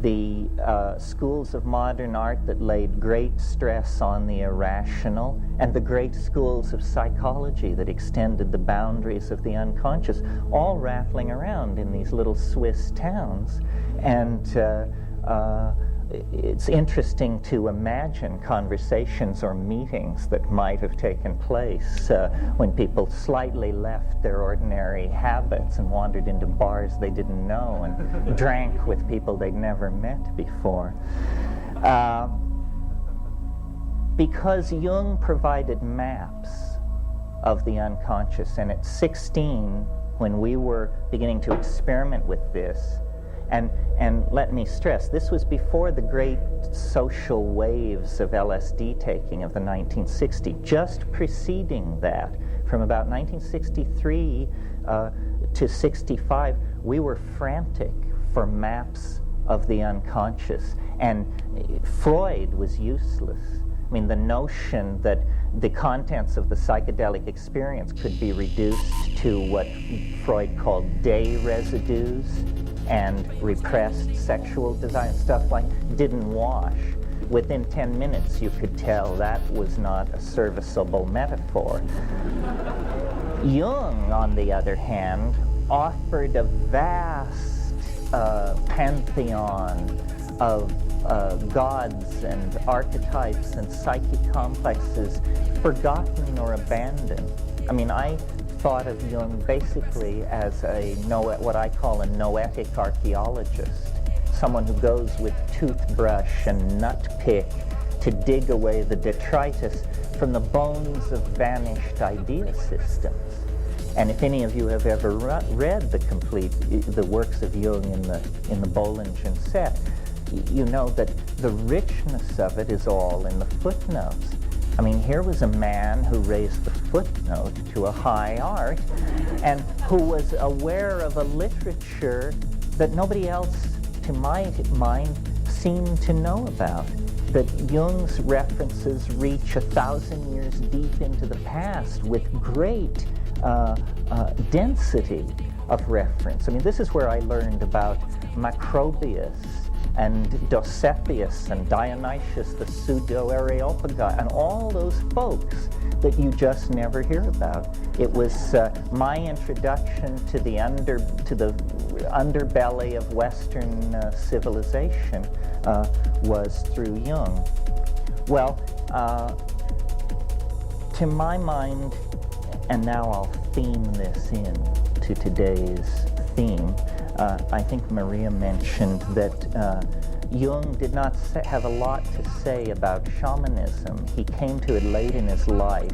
the schools of modern art that laid great stress on the irrational, and the great schools of psychology that extended the boundaries of the unconscious, all rattling around in these little Swiss towns. And it's interesting to imagine conversations or meetings that might have taken place when people slightly left their ordinary habits and wandered into bars they didn't know and drank with people they'd never met before. Because Jung provided maps of the unconscious, and at 16, when we were beginning to experiment with this, and let me stress, this was before the great social waves of LSD taking of the 1960s. Just preceding that, from about 1963 to 65, we were frantic for maps of the unconscious, and Freud was useless. I mean, the notion that the contents of the psychedelic experience could be reduced to what Freud called day residues and repressed sexual desire, stuff like, didn't wash. Within 10 minutes you could tell that was not a serviceable metaphor. Jung, on the other hand, offered a vast pantheon of gods and archetypes and psychic complexes forgotten or abandoned. I mean, I thought of Jung basically as what I call a noetic archaeologist, someone who goes with toothbrush and nut pick to dig away the detritus from the bones of vanished idea systems. And if any of you have ever read the works of Jung in the Bollingen set, you know that the richness of it is all in the footnotes. I mean, here was a man who raised the footnote to a high art and who was aware of a literature that nobody else, to my mind, seemed to know about. That Jung's references reach 1,000 years deep into the past with great density of reference. I mean, this is where I learned about Macrobius and Dositheus and Dionysius the Pseudo-Areopagus and all those folks that you just never hear about. It was my introduction to the underbelly of Western civilization was through Jung. Well, to my mind, and now I'll theme this in to today's theme, I think Maria mentioned that Jung did not have a lot to say about shamanism. He came to it late in his life,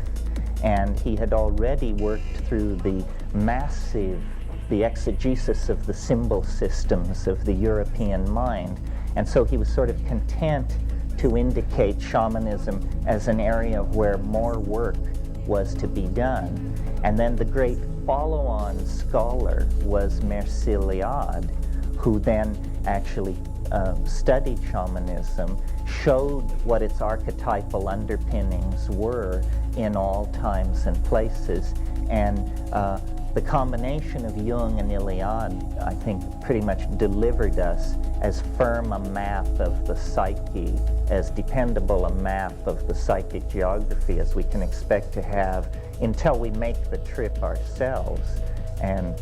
and he had already worked through the exegesis of the symbol systems of the European mind. And so he was sort of content to indicate shamanism as an area where more work was to be done. And then the great follow-on scholar was Merciliade, who then actually studied shamanism, showed what its archetypal underpinnings were in all times and places, and the combination of Jung and Iliade, I think, pretty much delivered us as firm a map of the psyche, as dependable a map of the psychic geography as we can expect to have until we make the trip ourselves and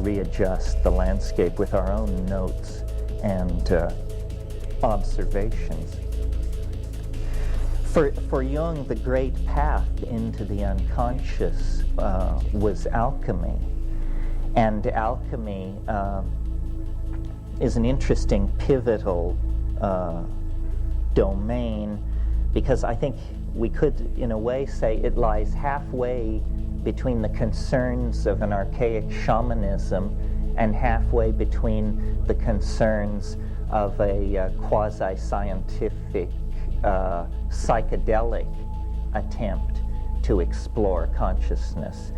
readjust the landscape with our own notes and observations. For Jung, the great path into the unconscious was alchemy. And alchemy is an interesting pivotal domain, because I think we could, in a way, say it lies halfway between the concerns of an archaic shamanism and halfway between the concerns of a quasi-scientific psychedelic attempt to explore consciousness.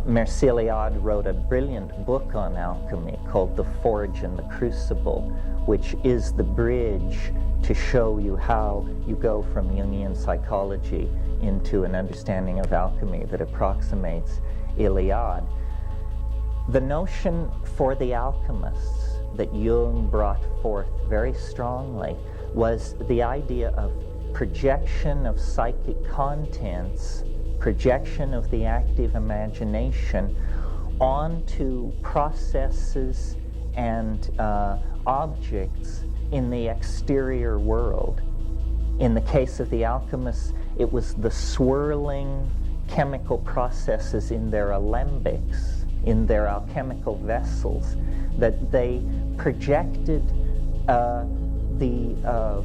Merciliade wrote a brilliant book on alchemy called The Forge and the Crucible, which is the bridge to show you how you go from Jungian psychology into an understanding of alchemy that approximates Iliade. The notion for the alchemists that Jung brought forth very strongly was the idea of projection of psychic contents, projection of the active imagination onto processes and objects in the exterior world. In the case of the alchemists, it was the swirling chemical processes in their alembics, in their alchemical vessels, that they projected the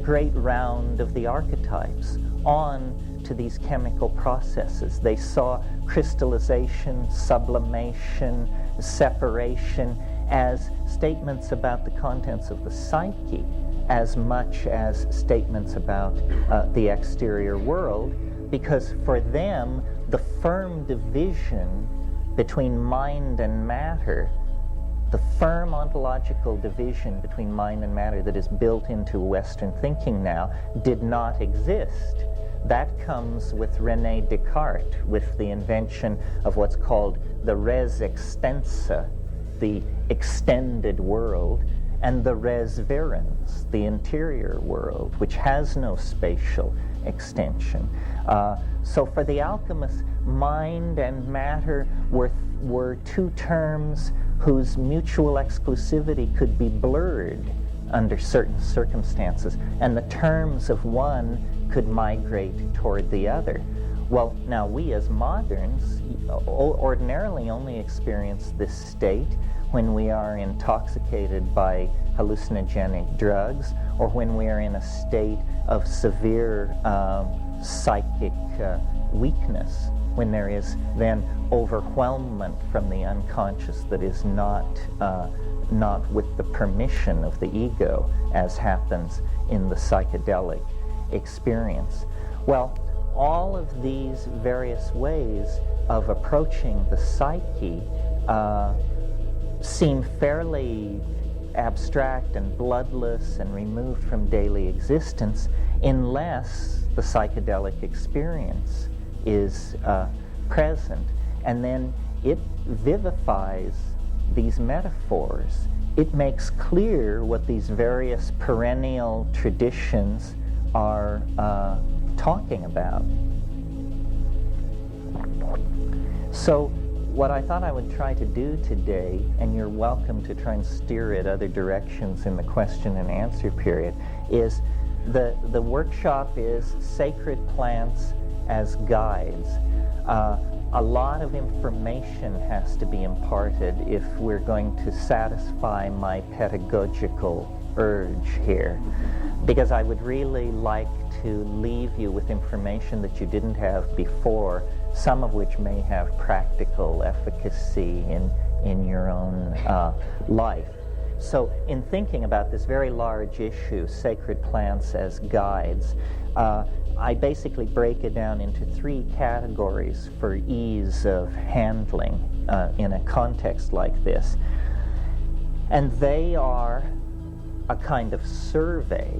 great round of the archetypes on to these chemical processes. They saw crystallization, sublimation, separation as statements about the contents of the psyche as much as statements about the exterior world, because for them the firm division between mind and matter, the firm ontological division between mind and matter that is built into Western thinking now, did not exist. That comes with René Descartes, with the invention of what's called the res extensa, the extended world, and the res verens, the interior world, which has no spatial extension. So for the alchemists, mind and matter were two terms whose mutual exclusivity could be blurred under certain circumstances, and the terms of one could migrate toward the other. Well, now we as moderns ordinarily only experience this state when we are intoxicated by hallucinogenic drugs, or when we are in a state of severe psychic weakness, when there is then overwhelmment from the unconscious that is not with the permission of the ego, as happens in the psychedelic experience. Well, all of these various ways of approaching the psyche seem fairly abstract and bloodless and removed from daily existence, unless the psychedelic experience is present. And then it vivifies these metaphors. It makes clear what these various perennial traditions are talking about. So what I thought I would try to do today, and you're welcome to try and steer it other directions in the question and answer period, is the workshop is Sacred Plants as Guides. A lot of information has to be imparted if we're going to satisfy my pedagogical urge here, because I would really like to leave you with information that you didn't have before, some of which may have practical efficacy in your own life. So in thinking about this very large issue, Sacred Plants as Guides, I basically break it down into three categories for ease of handling in a context like this. And they are a kind of survey.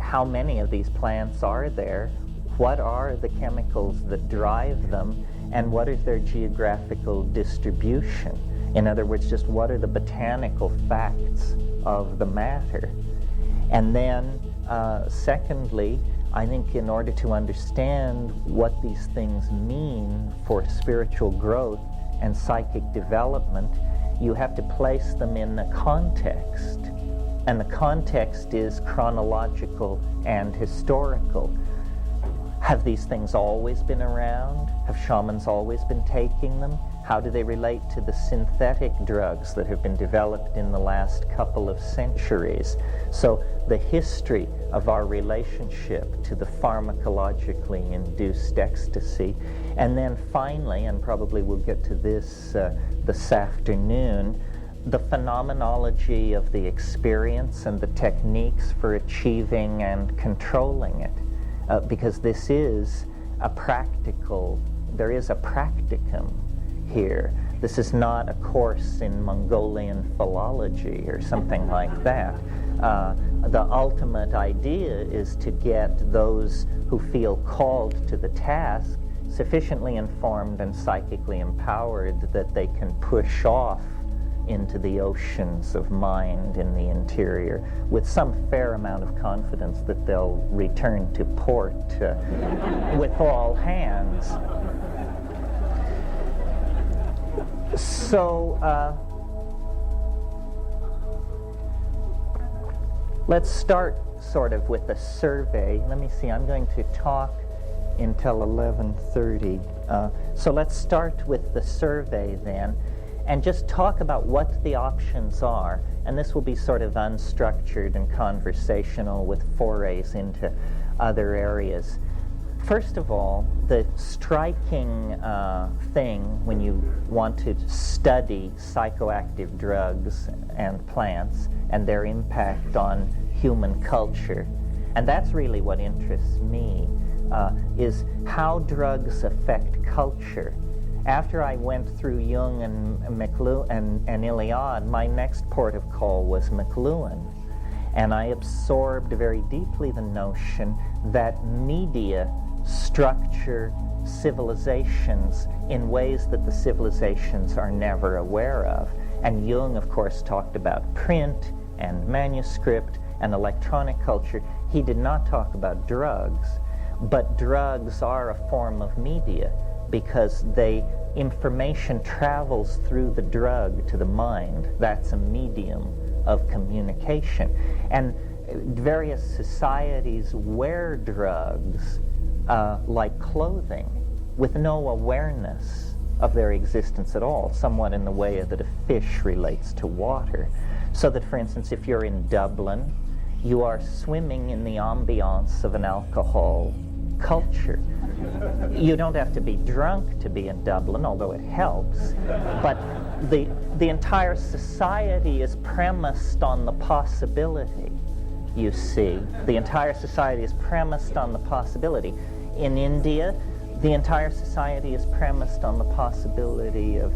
How many of these plants are there? What are the chemicals that drive them? And what is their geographical distribution? In other words, just what are the botanical facts of the matter? And then, secondly, I think in order to understand what these things mean for spiritual growth and psychic development, you have to place them in a context. And the context is chronological and historical. Have these things always been around? Have shamans always been taking them? How do they relate to the synthetic drugs that have been developed in the last couple of centuries? So the history of our relationship to the pharmacologically induced ecstasy. And then finally, and probably we'll get to this this afternoon, the phenomenology of the experience and the techniques for achieving and controlling it. Because this is there is a practicum here. This is not a course in Mongolian philology or something like that. The ultimate idea is to get those who feel called to the task sufficiently informed and psychically empowered that they can push off into the oceans of mind in the interior with some fair amount of confidence that they'll return to port with all hands. So let's start sort of with a survey. Let me see, I'm going to talk until 11:30. So let's start with the survey then, and just talk about what the options are. And this will be sort of unstructured and conversational with forays into other areas. First of all, the striking thing when you want to study psychoactive drugs and plants and their impact on human culture, and that's really what interests me, is how drugs affect culture. After I went through Jung and Iliad, my next port of call was McLuhan. And I absorbed very deeply the notion that media structure civilizations in ways that the civilizations are never aware of. And Jung, of course, talked about print and manuscript and electronic culture. He did not talk about drugs, but drugs are a form of media because information travels through the drug to the mind. That's a medium of communication. And various societies wear drugs like clothing with no awareness of their existence at all, somewhat in the way that a fish relates to water. So that, for instance, if you're in Dublin, you are swimming in the ambiance of an alcohol culture. You don't have to be drunk to be in Dublin, although it helps, but the entire society is premised on the possibility, you see. The entire society is premised on the possibility. In India, the entire society is premised on the possibility of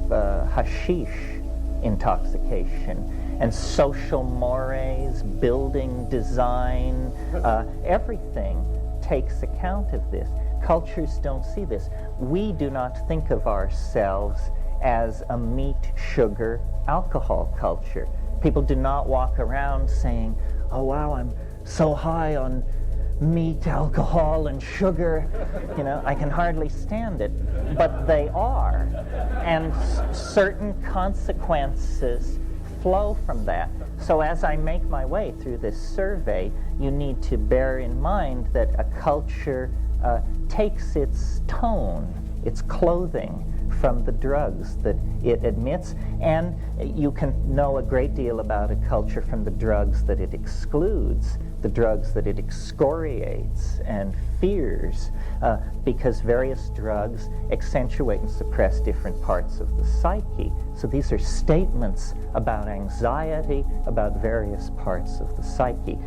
hashish intoxication, and social mores, building design, everything takes account of this. Cultures don't see this. We do not think of ourselves as a meat, sugar, alcohol culture. People do not walk around saying, oh wow, I'm so high on meat, alcohol, and sugar, you know, I can hardly stand it. But they are, and certain consequences flow from that. So as I make my way through this survey, you need to bear in mind that a culture takes its tone, its clothing, from the drugs that it admits, and you can know a great deal about a culture from the drugs that it excludes, the drugs that it excoriates and fears, because various drugs accentuate and suppress different parts of the psyche. So these are statements about anxiety, about various parts of the psyche.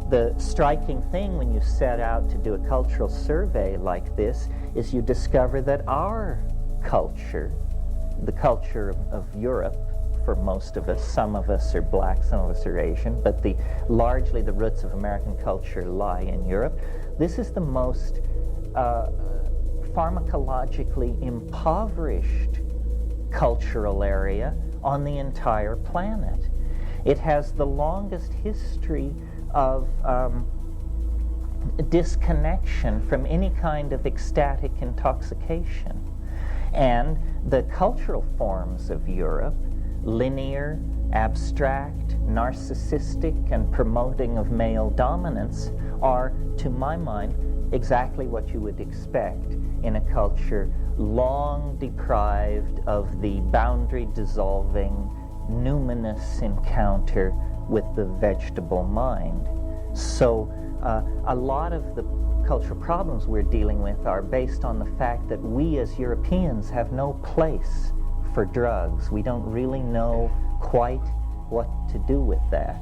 The striking thing when you set out to do a cultural survey like this is you discover that our culture, the culture of Europe, for most of us, some of us are black, some of us are Asian, but largely the roots of American culture lie in Europe. This is the most pharmacologically impoverished cultural area on the entire planet. It has the longest history of disconnection from any kind of ecstatic intoxication. And the cultural forms of Europe, linear, abstract, narcissistic, and promoting of male dominance, are, to my mind, exactly what you would expect in a culture long deprived of the boundary-dissolving, numinous encounter with the vegetable mind. So a lot of the cultural problems we're dealing with are based on the fact that we as Europeans have no place for drugs. We don't really know quite what to do with that.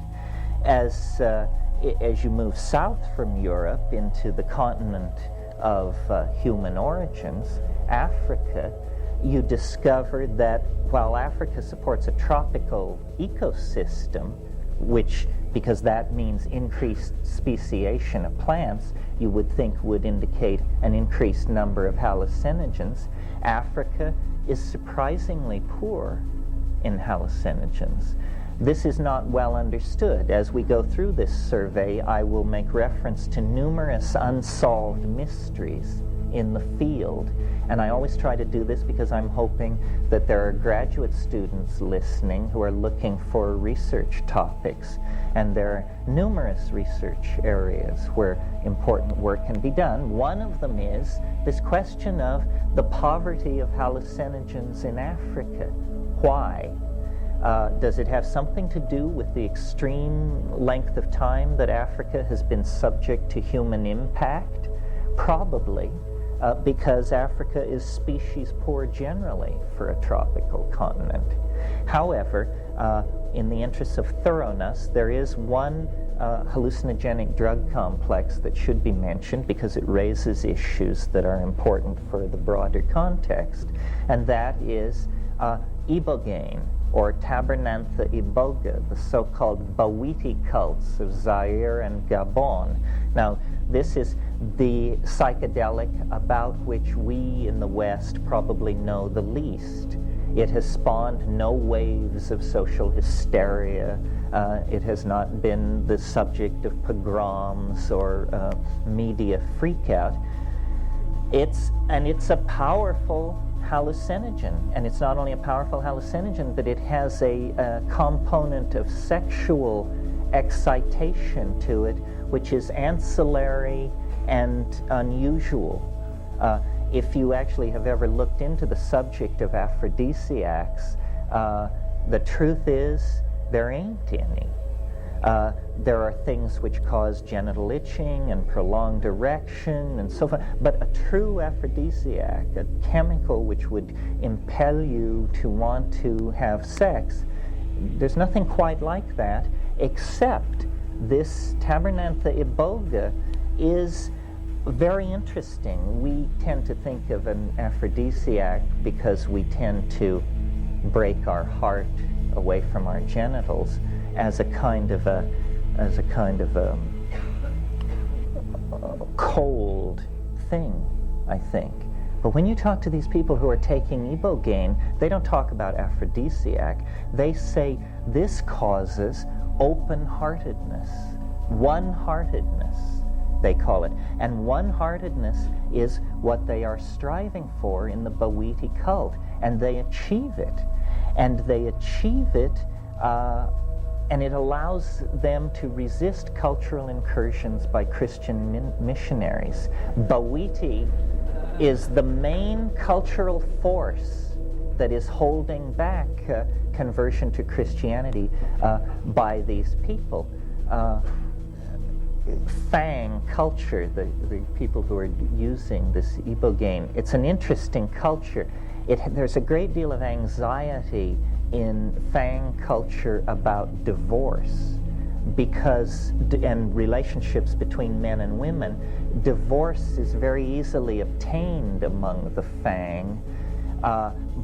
As you move south from Europe into the continent of human origins, Africa, you discover that while Africa supports a tropical ecosystem, which, because that means increased speciation of plants, you would think would indicate an increased number of hallucinogens, Africa is surprisingly poor in hallucinogens. This is not well understood. As we go through this survey, I will make reference to numerous unsolved mysteries in the field. And I always try to do this because I'm hoping that there are graduate students listening who are looking for research topics. And there are numerous research areas where important work can be done. One of them is this question of the poverty of hallucinogens in Africa. Why? Does it have something to do with the extreme length of time that Africa has been subject to human impact? Probably. Because Africa is species poor generally for a tropical continent. However, in the interest of thoroughness, there is one hallucinogenic drug complex that should be mentioned because it raises issues that are important for the broader context, and that is ibogaine, or Tabernantha iboga, the so-called Bawiti cults of Zaire and Gabon. Now, this is the psychedelic about which we in the West probably know the least. It has spawned no waves of social hysteria. It has not been the subject of pogroms or media freakout. It's a powerful hallucinogen, and it's not only a powerful hallucinogen, but it has a component of sexual excitation to it, which is ancillary and unusual. If you actually have ever looked into the subject of aphrodisiacs, the truth is there ain't any. There are things which cause genital itching and prolonged erection and so forth, but a true aphrodisiac, a chemical which would impel you to want to have sex, there's nothing quite like that, except this Tabernantha iboga is very interesting. We tend to think of an aphrodisiac because we tend to break our heart away from our genitals as a kind of a cold thing, I think. But when you talk to these people who are taking ibogaine, they don't talk about aphrodisiac. They say this causes open-heartedness, one-heartedness, they call it. And one-heartedness is what they are striving for in the Bawiti cult, and they achieve it. And they achieve it, and it allows them to resist cultural incursions by Christian missionaries. Bawiti is the main cultural force that is holding back conversion to Christianity by these people. Fang culture, the people who are using this ibogaine, it's an interesting culture. There's a great deal of anxiety in Fang culture about divorce and relationships between men and women. Divorce is very easily obtained among the Fang,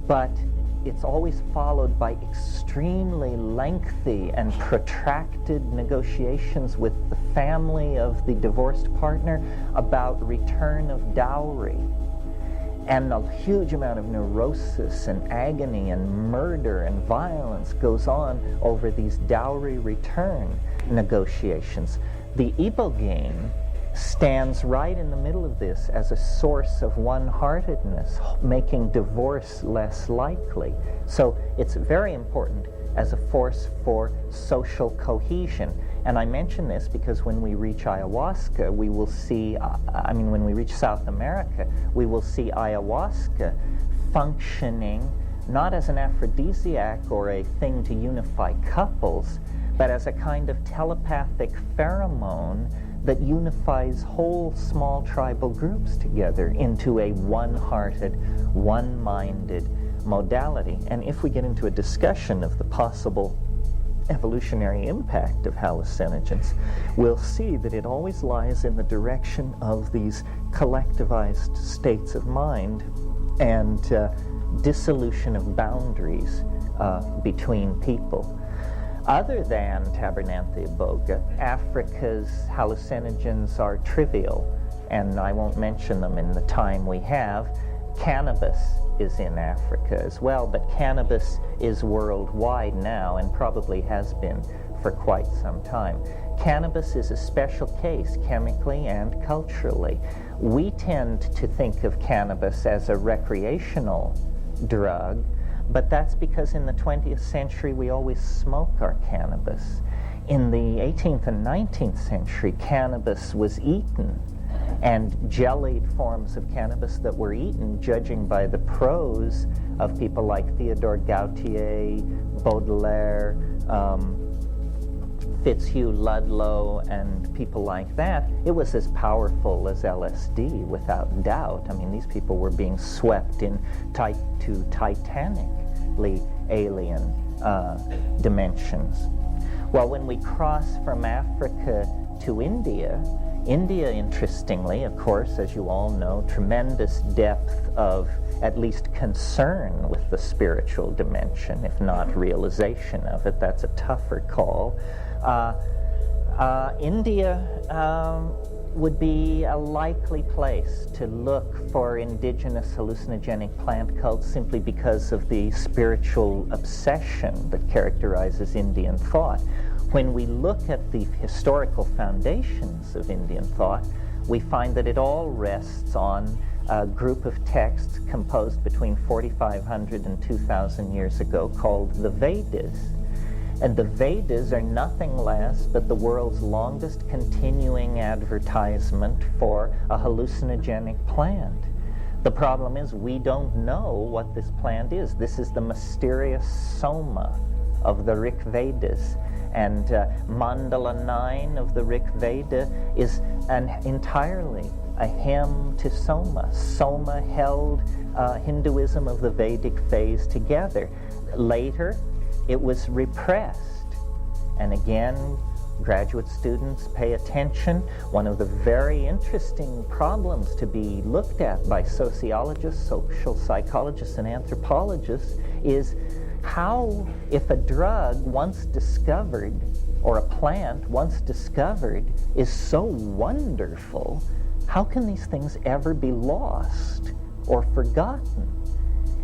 but it's always followed by extremely lengthy and protracted negotiations with the family of the divorced partner about return of dowry. And a huge amount of neurosis and agony and murder and violence goes on over these dowry return negotiations. The ibogaine stands right in the middle of this as a source of one-heartedness, making divorce less likely. So it's very important as a force for social cohesion. And I mention this because when we reach ayahuasca, we will see, when we reach South America, we will see ayahuasca functioning not as an aphrodisiac or a thing to unify couples, but as a kind of telepathic pheromone that unifies whole small tribal groups together into a one-hearted, one-minded modality. And if we get into a discussion of the possible evolutionary impact of hallucinogens, we'll see that it always lies in the direction of these collectivized states of mind and dissolution of boundaries between people. Other than Tabernantha iboga, Africa's hallucinogens are trivial, and I won't mention them in the time we have. Cannabis is in Africa as well, but cannabis is worldwide now and probably has been for quite some time. Cannabis is a special case chemically and culturally. We tend to think of cannabis as a recreational drug, but that's because in the 20th century we always smoke our cannabis. In the 18th and 19th century, cannabis was eaten, and jellied forms of cannabis that were eaten, judging by the prose of people like Theodore Gautier, Baudelaire, Fitzhugh Ludlow, and people like that, it was as powerful as LSD, without doubt. I mean, these people were being swept into titanically alien dimensions. Well, when we cross from Africa to India, interestingly, of course, as you all know, tremendous depth of at least concern with the spiritual dimension, if not realization of it. That's a tougher call. India would be a likely place to look for indigenous hallucinogenic plant cults simply because of the spiritual obsession that characterizes Indian thought. When we look at the historical foundations of Indian thought, we find that it all rests on a group of texts composed between 4,500 and 2,000 years ago called the Vedas. And the Vedas are nothing less but the world's longest continuing advertisement for a hallucinogenic plant. The problem is we don't know what this plant is. This is the mysterious soma of the Rig Vedas. And Mandala 9 of the Rig Veda is entirely a hymn to Soma. Soma held Hinduism of the Vedic phase together. Later, it was repressed. And again, graduate students, pay attention. One of the very interesting problems to be looked at by sociologists, social psychologists, and anthropologists is how, if a drug once discovered, or a plant once discovered, is so wonderful, how can these things ever be lost or forgotten?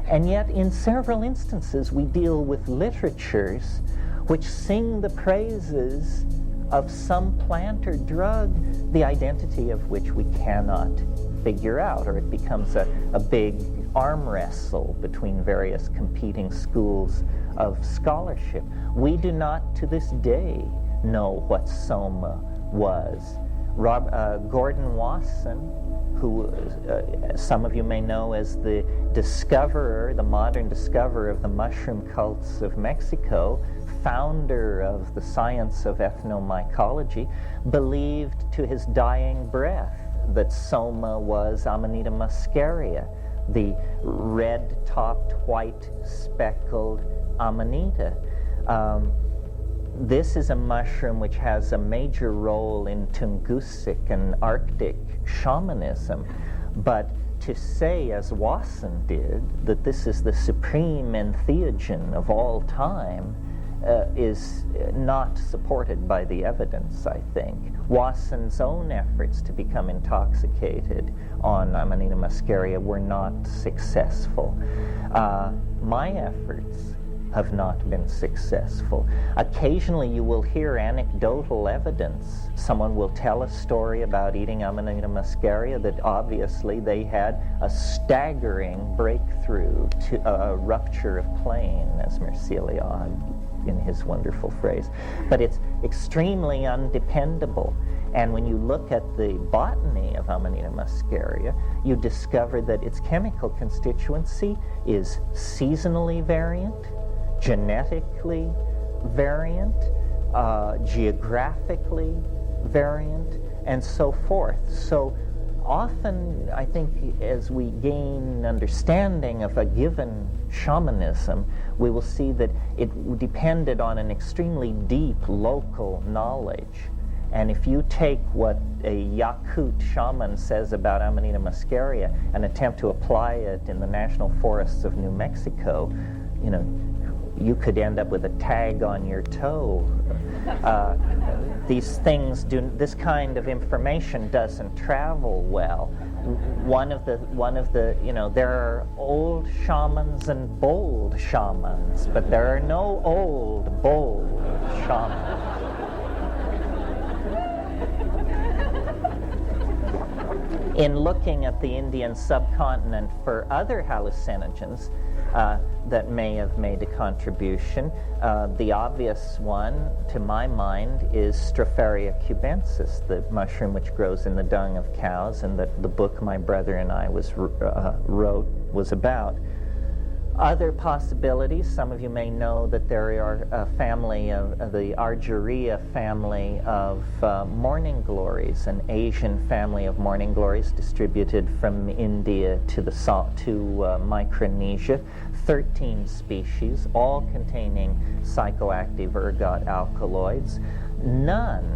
And yet, in several instances, we deal with literatures which sing the praises of some plant or drug, the identity of which we cannot figure out, or it becomes a big arm wrestle between various competing schools of scholarship. We do not, to this day, know what Soma was. Gordon Wasson, who some of you may know as the discoverer, the modern discoverer of the mushroom cults of Mexico, founder of the science of ethnomycology, believed to his dying breath that Soma was Amanita muscaria, the red-topped, white-speckled amanita. This is a mushroom which has a major role in Tungusic and Arctic shamanism, but to say, as Wasson did, that this is the supreme entheogen of all time is not supported by the evidence, I think. Wasson's own efforts to become intoxicated on Amanita muscaria were not successful. My efforts have not been successful. Occasionally you will hear anecdotal evidence. Someone will tell a story about eating Amanita muscaria that obviously they had a staggering breakthrough to a rupture of plane, as Merceliod in his wonderful phrase. But it's extremely undependable. And when you look at the botany of Amanita muscaria, you discover that its chemical constituency is seasonally variant, genetically variant, geographically variant, and so forth. So often, I think, as we gain understanding of a given shamanism, we will see that it depended on an extremely deep local knowledge. And if you take what a Yakut shaman says about Amanita muscaria and attempt to apply it in the national forests of New Mexico, you know, you could end up with a tag on your toe. These things this kind of information doesn't travel well. One of the, there are old shamans and bold shamans, but there are no old, bold shamans. In looking at the Indian subcontinent for other hallucinogens that may have made a contribution, the obvious one, to my mind, is Stropharia cubensis, the mushroom which grows in the dung of cows, and that the book my brother and I wrote was about. Other possibilities, some of you may know that there are a family of the Argyria family of morning glories, an Asian family of morning glories distributed from India to Micronesia. 13 species, all containing psychoactive ergot alkaloids, none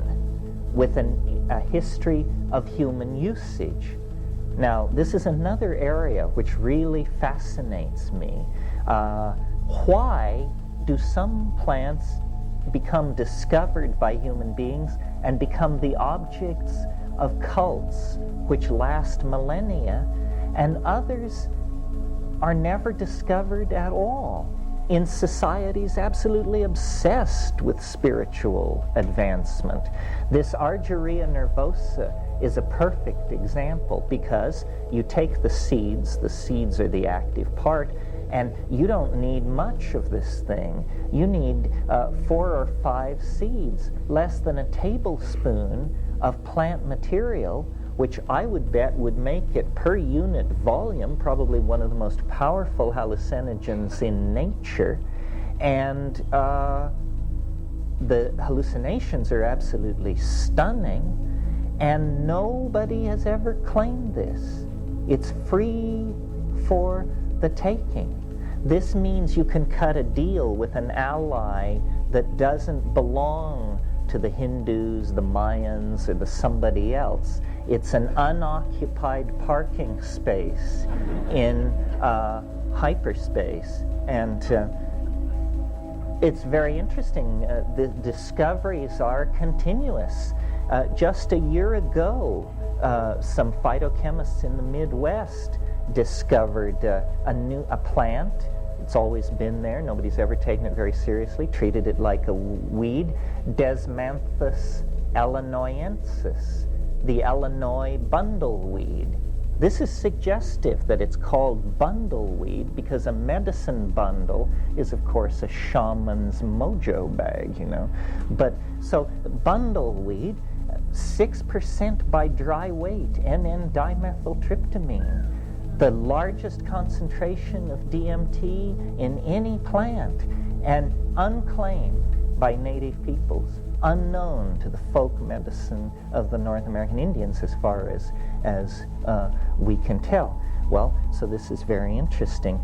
with a history of human usage. Now, this is another area which really fascinates me. Why do some plants become discovered by human beings and become the objects of cults which last millennia, and others are never discovered at all in societies absolutely obsessed with spiritual advancement? This Argyria nervosa is a perfect example, because you take the seeds are the active part, and you don't need much of this thing. You need 4 or 5 seeds, less than a tablespoon of plant material, which I would bet would make it, per unit volume, probably one of the most powerful hallucinogens in nature. And the hallucinations are absolutely stunning, and nobody has ever claimed this. It's free for the taking. This means you can cut a deal with an ally that doesn't belong to the Hindus, the Mayans, or the somebody else. It's an unoccupied parking space in hyperspace. And it's very interesting. The discoveries are continuous. Just a year ago, some phytochemists in the Midwest discovered a plant. It's always been there. Nobody's ever taken it very seriously, treated it like a weed. Desmanthus illinoisensis, the Illinois bundleweed. This is suggestive that it's called bundleweed because a medicine bundle is, of course, a shaman's mojo bag, But so bundleweed, 6% by dry weight, N,N-dimethyltryptamine, the largest concentration of DMT in any plant, and unclaimed by native peoples, unknown to the folk medicine of the North American Indians as far as we can tell. Well, so this is very interesting.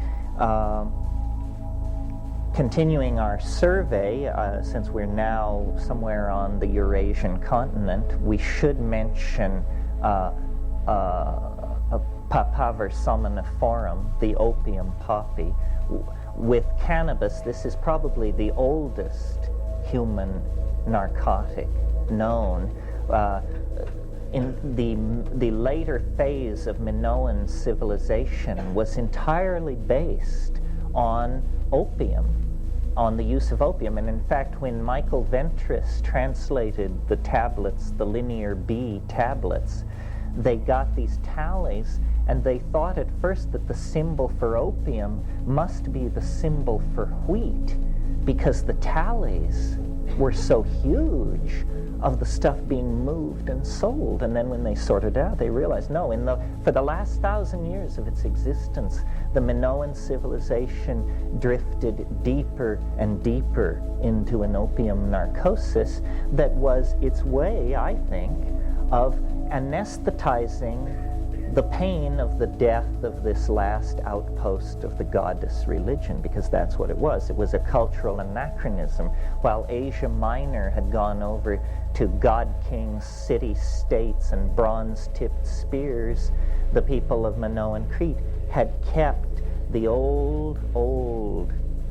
Continuing our survey, since we're now somewhere on the Eurasian continent, we should mention Papaver somniferum, the opium poppy. With cannabis, this is probably the oldest human narcotic known. In the later phase of Minoan civilization was entirely based on opium, on the use of opium. And in fact, when Michael Ventris translated the tablets, the Linear B tablets, they got these tallies, and they thought at first that the symbol for opium must be the symbol for wheat, because the tallies were so huge of the stuff being moved and sold. And then when they sorted out, they realized, no, for the last 1,000 years of its existence, the Minoan civilization drifted deeper and deeper into an opium narcosis that was its way, I think, of anesthetizing the pain of the death of this last outpost of the goddess religion, because that's what it was. It was a cultural anachronism. While Asia Minor had gone over to god kings, city-states, and bronze-tipped spears, the people of Minoan Crete had kept the old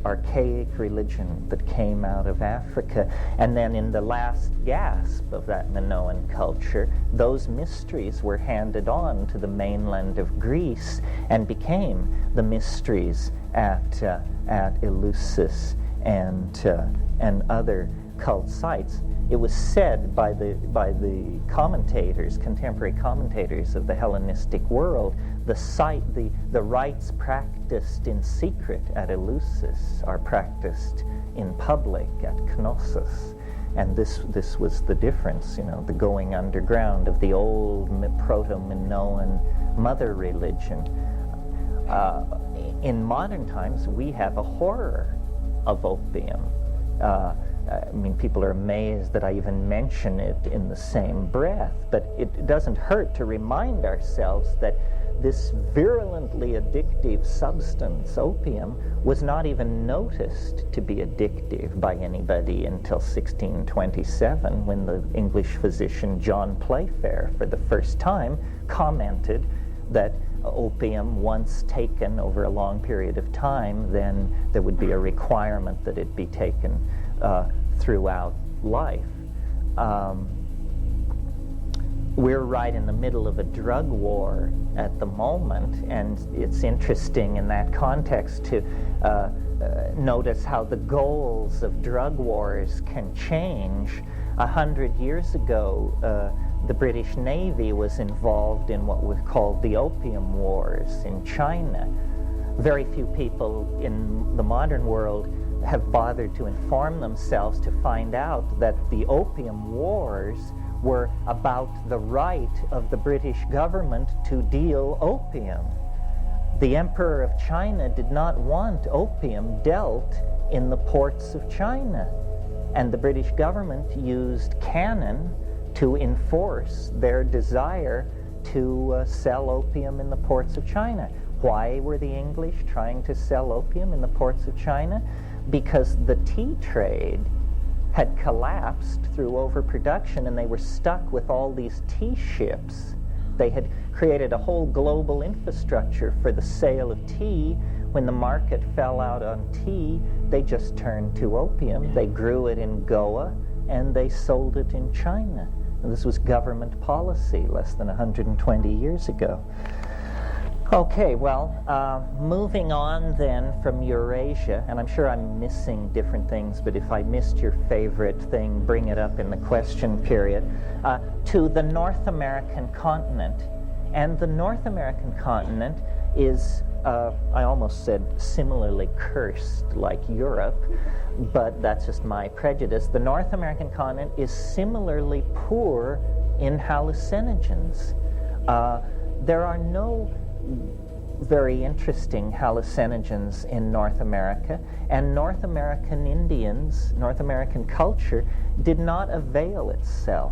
archaic religion that came out of Africa. And then in the last gasp of that Minoan culture, those mysteries were handed on to the mainland of Greece and became the mysteries at Eleusis and other cult sites. It was said by the commentators, contemporary commentators of the Hellenistic world, the rites practiced in secret at Eleusis are practiced in public at Knossos. And this was the difference, the going underground of the old proto-Minoan mother religion. In modern times, we have a horror of opium. People are amazed that I even mention it in the same breath, but it doesn't hurt to remind ourselves that this virulently addictive substance, opium, was not even noticed to be addictive by anybody until 1627, when the English physician John Playfair, for the first time, commented that opium, once taken over a long period of time, then there would be a requirement that it be taken throughout life. We're right in the middle of a drug war at the moment, and it's interesting in that context to notice how the goals of drug wars can change. 100 years ago, the British Navy was involved in what was called the Opium Wars in China. Very few people in the modern world have bothered to inform themselves to find out that the Opium Wars were about the right of the British government to deal opium. The Emperor of China did not want opium dealt in the ports of China, and the British government used cannon to enforce their desire to sell opium in the ports of China. Why were the English trying to sell opium in the ports of China? Because the tea trade had collapsed through overproduction, and they were stuck with all these tea ships. They had created a whole global infrastructure for the sale of tea. When the market fell out on tea, they just turned to opium. They grew it in Goa, and they sold it in China. And this was government policy less than 120 years ago. Okay, well, moving on then from Eurasia, and I'm sure I'm missing different things, but if I missed your favorite thing, bring it up in the question period, to the North American continent. And the North American continent is, I almost said similarly cursed like Europe, but that's just my prejudice. The North American continent is similarly poor in hallucinogens. There are no very interesting hallucinogens in North America, and North American Indians, North American culture, did not avail itself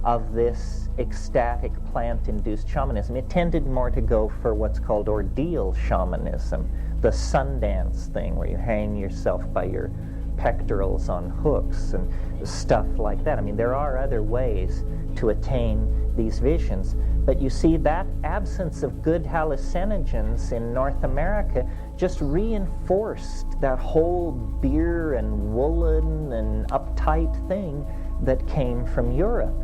of this ecstatic plant-induced shamanism. It tended more to go for what's called ordeal shamanism, the Sundance thing where you hang yourself by your pectorals on hooks and stuff like that. There are other ways to attain these visions, but you see that absence of good hallucinogens in North America just reinforced that whole beer and woolen and uptight thing that came from Europe.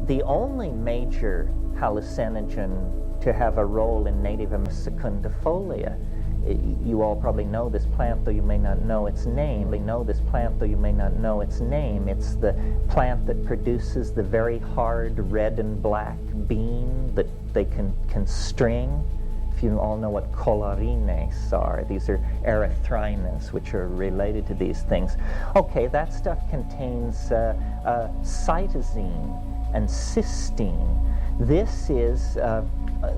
The only major hallucinogen to have a role in native secundifolia. You all probably know this plant, though you may not know its name. It's the plant that produces the very hard red and black bean that they can string. If you all know what collarines are, these are erythrinas, which are related to these things. Okay, that stuff contains cytosine and cysteine.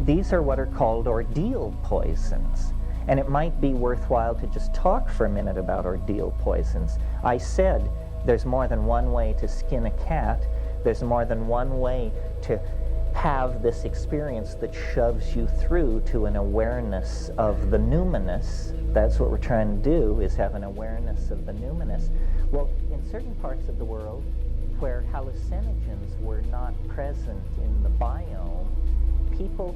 These are what are called ordeal poisons. And it might be worthwhile to just talk for a minute about ordeal poisons. I said there's more than one way to skin a cat. There's more than one way to have this experience that shoves you through to an awareness of the numinous. That's what we're trying to do, is have an awareness of the numinous. Well, in certain parts of the world where hallucinogens were not present in the biome, people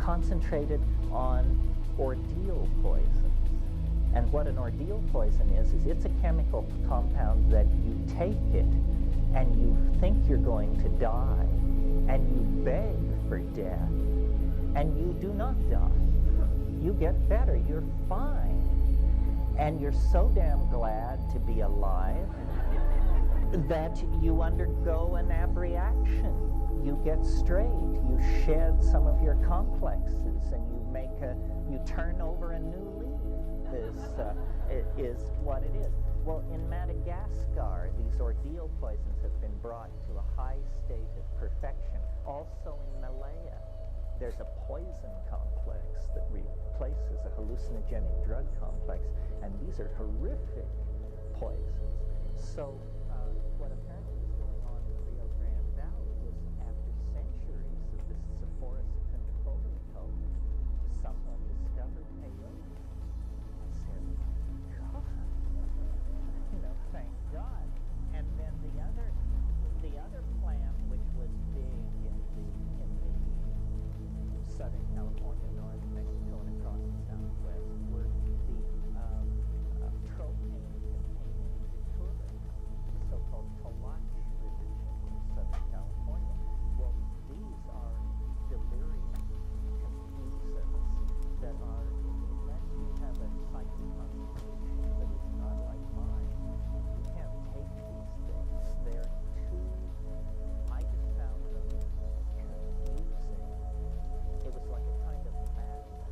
concentrated on ordeal poisons. And what an ordeal poison is it's a chemical compound that you take it and you think you're going to die and you beg for death and you do not die. You get better, you're fine. And you're so damn glad to be alive that you undergo an abreaction. You get straight, you shed some of your complexes, and you turn over a new leaf, is what it is. Well, in Madagascar, these ordeal poisons have been brought to a high state of perfection. Also in Malaya, there's a poison complex that replaces a hallucinogenic drug complex, and these are horrific poisons. So what apparently is going on in the Rio Grande Valley is, after centuries of this Sephora secundifolia cult, someone discovered peyote and said, God, thank God. And then the other plant, which was big in the Southern California, North Mexico, and across the Southwest, were the tropane-containing Daturas, the so-called Tolach religion in Southern California. Well, these are delirium confusers that are, unless you have a psychic constitution that is not like mine, you can't take these things. They're too, I just found them confusing. It was like a kind of madness,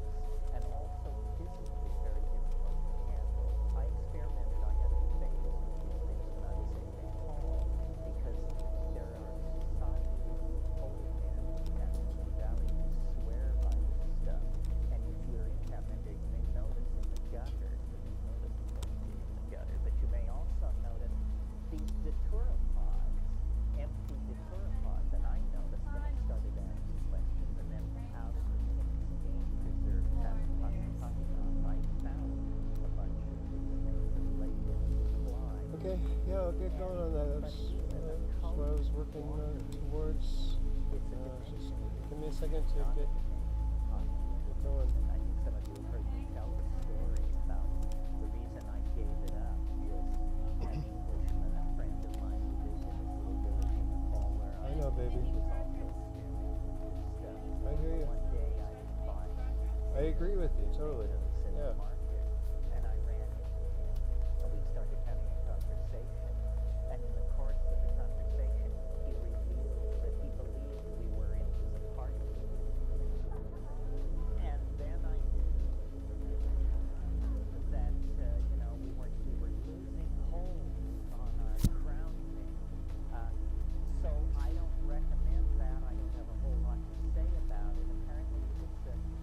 and also physically very difficult to handle. I experimented, I had a phase with these things when I was 8 years old, because there are such holy men in Kramden Valley who swear by this stuff, and if you're in Kramden, you may notice in the gutter, but you may also notice these Daturopods, empty Daturopods, and I noticed when I started asking questions, and then out of the game preserve habitat, I found a bunch of these things that laid in supply. Okay, yeah, I'll get going on that. That's what I was working towards. Just give me a second to get going. I think some of you have heard me tell the story about the reason I gave it up was an Englishman, a friend of mine who lived in this little village in Nepal where I know, baby. he was also experimenting with stuff. I hear you. One day I bought I agree with you, totally. tomatoes in Yeah. the market, and I ran into him, and we started having a conversation. And in the course of the conversation, he revealed that he believed we were in his apartment. And then I knew that we were losing hold on our grounding. So I don't recommend that. I don't have a whole lot to say about it. Apparently,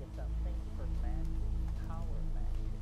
it's a thing for magic, power magic.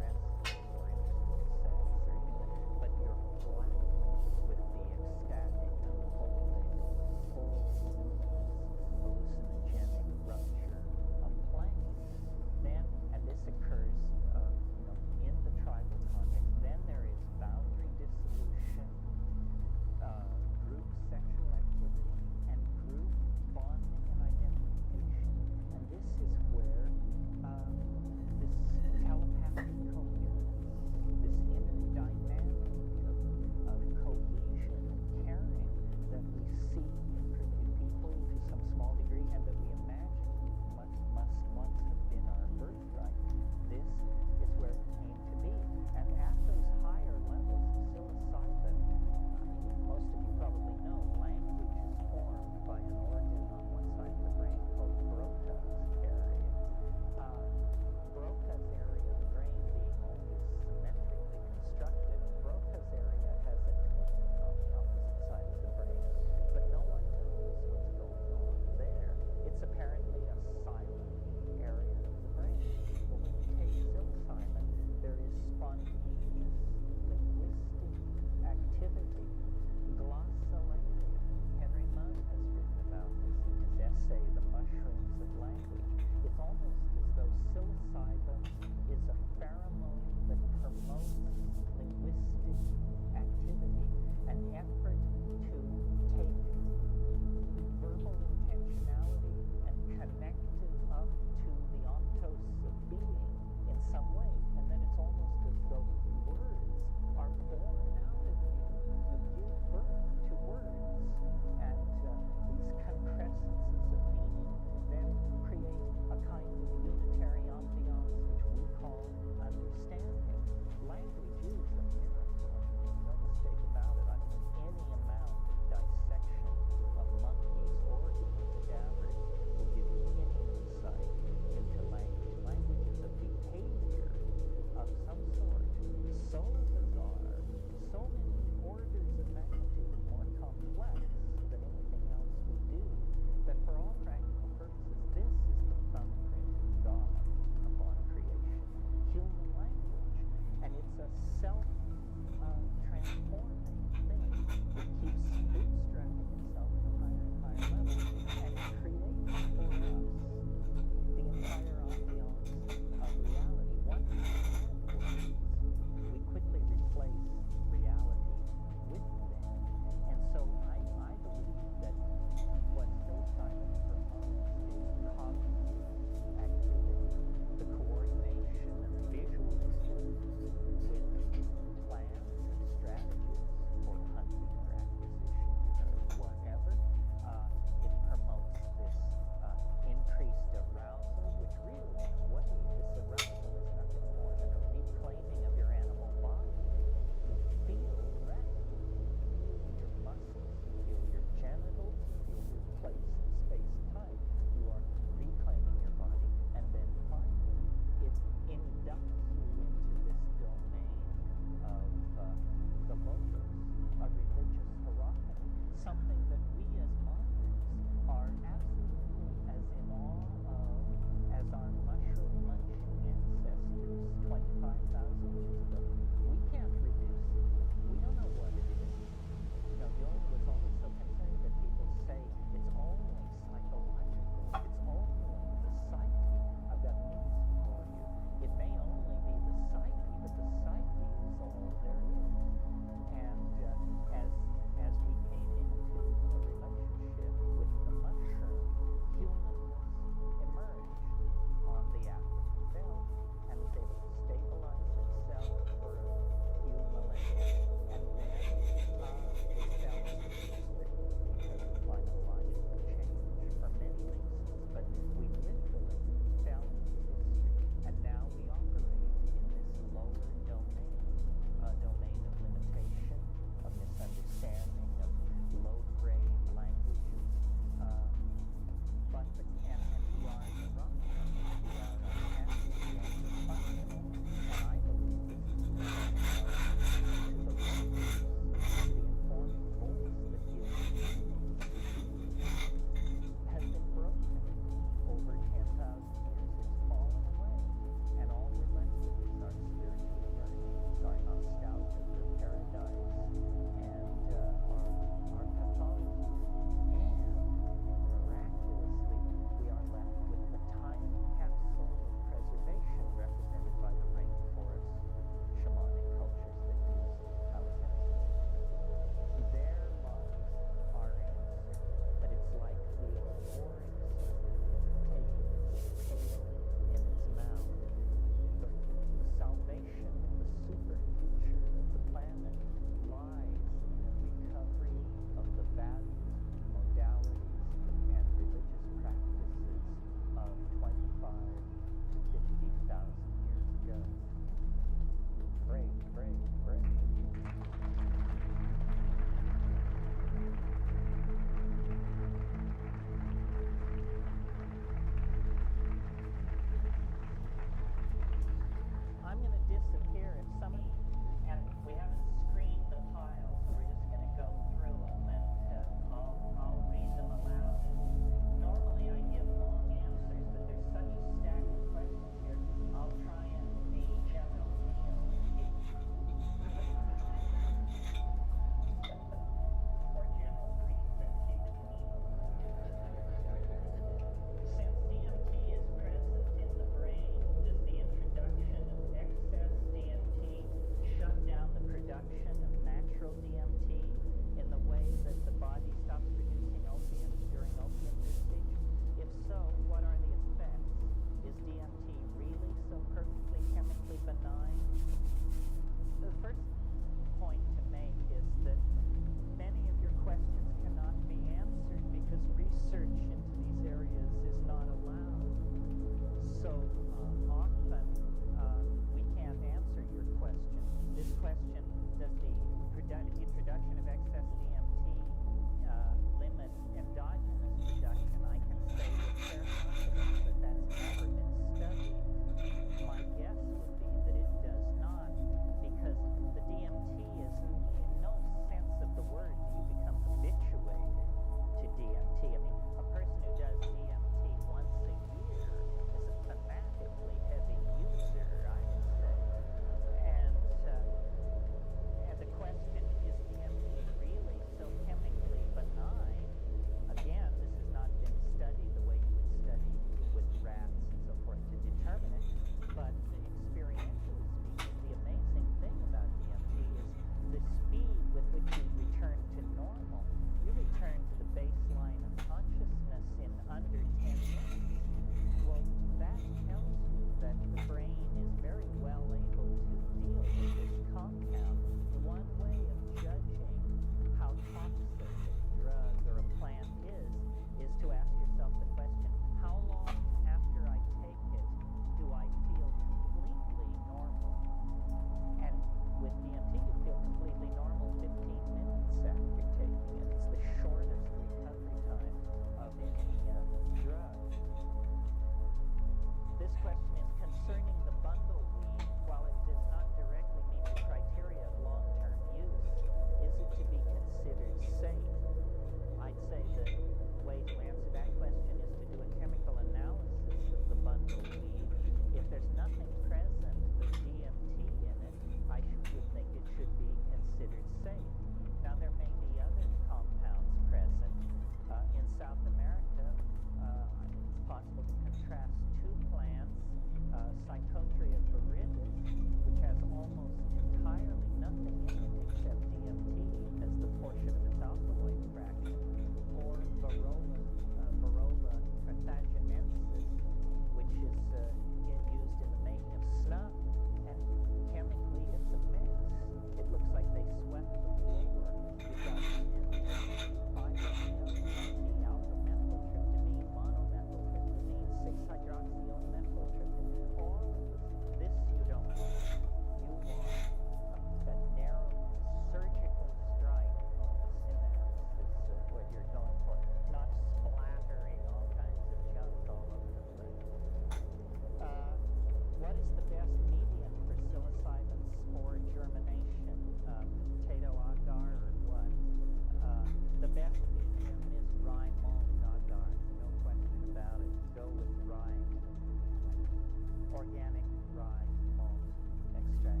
organic rye malt extract.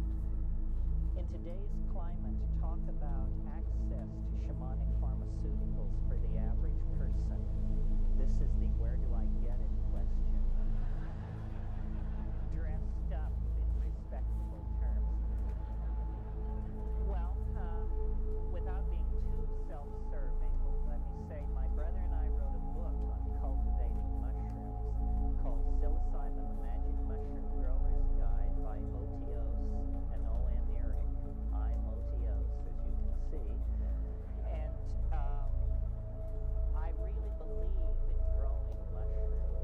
In today's climate, talk about access to shamanic pharmaceuticals for the average person. This is the where do I get it question. Dressed up in respectable terms. Well, without being too self-serving, let me say my brother and I wrote a book on cultivating mushrooms called Psilocybin, the Magic Mushroom Grower's Guide by Otios and O.N. Eric. I'm Otios, as you can see. And I really believe in growing mushrooms.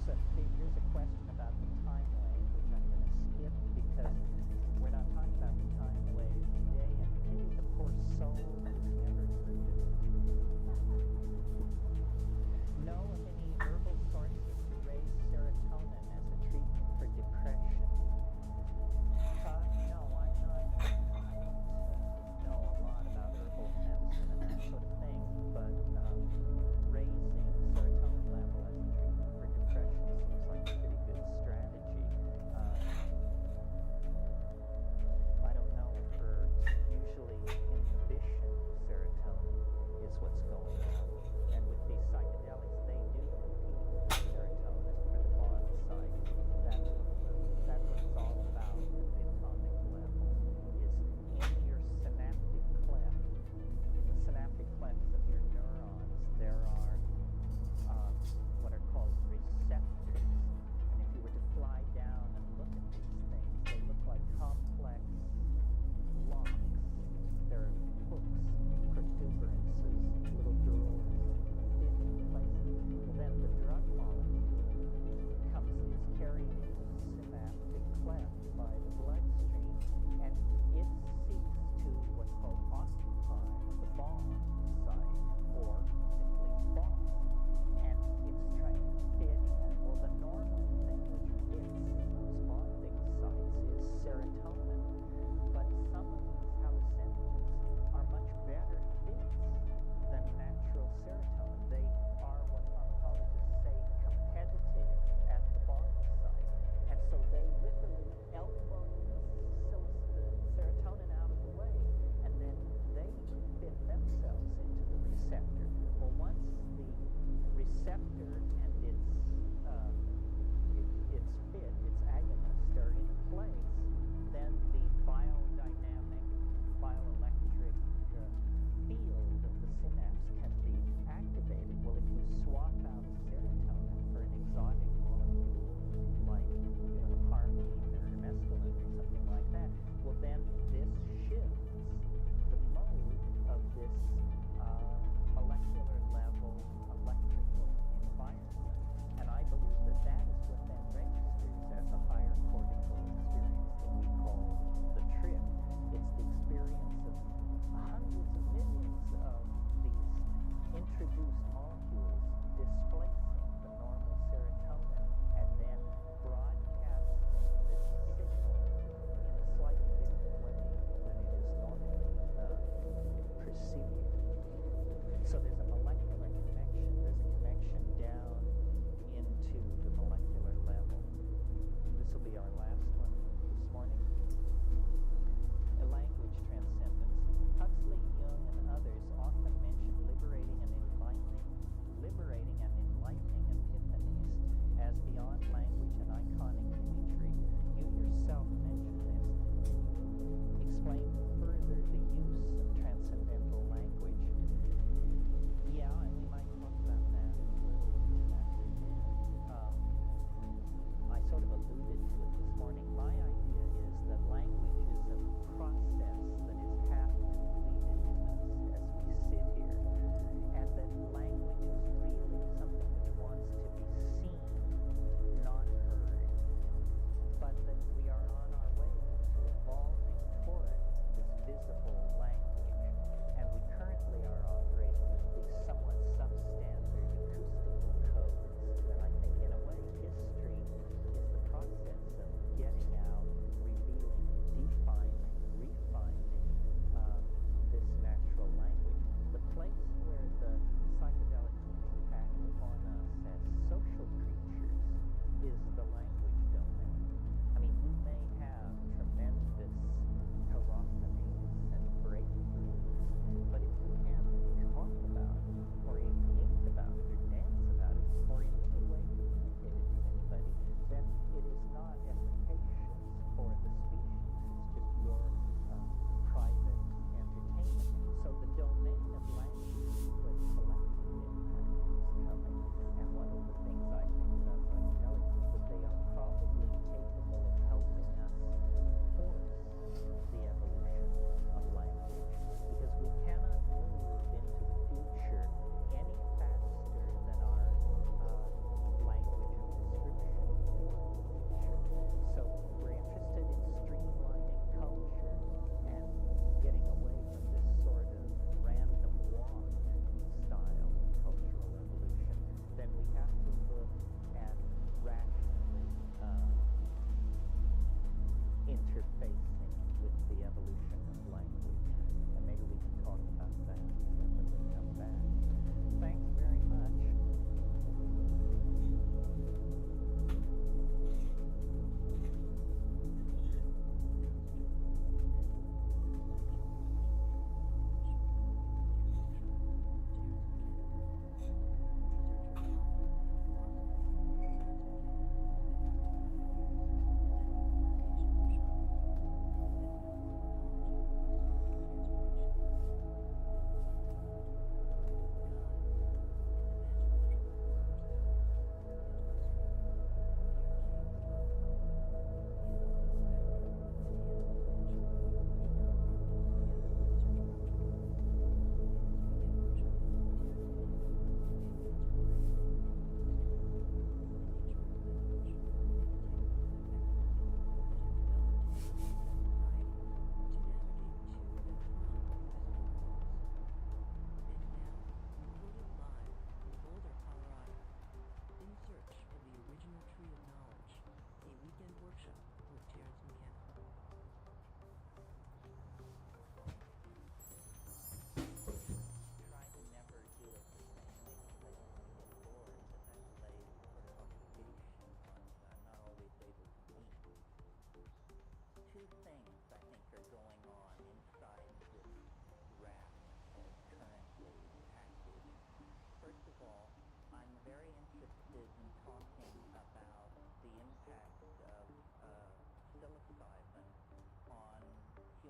here's a question about the time wave, which I'm going to skip because we're not talking about the time wave today, and pity the poor soul who's never heard of it. Know of any herbal sources to raise serotonin as a treatment for depression? No, I don't know a lot about herbal medicine and that sort of thing, but raising serotonin level as a treatment for depression seems like a pretty good strategy. I don't know if herbs, usually inhibition of serotonin is what's going on. And with these psychedelics, they do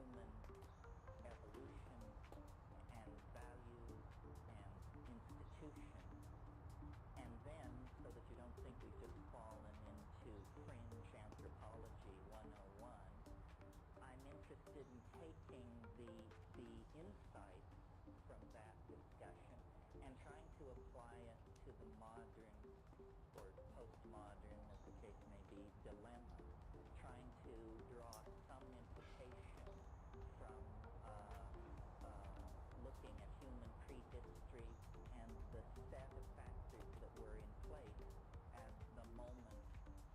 human evolution and values and institutions. And then, so that you don't think we've just fallen into fringe anthropology 101, I'm interested in taking the insights from that discussion and trying to apply it to the modern or postmodern, as the case may be, dilemma, trying to draw some implication from looking at human prehistory and the set of factors that were in place at the moment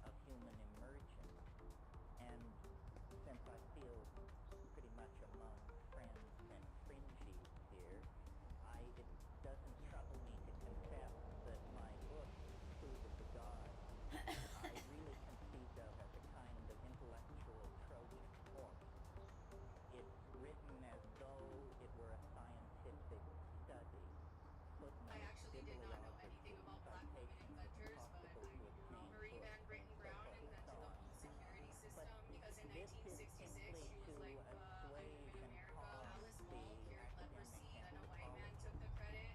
of human emergence. And since I feel pretty much among friends and fringies here, it doesn't trouble me to confess that my book, Food of the Gods, I really conceived of as a kind of intellectual Trojan horse. It's written as though it were a scientific study. I actually did not know anything about black women inventors, but I know Marie Van Britten Brown invented the home security system because in 1966 she was like unknown in America. Alice Wall cured leprosy, and a white man took the credit.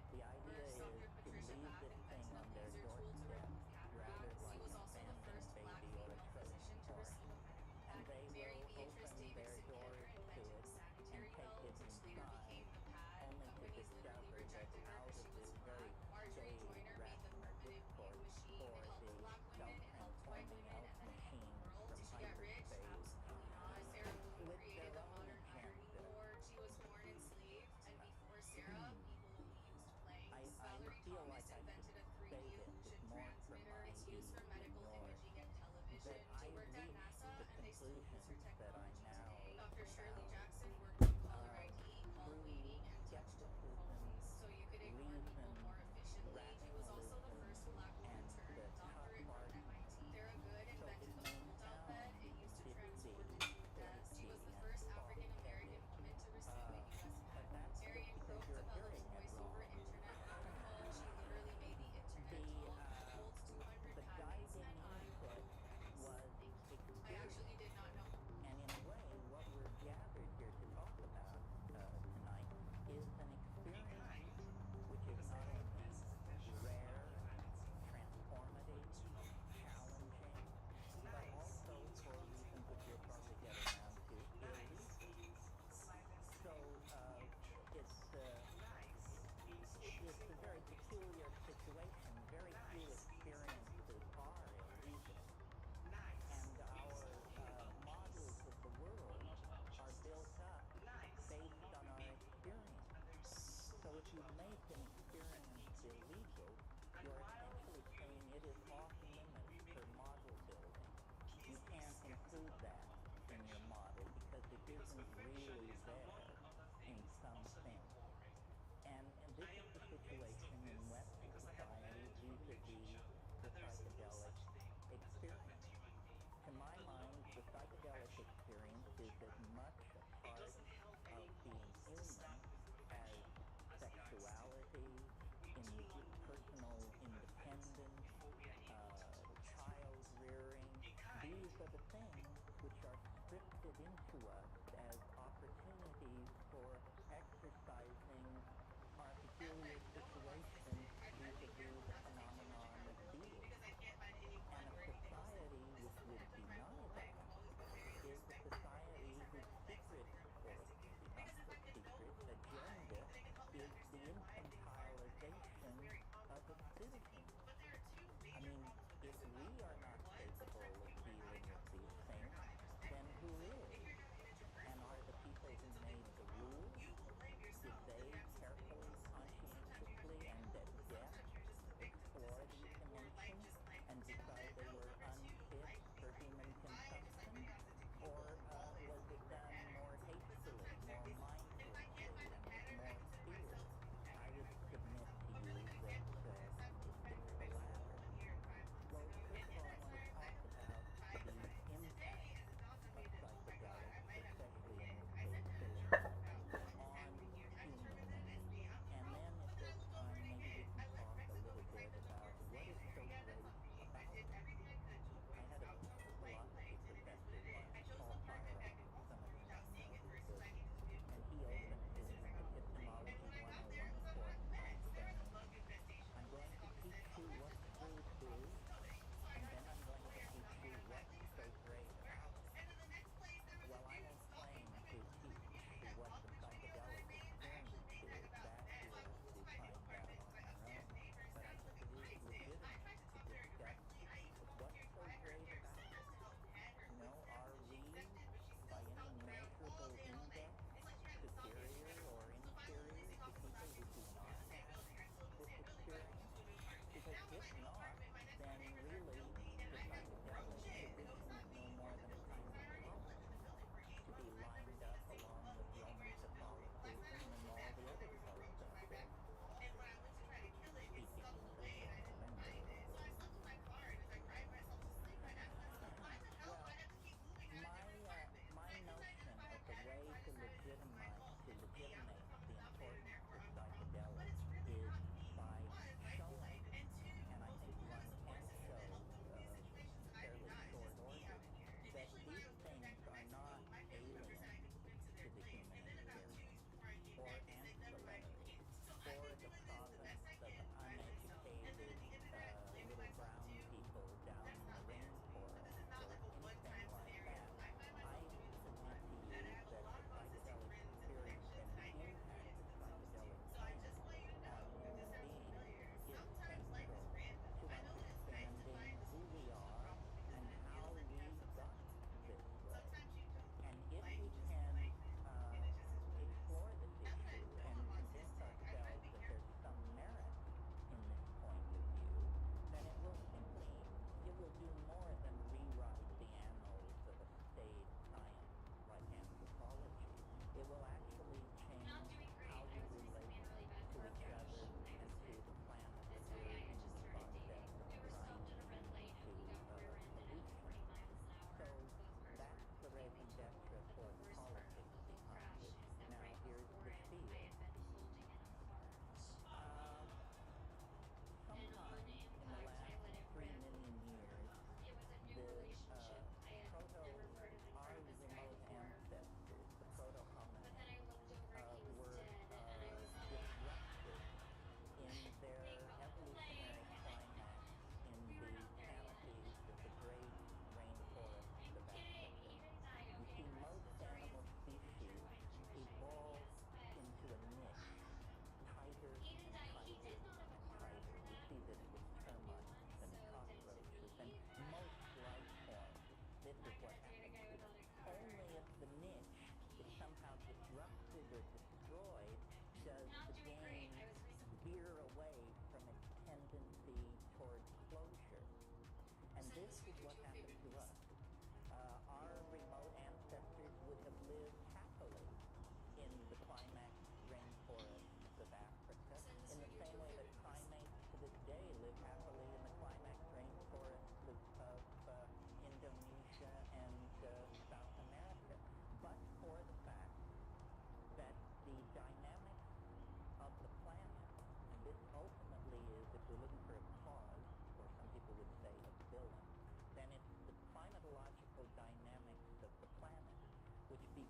Nurse Dr. Patricia Bath invented a laser tool to remove cataracts. He was also the first black female physician to receive a medical pad. Mary Beatrice Davidson Kemper invented the sanitary belt, which later became the pad. Companies literally rejected her because she was black. Marjorie Joyner made the permanent wig machine. It helped black women, it helped white women, and then it helped the world. Did she get rich? Absolutely not. Sarah Boone created the modern ironing board. She was born enslaved, and before Sarah, people only used planks. Valerie Thomas invented a 3D illusion transmitter. It's used for medical imaging and television. She worked at NASA, and they still use her technology today. Dr. Shirley Jackson worked on caller ID, call waiting, and touch-tone phones, so you could ignore people more efficiently. She was also the first black woman turned doctorate from MIT. Sarah Good invented the fold-out bed. It used to transport people to death. She was the first African-American woman to receive a U.S. patent. Marion Crook developed voice-over internet protocol. She literally made the internet talk. Holds 200 patents, and I was. Thank you. I actually did not know. And in a way, what we're gathered here to talk about tonight is an experience which is not only rare, transformative, challenging, but also, for reasons which we'll probably get around to, illegal. So it's a very peculiar situation. Very few experiences are illegal. And our models of the world are built up based on our experience. So if you make an experience illegal, you're essentially saying it is off limits for model building. You can't include that in your model because it isn't really there in some sense. And this is the situation in Western society vis-a-vis the psychedelic experience. To my mind, the psychedelic experience is as much a part of being human as sexuality, personal independence, child rearing. These are the things which are scripted into us as opportunities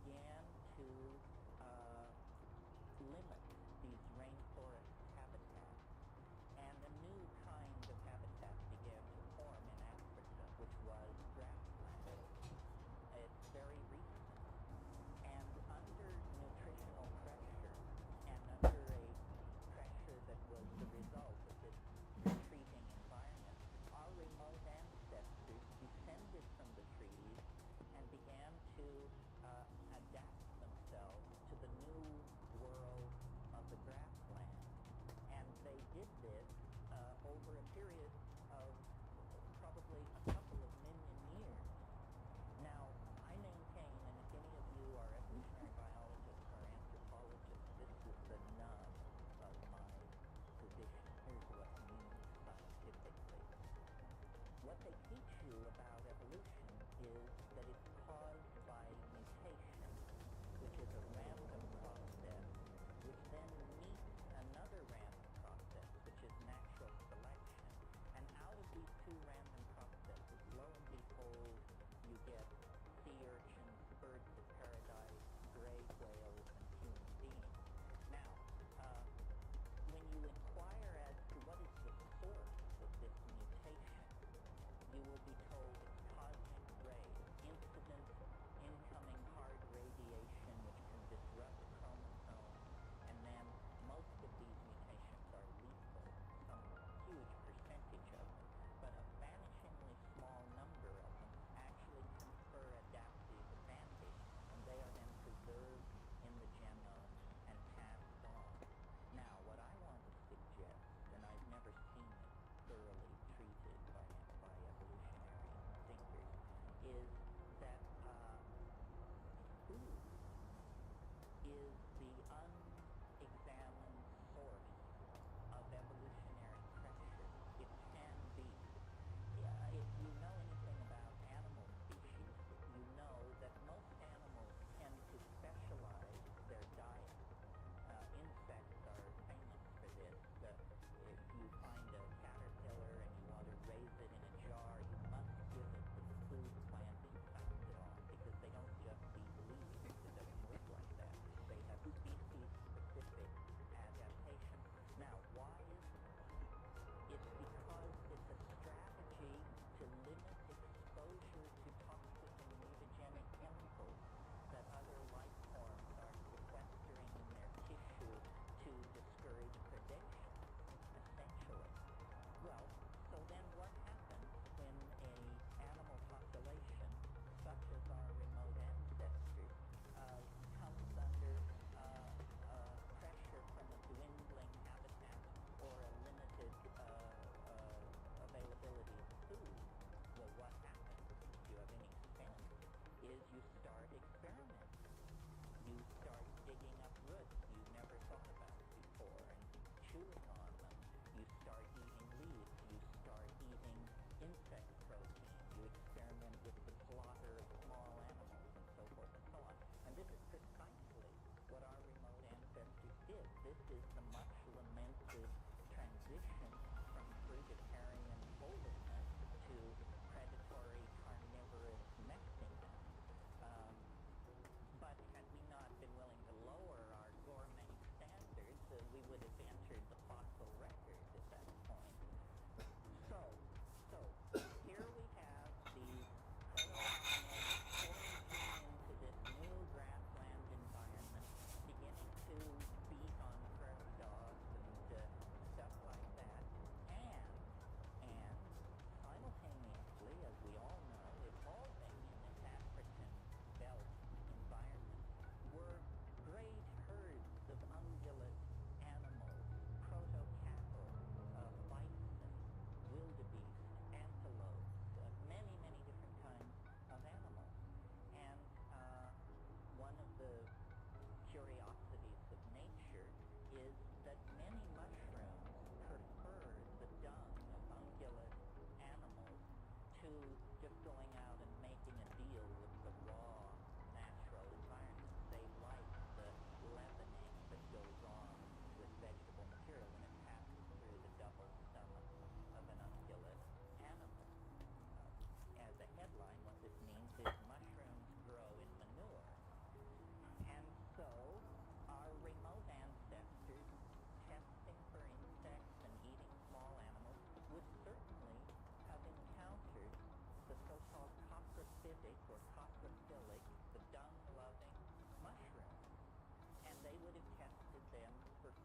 began to limit these rainforest habitats. And a new kind of habitat began to form in Africa, which was grassland. It's very recent. And under nutritional pressure, and under a pressure that was the result of this retreating environment, our remote ancestors descended from the trees and began to adapt themselves to the new world of the grassland. And they did this over a period of probably a couple of million years. Now, I maintain, and if any of you are evolutionary biologists or anthropologists, this is the nub of my position. Here's what it means scientifically. What they teach you about evolution is that it's caused by mutation, which is a random process, which then meets another random process, which is natural selection. And out of these two random processes, lo and behold, you get sea urchins, birds of paradise, gray whales, and human beings. Now, when you inquire as to what is the source of this mutation, you will be told it's cosmic rays, incident incoming hard radiation which can disrupt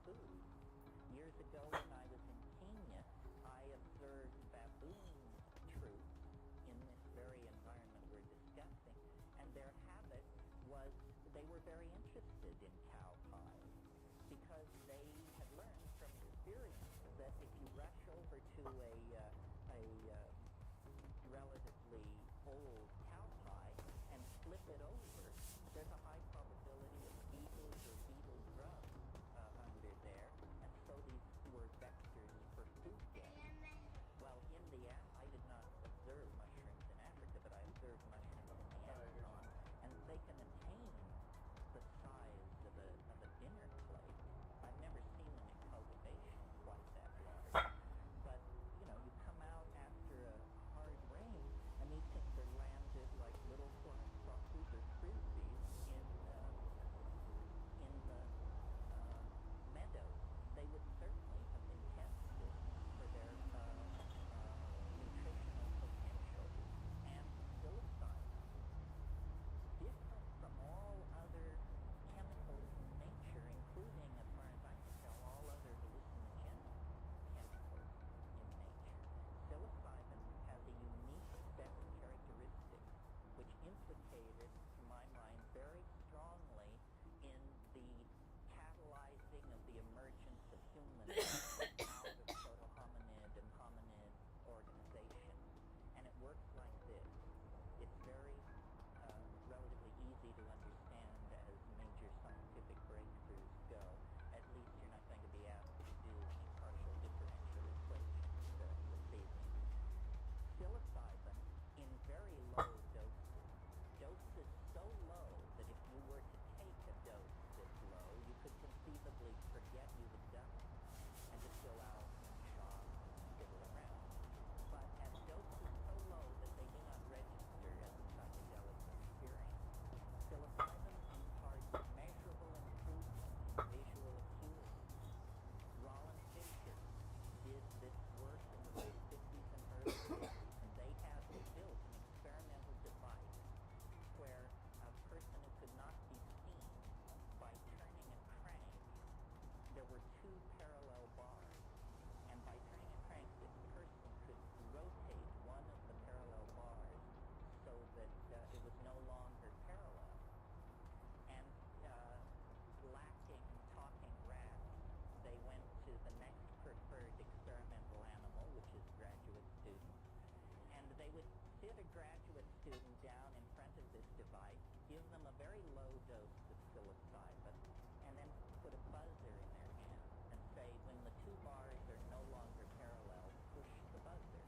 food. Years ago when I was in Kenya, I observed baboon troops in this very environment we're discussing, and their habit was they were very interested in cow pies because they had learned from experience that if you rush over to a relatively old cow pie and flip it over, there's a high probability of beetles or beetle grub under there, and so these were vectors for food web. Well, in the I did not observe mushrooms in Africa, but I observed mushrooms in the Amazon, and they can attain the size of a dinner plate. I've never seen them in cultivation quite that large. But, you know, you come out after a hard rain, and these things are landed like little flying saucers or frisbees in the meadows. They would certainly have been tested for their nutritional potential and psilocybin, different from all other chemicals in nature, including, as far as I can tell, all other hallucinogenic chemicals in nature. Psilocybin has a unique set of characteristics which implicate it, to my mind, very strongly in the catalyzing of the emergence of humans out of proto-hominid and hominid organization. And it works like this. It's very relatively easy to understand as major scientific breakthroughs go. At least you're not going to be asked to do any partial differential equations this evening. Psilocybin in very low doses so low that if you were to take a dose this low, you could conceivably forget you had done it and just go out and shop and fiddle around. But at doses so low that they do not register as a psychedelic experience, psilocybin imparts measurable improvement in visual acuity. Roland Fisher did this work in the late 50s and early 60s, and they have built an experimental device where a person who could not be seen by turning a crank, there were two parallel bars, and by turning a crank, this person could rotate one of the parallel bars so that it was no longer parallel. And lacking talking rats, they went to the next preferred experimental animal, which is graduate students, and they would sit a graduate student down in front of this device, give them a very low dose of psilocybin, and then put a buzzer in their hand and say, when the two bars are no longer parallel, push the buzzer.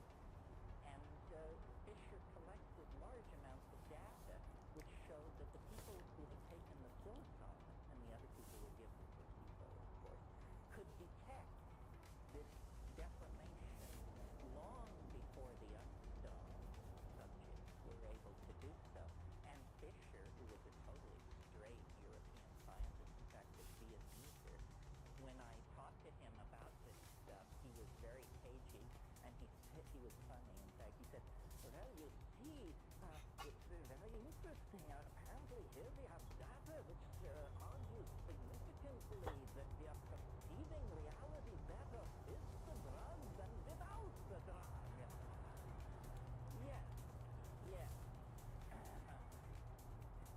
And Fisher collected large amounts of data which showed that the people who had taken the psilocybin, and the other people were given placebo, of course, could detect this deformation long before the unstoned subjects were able to do so. And Fisher, who was a totally straight European scientist, in fact a Vietnamese, when I talked to him about this stuff, he was very cagey, and he was funny. In fact, he said, well, you see, it's very interesting. Apparently here we have data which argues significantly that we are perceiving reality better with the drug than without the drug. Yes, yes.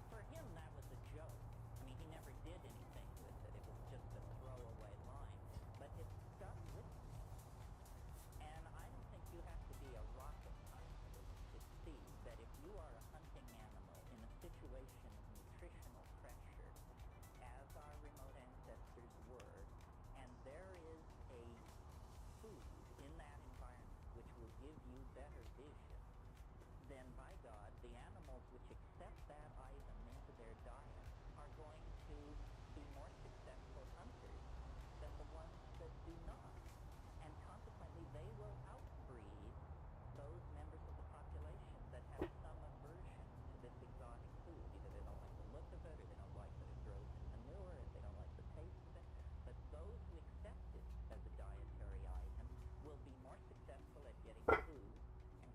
For him, that was a joke. I mean, he never did anything with it. It was just a throwaway line. But it stuck with me. And I don't think you have to be a rocket scientist to see that if you are a hunting animal in a situation of nutritional pressure, as our remote ancestors were, and there is a food in that environment which will give you better vision, then by God, the animals which accept that item into their diet are going to be more successful hunters than the ones that do not. And consequently, they will outbreed those members of the population that have some aversion to this exotic food. Either they don't like the look of it, or they don't like that it grows in manure, or they don't like the taste of it. But those who accept it as a dietary item will be more successful at getting food, and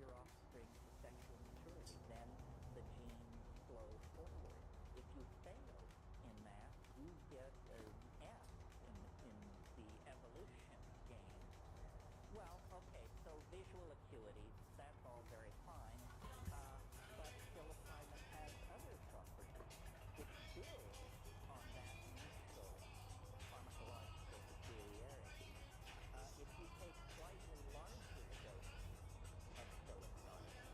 your offspring to sexual maturity. Then the genes flow forward. If you fail in that, you get an F in the evolution game. Well, okay, so visual acuity, that's all very fine, but psilocybin has other properties which build on that initial pharmacological peculiarity. If you take slightly larger doses of psilocybin,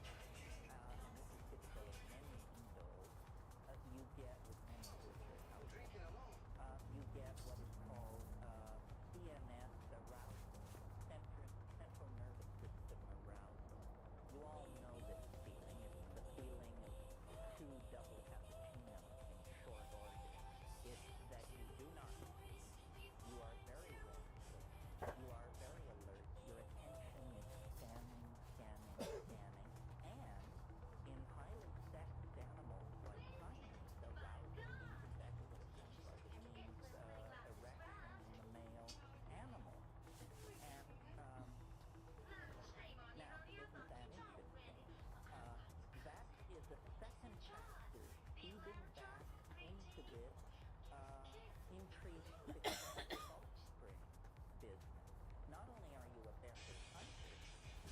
and this is typical of many indoles, you get, with many of which are alcohol, you get what is called CNS arousal, central nervous system arousal. You all know this feeling. It's the feeling of 2 double cappuccinos in short order. It's that you do not sleep. You are very restless. You are very alert. Your attention is scanning, and in highly sexed animals like primates, arousal means exactly what it sounds like. It means erection in the male animal. And now, isn't that interesting? That is a second factor feeding back into this increased success offspring business. Not only are you a better hunter,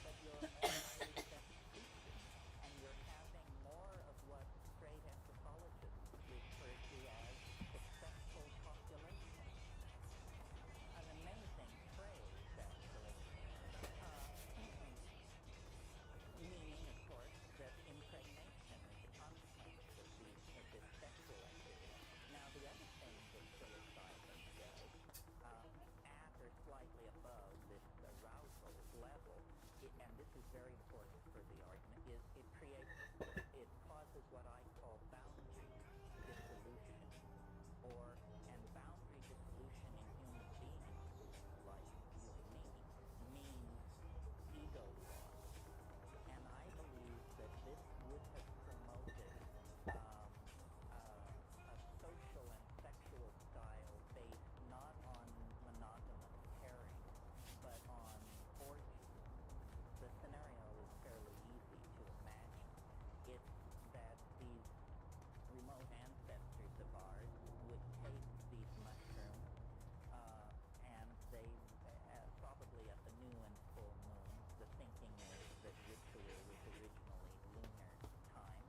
but you're a more highly sexed creature, and you're having more of what straight anthropologists refer to as successful copulation. An amazing phrase, actually. Meaning, of course, that impregnation is a consequence of this sexual activity. Now, the other thing that psilocybin does, at or slightly above this arousal level, and this is very important for the argument, is it causes what I call boundary dissolution, and boundary dissolution in human beings, like you and me, means ego loss. And I believe that this would have promoted a social and sexual style based not on monogamous pairing, but on orgies. The scenario is fairly easy to imagine. It's that these remote ancestors of ours would take these mushrooms and they, probably at the new and full moon, the thinking is that ritual was originally lunar time,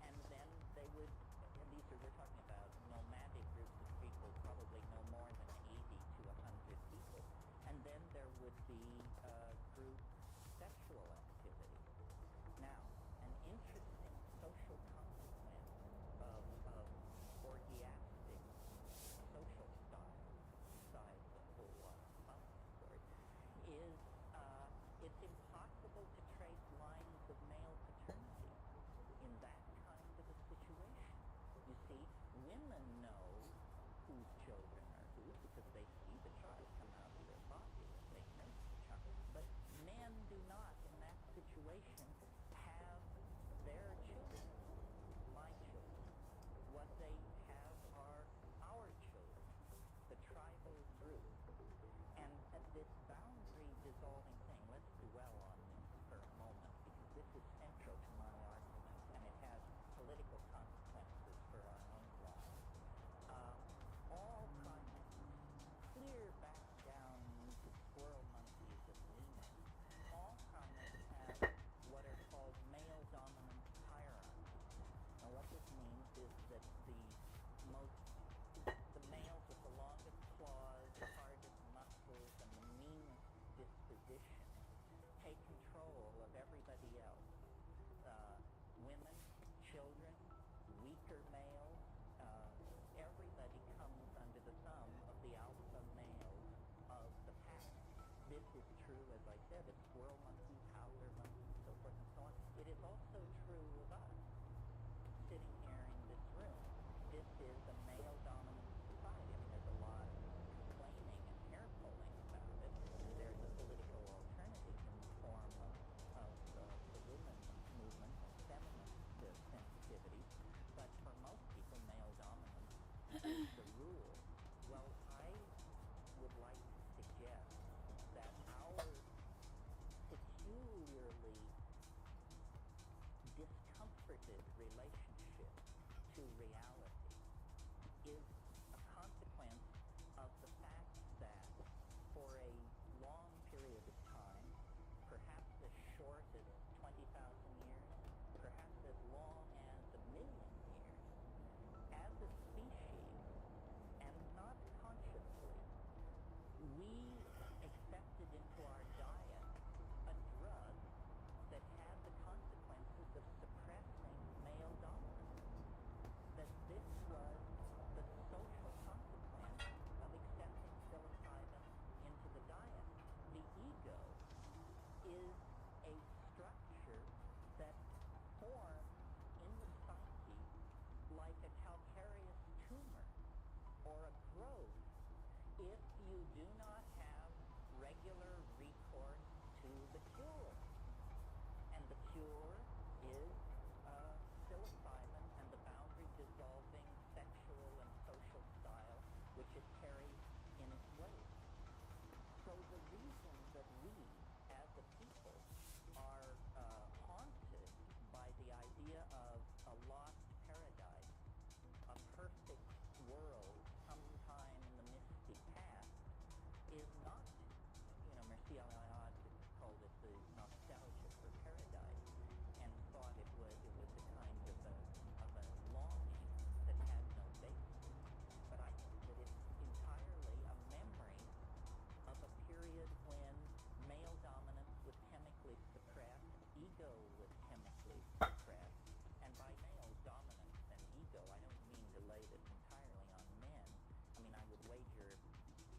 and then they would, and we're talking about nomadic groups of people, probably no more than 80 to 100 people, and then there would be group sexual activity. Now, an interesting social consequence of orgiastic social style, besides the full fun sport, is it's impossible to trace lines of male paternity in that kind of a situation. You see, women know whose children are whose because they see the child come out of their body and they nurse the child. But men do not, in that situation, have their children, my children. What they have are our children, the tribal group. And this boundary dissolving thing, let's dwell on this for a moment, because this is central to my argument, and it has political consequences for our own lives. All primates, clear back down to squirrel monkeys and lemurs, all primates have what are called male-dominant hierarchies. Now what this means is that the males with the longest claws, the hardest muscles, and the meanest disposition take control of everybody else. Women, children, weaker males, everybody comes under the thumb of the alpha males of the pack. This is true, as I said, of squirrel monkeys, howler monkeys, so forth and so on. It is also true of us, sitting here in this room. This is a male-dominant society. I mean, there's a lot of complaining and hair-pulling about it. There's a political alternative in the form of the women's movement and feminist sensitivity. But for most people, male dominance is the rule. Well, I would like to suggest that our peculiar if you do not have regular recourse to the cure. And the cure is psilocybin and the boundary-dissolving sexual and social style which it carries in its wake. So the reason that we, as a people, are haunted by the idea of a lost paradise, a perfect world sometime in the misty past, is not, Mircea Eliade called it the nostalgia for paradise, and thought it was a kind of a longing that had no basis. But I think that it's entirely a memory of a period when male dominance was chemically suppressed, ego was chemically suppressed, and by male dominance and ego, I don't mean to lay this entirely on men. I mean, I would wager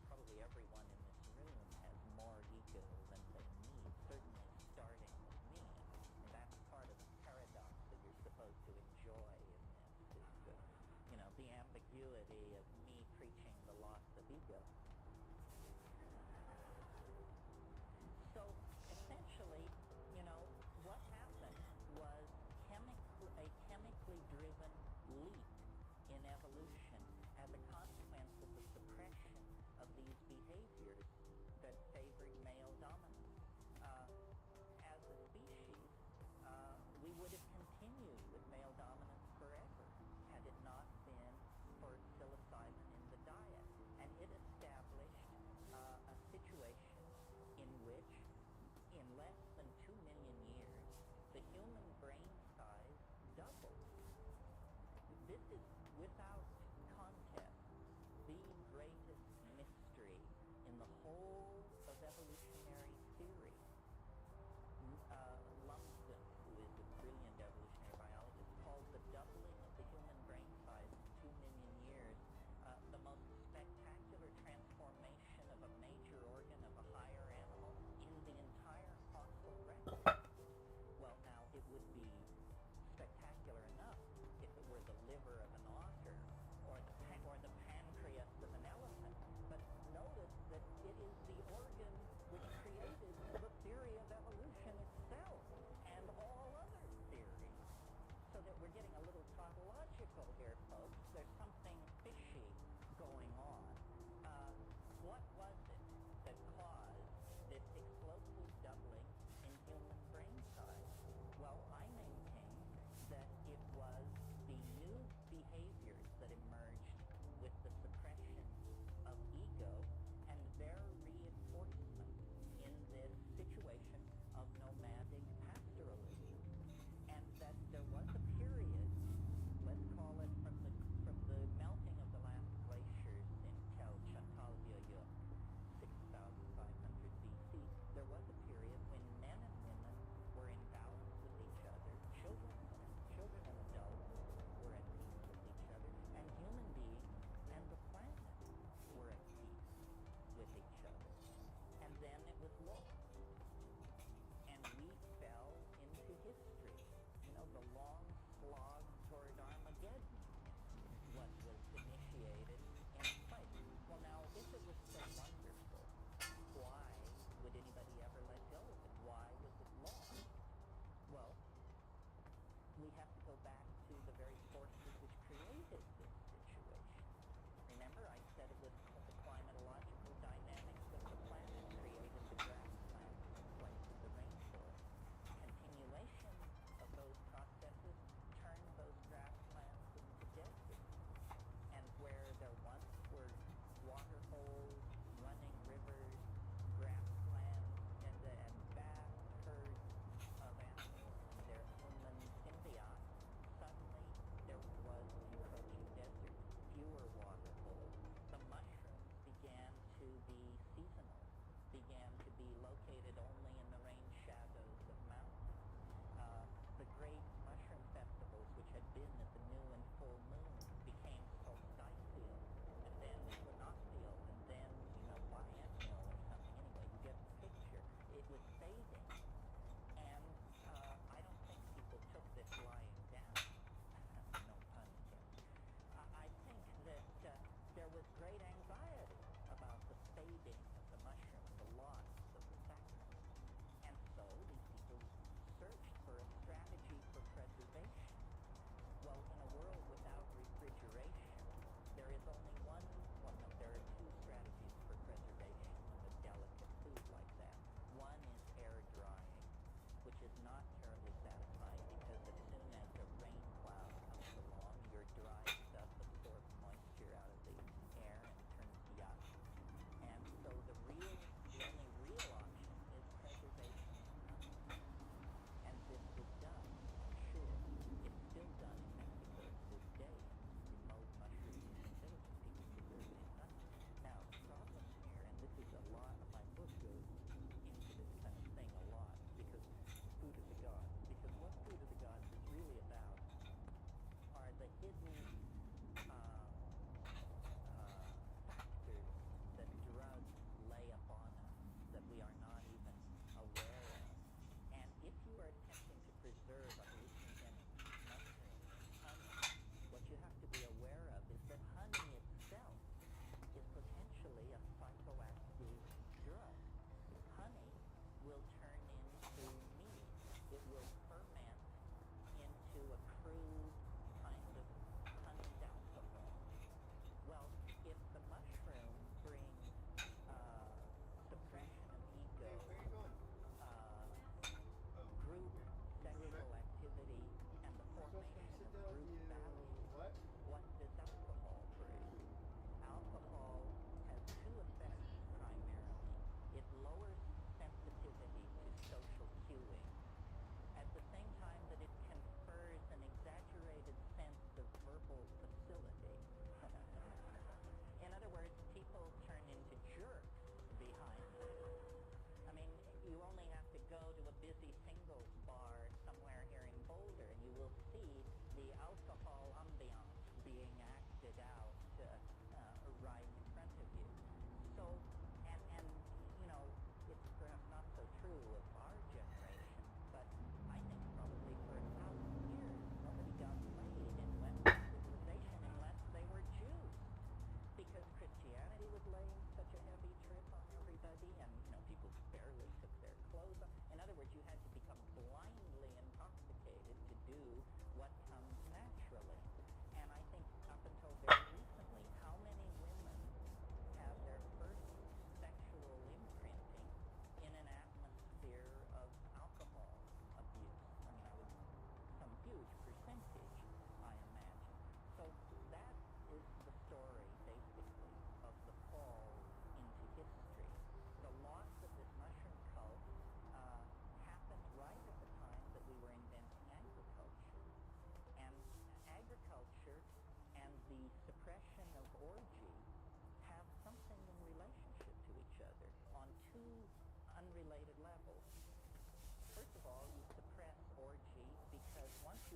probably everyone in this room has more ego than they need, certainly starting with me. And that's part of the paradox that you're supposed to enjoy in this, is the ambiguity of me preaching the loss of ego. So essentially, what happened was a chemically driven leap in evolution as a consequence of the suppression of these behaviors that favored male dominance. As a species, we would have continued with male dominance forever had it not been for psilocybin in the diet. And it established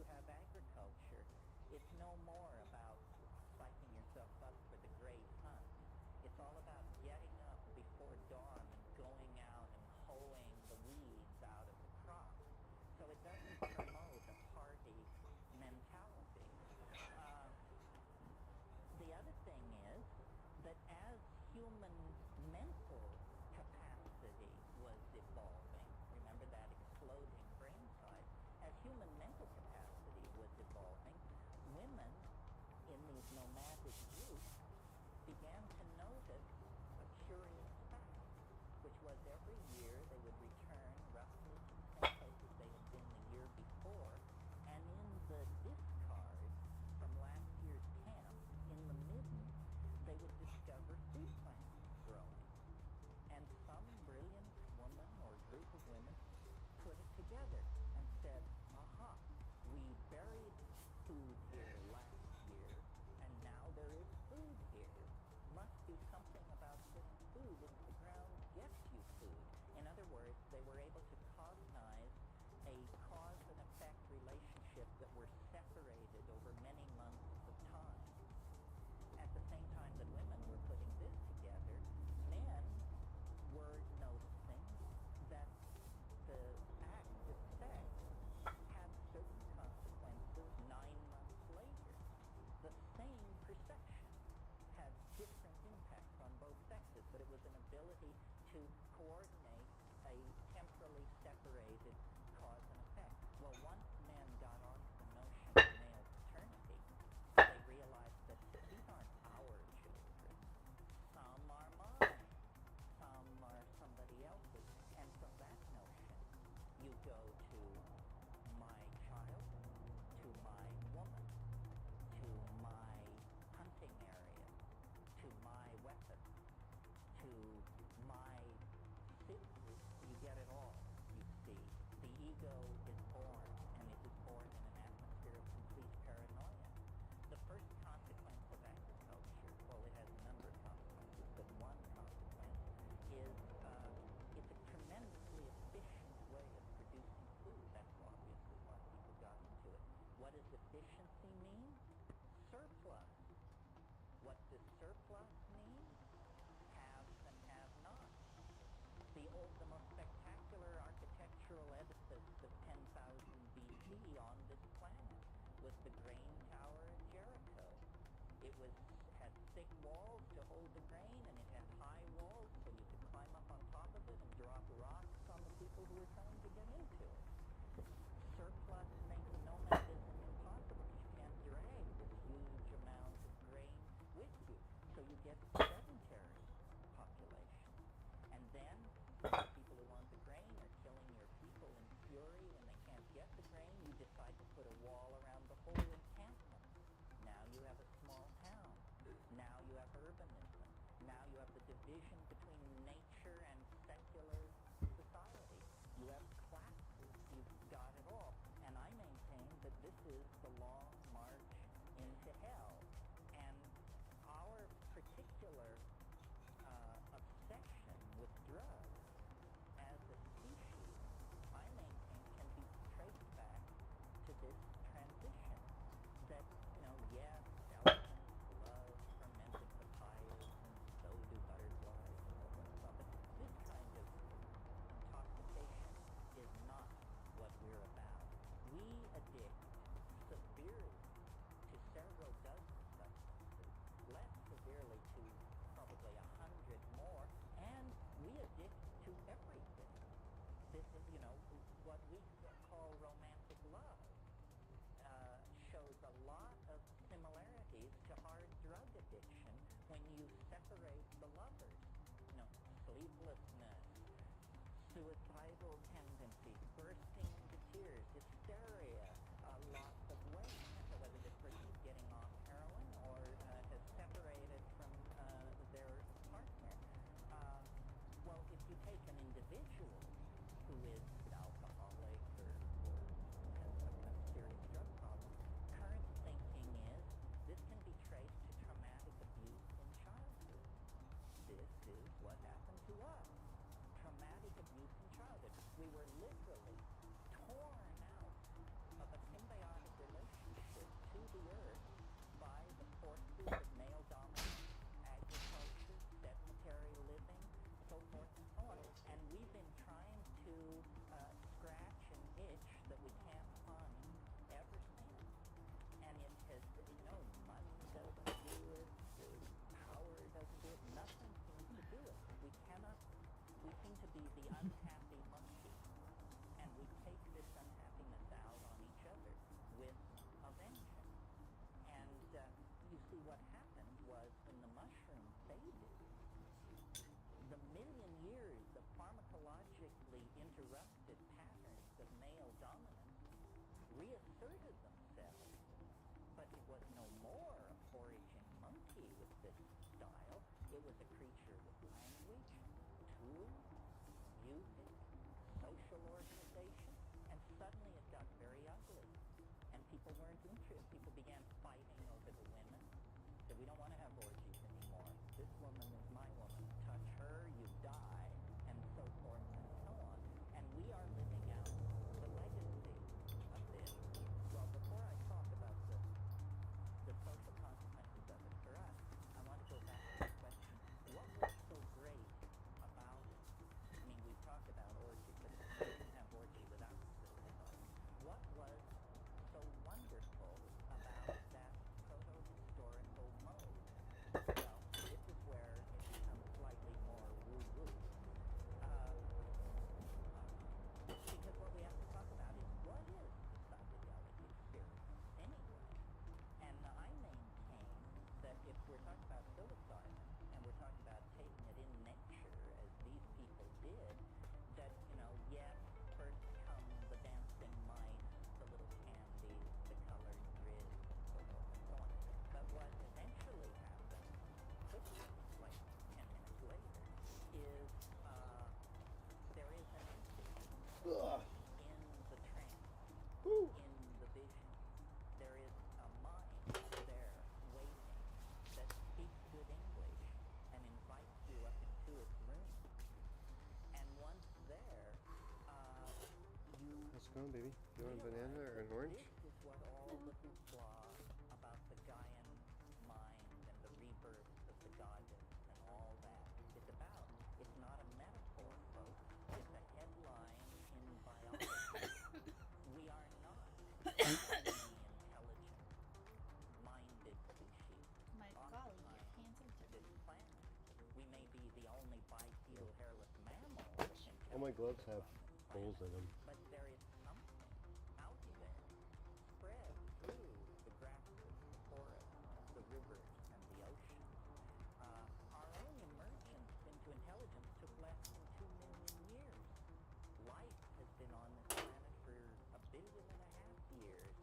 you have agriculture, it's no more about spiking yourself up for the great hunt. It's all about getting up before dawn and going out and hoeing the weeds out of the crop. So it doesn't promote a party mentality. The other thing is that as human mental capacity was evolving, remember that exploding brain size, as human mental capacity was evolving, women in these nomadic groups began to notice a curious fact, which was every year they would return roughly to the same places they had been the year before, and in the discard from last year's camp, in the midden, they would discover food plants growing. And some brilliant woman or group of women put it together and said, aha, we buried food here last year, and now there is food here. Must be something about putting food into the ground gets you food. In other words, they were able to cognize a cause and effect relationship that were separated over many months of time. At the same time that women were putting this together, men were noticing that the act of sex had certain consequences 9 months later. The same perception had different impacts on both sexes, but it was an ability to coordinate a temporally separated cause and effect. Well, once men got onto the notion of male paternity, they realized that these aren't our children. Some are mine. Some are somebody else's. And from that notion, you go to my child, to my woman, to my hunting area, to my weapon, to my city. You get it all, you see. The ego is born, and it is born in an atmosphere of complete paranoia. The first consequence of agriculture, well, it has a number of consequences, but one consequence is it's a tremendously efficient way of producing food. That's obviously why people got into it. What does efficiency mean? Surplus. What does surplus mean? Haves and have-nots. The most spectacular architectural edifice of 10,000 BC on this planet was the grain tower at Jericho. It had thick walls to hold the grain, and it had high walls so you could climb up on top of it and drop rocks on the people who were trying to get into it. Surplus makes nomadism impossible because you can't drag this huge amount of grain with you. So you get sedentary populations. And then the people who want the grain are killing your people in fury when they can't get the grain. You decide to put a wall around the whole encampment. Now you have a small town. Now you have urbanism. Now you have the division between nature and secular society. You have classes. You've got it all. And I maintain that this is the long march into hell. And our particular obsession with drugs as a species, I maintain, can be traced back to this transition. That, yes, elephants love fermented papayas, and so do butterflies and all that stuff. But this kind of intoxication is not what we're about. We addict severely to several dozen substances, less severely to probably 100 more, and we addict to everything. This is, what we call romantic love shows a lot of similarities to hard drug addiction when you separate the lovers. Sleeplessness, suicidal tendencies, bursting into tears, hysteria, loss of weight. So whether this person is getting off heroin or has separated from their partner. Well, if you take an individual who is alcoholic or has some kind of serious drug problem, current thinking is this can be traced to traumatic abuse in childhood. This is what happened to us. Traumatic abuse in childhood. We were literally torn out of a symbiotic the earth by the forces of male dominance, agriculture, sedentary living, so forth and so on. And we've been trying to scratch an itch that we can't find ever since. And it has, money doesn't do it, power doesn't do it, nothing seems to do it. We seem to be the unhappy monkey. And we take this unhappiness out on each other with a vengeance. And you see what happened was when the mushroom faded, the million years of pharmacologically interrupted patterns of male dominance reasserted themselves. But it was no more a foraging monkey with this style. It was a creature with language, tools, music, social organization, and suddenly it got very ugly. And people weren't interested. People began fighting over the women. Said, we don't want to have orgies anymore. This woman is my woman. Touch her, you die, and so forth and so on. And we are living out the legacy of this. Well, before I talk about the social consequences of it for us, I want to go back to the question, what was so great about it? I mean, we've talked about orgy, but we didn't have orgy without this. What was so wonderful about that proto-historical mode? Well, this is where it becomes slightly more woo-woo. Because what we have to talk about is, what is the psychedelic experience anyway? And I maintain that if we're talking about psilocybin, and we're talking about taking it in nature, as these people did, that, yes, first come the dancing mice, the little candies, the colored grid, so forth and so on. But what eventually happens, quickly, like 10 minutes later, is there is an entity in the trance, in the vision. There is a mind there waiting that speaks good English and invites you up into its room. And once there, How's it going, baby? You want a banana or an orange? This is what all the hoopla about the Gaian mind and the rebirth of the goddess and all that is about. It's not a metaphor, folks. It's a headline in biology. We are not the only intelligent, minded species My golly, your occupying pants are this dirty. planet. We may be the only bipedal hairless mammal with All my gloves have intelligence on this holes in planet, them. but there is something out there spread through the grasses, the forests, the rivers, and the ocean. Our own emergence into intelligence took less than 2 million years. Life has been on this planet for 1.5 billion years,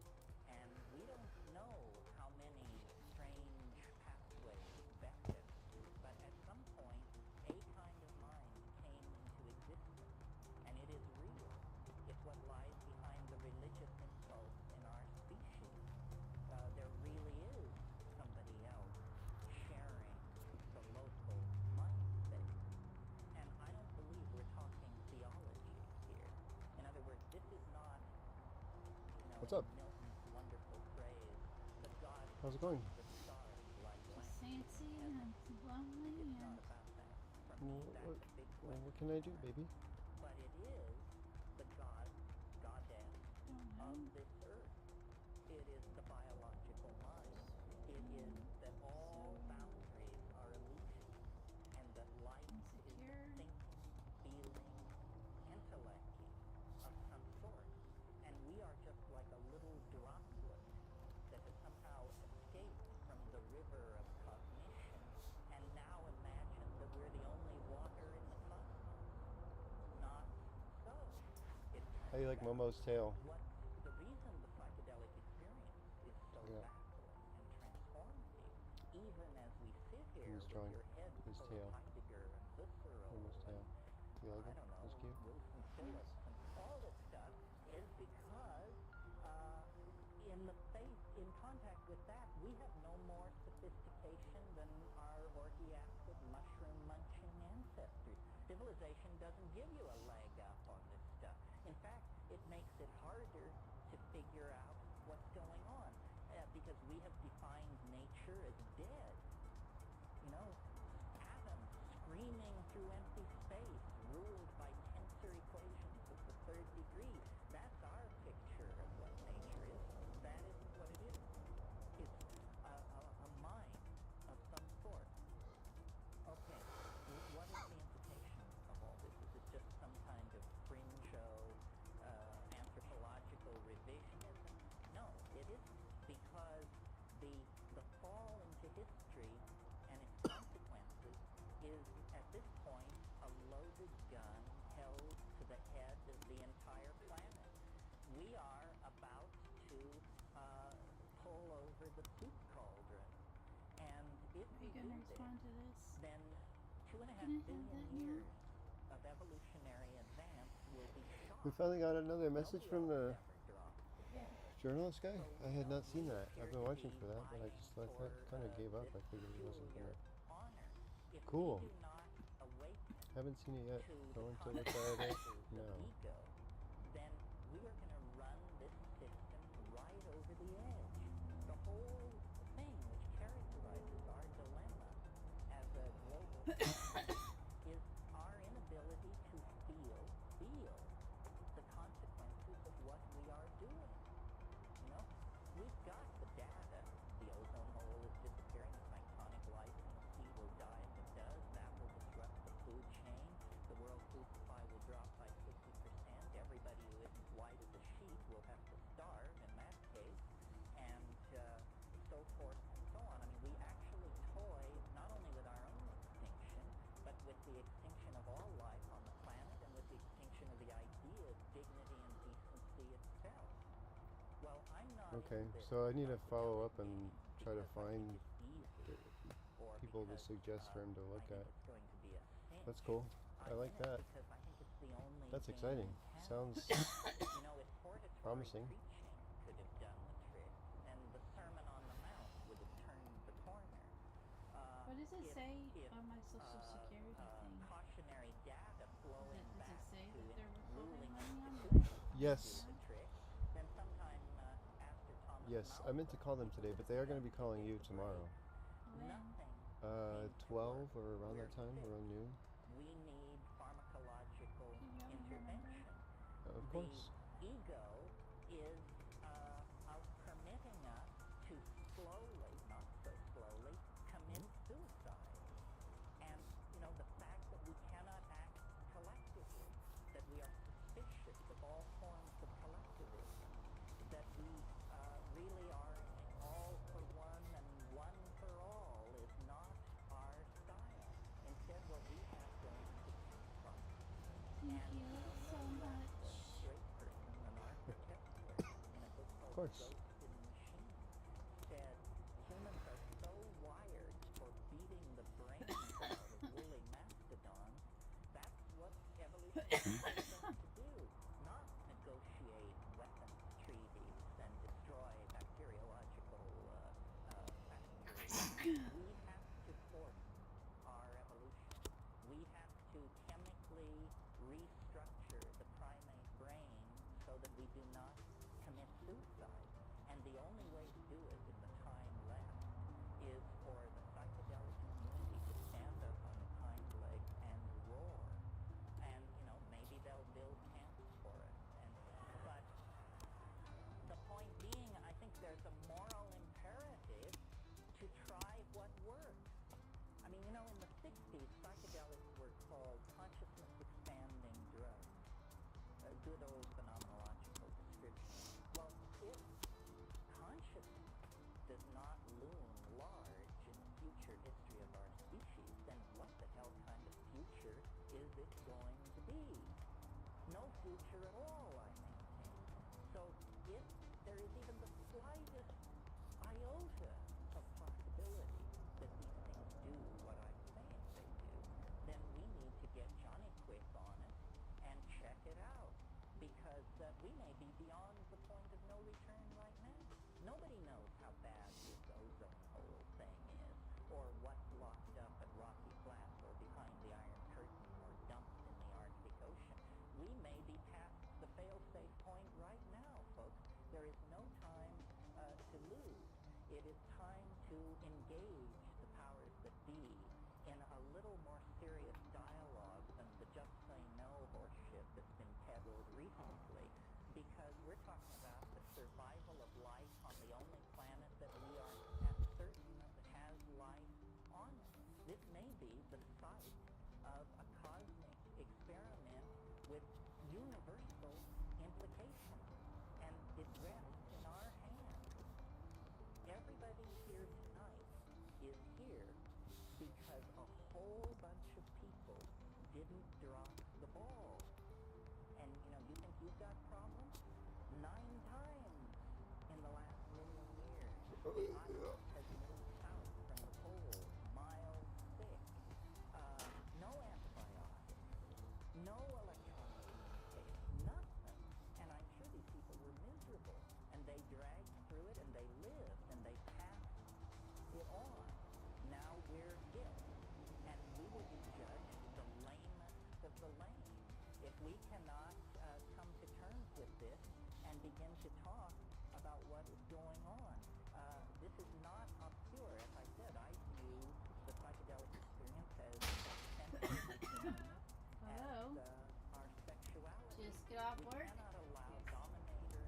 and we don't know how many strange pathways vected, but at some point, a kind of mind came into existence, and it is real. It's what lies behind the religious impulse in our species. There really is somebody else sharing the local mind space. And I don't believe we're talking theology here. In other words, this is not, What's up? Milton's wonderful phrase, the God How's it going? the stars like Just lightning. fancy and lonely It's and not about that. For me, that's a big question. What can I do, baby? But it is the God, goddess of this earth. It is the biological mind. It is that all boundaries are illusions, and that life is insecure. thinking, feeling, intellecting of some sort. And we are just like a little droplet that has somehow escaped from the river of cognition and now imagine that we're the only water in the cosmos. Not so. It How do you like turns out Momo's tail? what's the reason the psychedelic experience is so Yeah. baffling and transformative, even as we sit here He's with drawing your head his full tail. of Heidegger and Husserl Momo's tail. and, Do you like I it? don't know, That's cute. Wilson Phillips and all this stuff is because in contact with that, we have no more sophistication than our orgiastic, mushroom-munching ancestors. Civilization doesn't give you a leg up on this stuff. In fact, it makes it harder to figure out what's going on. Because because we have defined nature as dead. You know, atoms screaming through empty space, ruled by tensor equations of the third degree. That's our picture of what nature is. That isn't what it is. It's a mind of some sort. Okay, what is the implication of all this? Is it just some kind of fringe-o anthropological revisionism? No, it isn't, because the fall into history and its consequences is, at this point, a loaded gun held to the head of the entire planet. We are about to pull over the soup cauldron. And if Are we you do gonna this, respond to this? then 2.5 Can I have billion that now? years of evolutionary advance will be shot. We finally got another message Nobody from else the ever dropped the dead. journalist guy. So, I had you know, not seen we that. appear I've been to watching be for that, but I vying just for, kind of gave up. this I figured he wasn't peculiar gonna. honor. If Cool. we do not awaken Haven't seen it yet. to the Going to look at it consequences now. of ego, then we are going to run this system right over the edge. The whole thing which characterizes our dilemma as a global planet is our inability to feel the consequences of what we are doing. You know, we've got the data. The ozone hole is disappearing. The planktonic life in the sea will die if it does. That will disrupt the food chain. The world food supply will drop by 50%. Everybody who isn't white as a sheet will have to starve in that case, and so forth and so on. I mean, we actually toy not only with our own extinction, but with the extinction of all life on the planet, and with the extinction of the idea of dignity and decency itself. Well, I'm not Okay, into this so I need to follow up psychedelic and gaming try to because I think find it's easy, or people to because, suggest for him to I look think at. it's going to be a cinch. That's cool. I I'm like in it that. because I think it's the only That's game exciting. in town. Sounds You know, if hortatory promising. preaching could have done the trick, then the Sermon on the Mount would have turned the corner. What does it say If on my social security thing? cautionary data flowing Does it back say to that they're its ruling recording money on it? institutions Yes. do the trick, then sometime after Thomas Yes, I meant to call them today, but they are going to be calling you tomorrow. When? Nothing 12 or around that time, around noon. we need pharmacological Do you have a intervention. Of course. The ego is out permitting us to slowly, not so slowly, commit suicide. And, you know, the fact that we cannot act collectively, that we are suspicious of all forms of collectivism, that we really are all for one and one for all is not our style. Instead, what we have going to confront. Thank And, you you know, so no less much. a straight person, an architect, in a book called course. Ghost in the Machine, said humans are so wired for beating the brains out of woolly mastodons. That's what evolution is going to do, not negotiate weapons treaties and destroy bacteriological bacteria. We have to force our evolution. We have to chemically restructure the primate brain so that we do not commit suicide. And the only way to do it in the time left is for the psychedelic community to stand up on its hind legs and roar. And, you know, maybe they'll build camps for us. But the point being, I think there's a moral imperative to try what works. I mean, you know, in the 60s, psychedelics were called consciousness-expanding drugs. A good old phenomenological description. Well, if consciousness does not loom large in the future history of our species, then what the hell kind of future is it going to be? No future at all, I maintain. So if there is even the slightest iota of possibility that these things do what I'm saying they do, then we need to get Johnny Quick on it and check it out, because we may be beyond the point of no return right now. Nobody knows how bad this ozone hole thing is, or what's locked up at Rocky Flats or behind the Iron Curtain or dumped in the Arctic Ocean. We may be past the phase engage the powers that be in a little more serious dialogue than the just say no horseshit that's been peddled recently, because we're talking about the survival of life on the only planet that we are as certain has life on it. This may be the site of a cosmic experiment with universal implications, and it rests in our hands. Everybody here tonight is here because a whole bunch of people didn't drop the ball. And you think you've got problems? 9 times in the last million years. The ice has moved south from the pole, miles thick. No antibiotics, no electronic communication, nothing. And I'm sure these people were miserable, and they dragged through it, and they lived, and they passed it on. Now we're it, and we will be judged the lamest of the lame. If we cannot come to terms with this and begin to talk about what is going on, this is not obscure. As I said, I view the psychedelic experience as central Hello. as our sexuality. Just get off We work. cannot allow dominator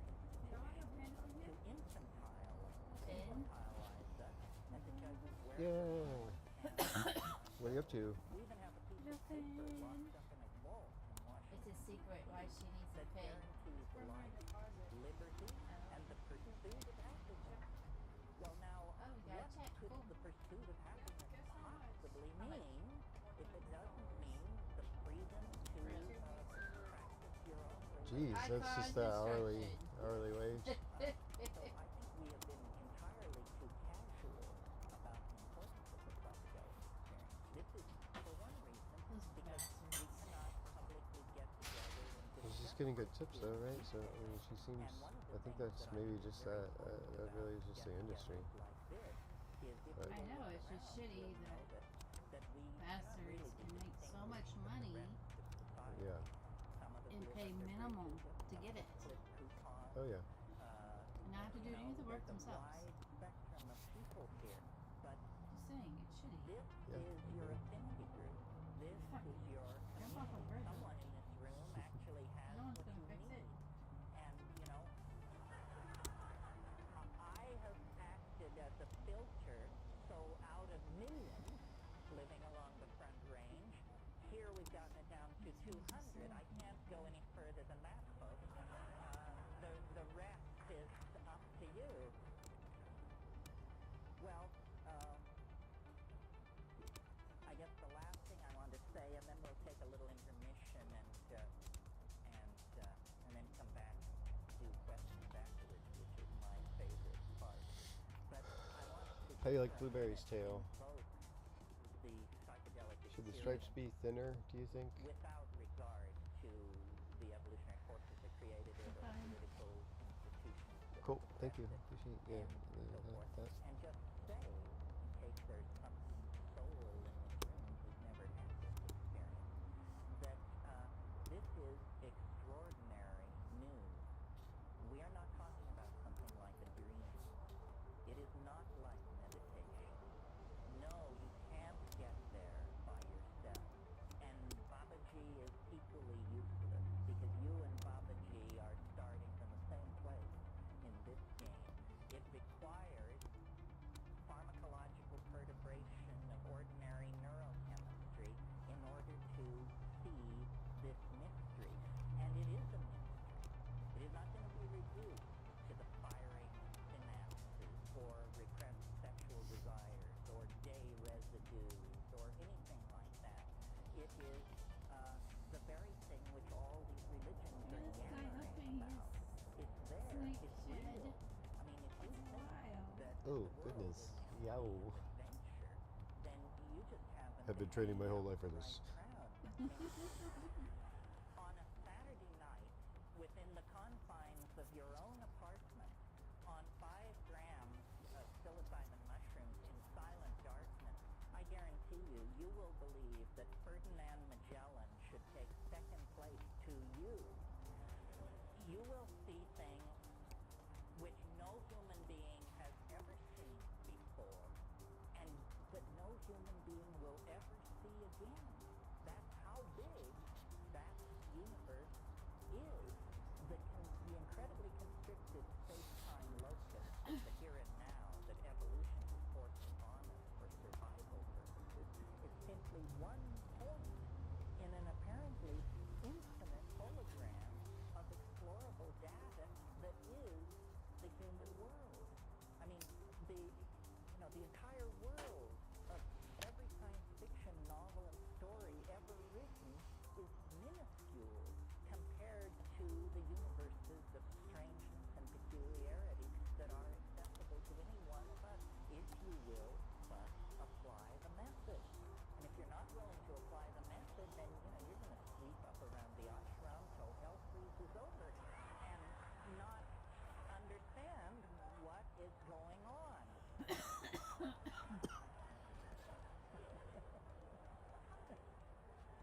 institutions to infantilize us and to judge us where Yay. What are you up to? we even have a piece of paper Nothing. locked up in a vault in Washington It's a secret why she needs a that pen. guarantees life, liberty, and the pursuit of happiness. Well, now, Oh, we got a what check. could Cool. the pursuit of happiness possibly How much? mean if it doesn't mean the freedom to practice your own religion? Jeez, that's just the hourly wage. So I think we have been entirely too casual about the importance of the psychedelic experience. This is, for one reason, Those because we bastards. cannot publicly get together and She's discuss getting good tips though, right? So I mean, she seems. I think that's maybe just that really is just the industry. But I know, it's just shitty that bastards can make so much money yeah. and pay minimum to get it. Oh yeah. And not have to do any of the work themselves. Spectrum of people here, but Just saying, it's shitty. this Yeah. is your affinity group. This is your Jump off a community. bridge. Someone in this room actually has No one's what gonna you fix need. it. And I have acted as a filter, so out of millions living along the Front Range, here we've gotten it down to 200. I can't go any further than that, folks. The rest is up to you. Well, I guess the last thing I wanted to say, and then we'll take a little intermission and then come back and do questions afterwards, which is my favorite part. But I wanted to How do you like Blueberry's tail? invoke the psychedelic Should the stripes experience be thinner? Do you think? without regard to the evolutionary forces that created it or Fine. political institutions. Cool. Thank you. that Appreciate and yeah. so forth. That. And just say, in case there's some soul in this room who's never had this experience, that this is extraordinary news. We are not talking about something like a dream. It is not like meditation. No, you can't get there by yourself. And Babaji is equally useless because you and Babaji are starting from the same place in this game. It requires pharmacological perturbation of ordinary neurochemistry in order to see this mystery. And it is a mystery. It is not going to be reduced to the firing synapses or repressed sexual desires or day residues or anything like that. It is the very thing which all these religions are This guy yammering hoping about. It's there. snake It's shed. real. I mean, if you It's think wild. that Oh, the world goodness. is going to be Yow. an adventure, then you just haven't I've been training my whole life for the this. right crowd. On a Saturday night, within the confines of your own apartment, on 5 grams of psilocybin mushrooms in silent darkness, I guarantee you, you will believe that Ferdinand Magellan should take second place to you. You will see things which no human being has ever seen before. And again. That's how big that universe is. The incredibly constricted space-time locus of the here and now that evolution has forced upon us for survival purposes is simply one point in an apparently infinite hologram of explorable data that is the human world. I mean, the entire world of every science fiction novel and story ever written is minuscule compared to the universes of strangeness and peculiarity that are accessible to any one of us, if you will but apply the method. And if you're not willing to apply the method, then you're going to sweep up around the ashram till hell freezes over and not understand what is going on.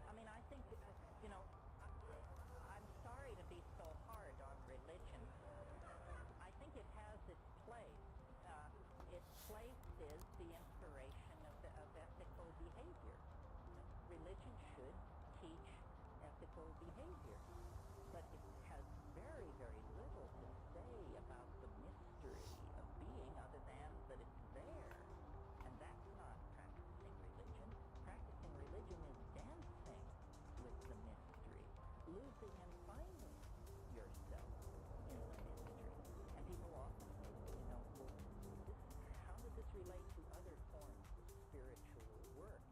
I mean, I think, I'm sorry to be so hard on religion. I think it has its place. Its place is the inspiration of ethical behavior. Religion should teach ethical behavior, but it has very, very little to say about the mystery of being other than that it's there. And that's not practicing religion. Practicing religion is dancing with the mystery, losing and finding yourself in the mystery. And people often say, well, how does this relate to other forms of spiritual work?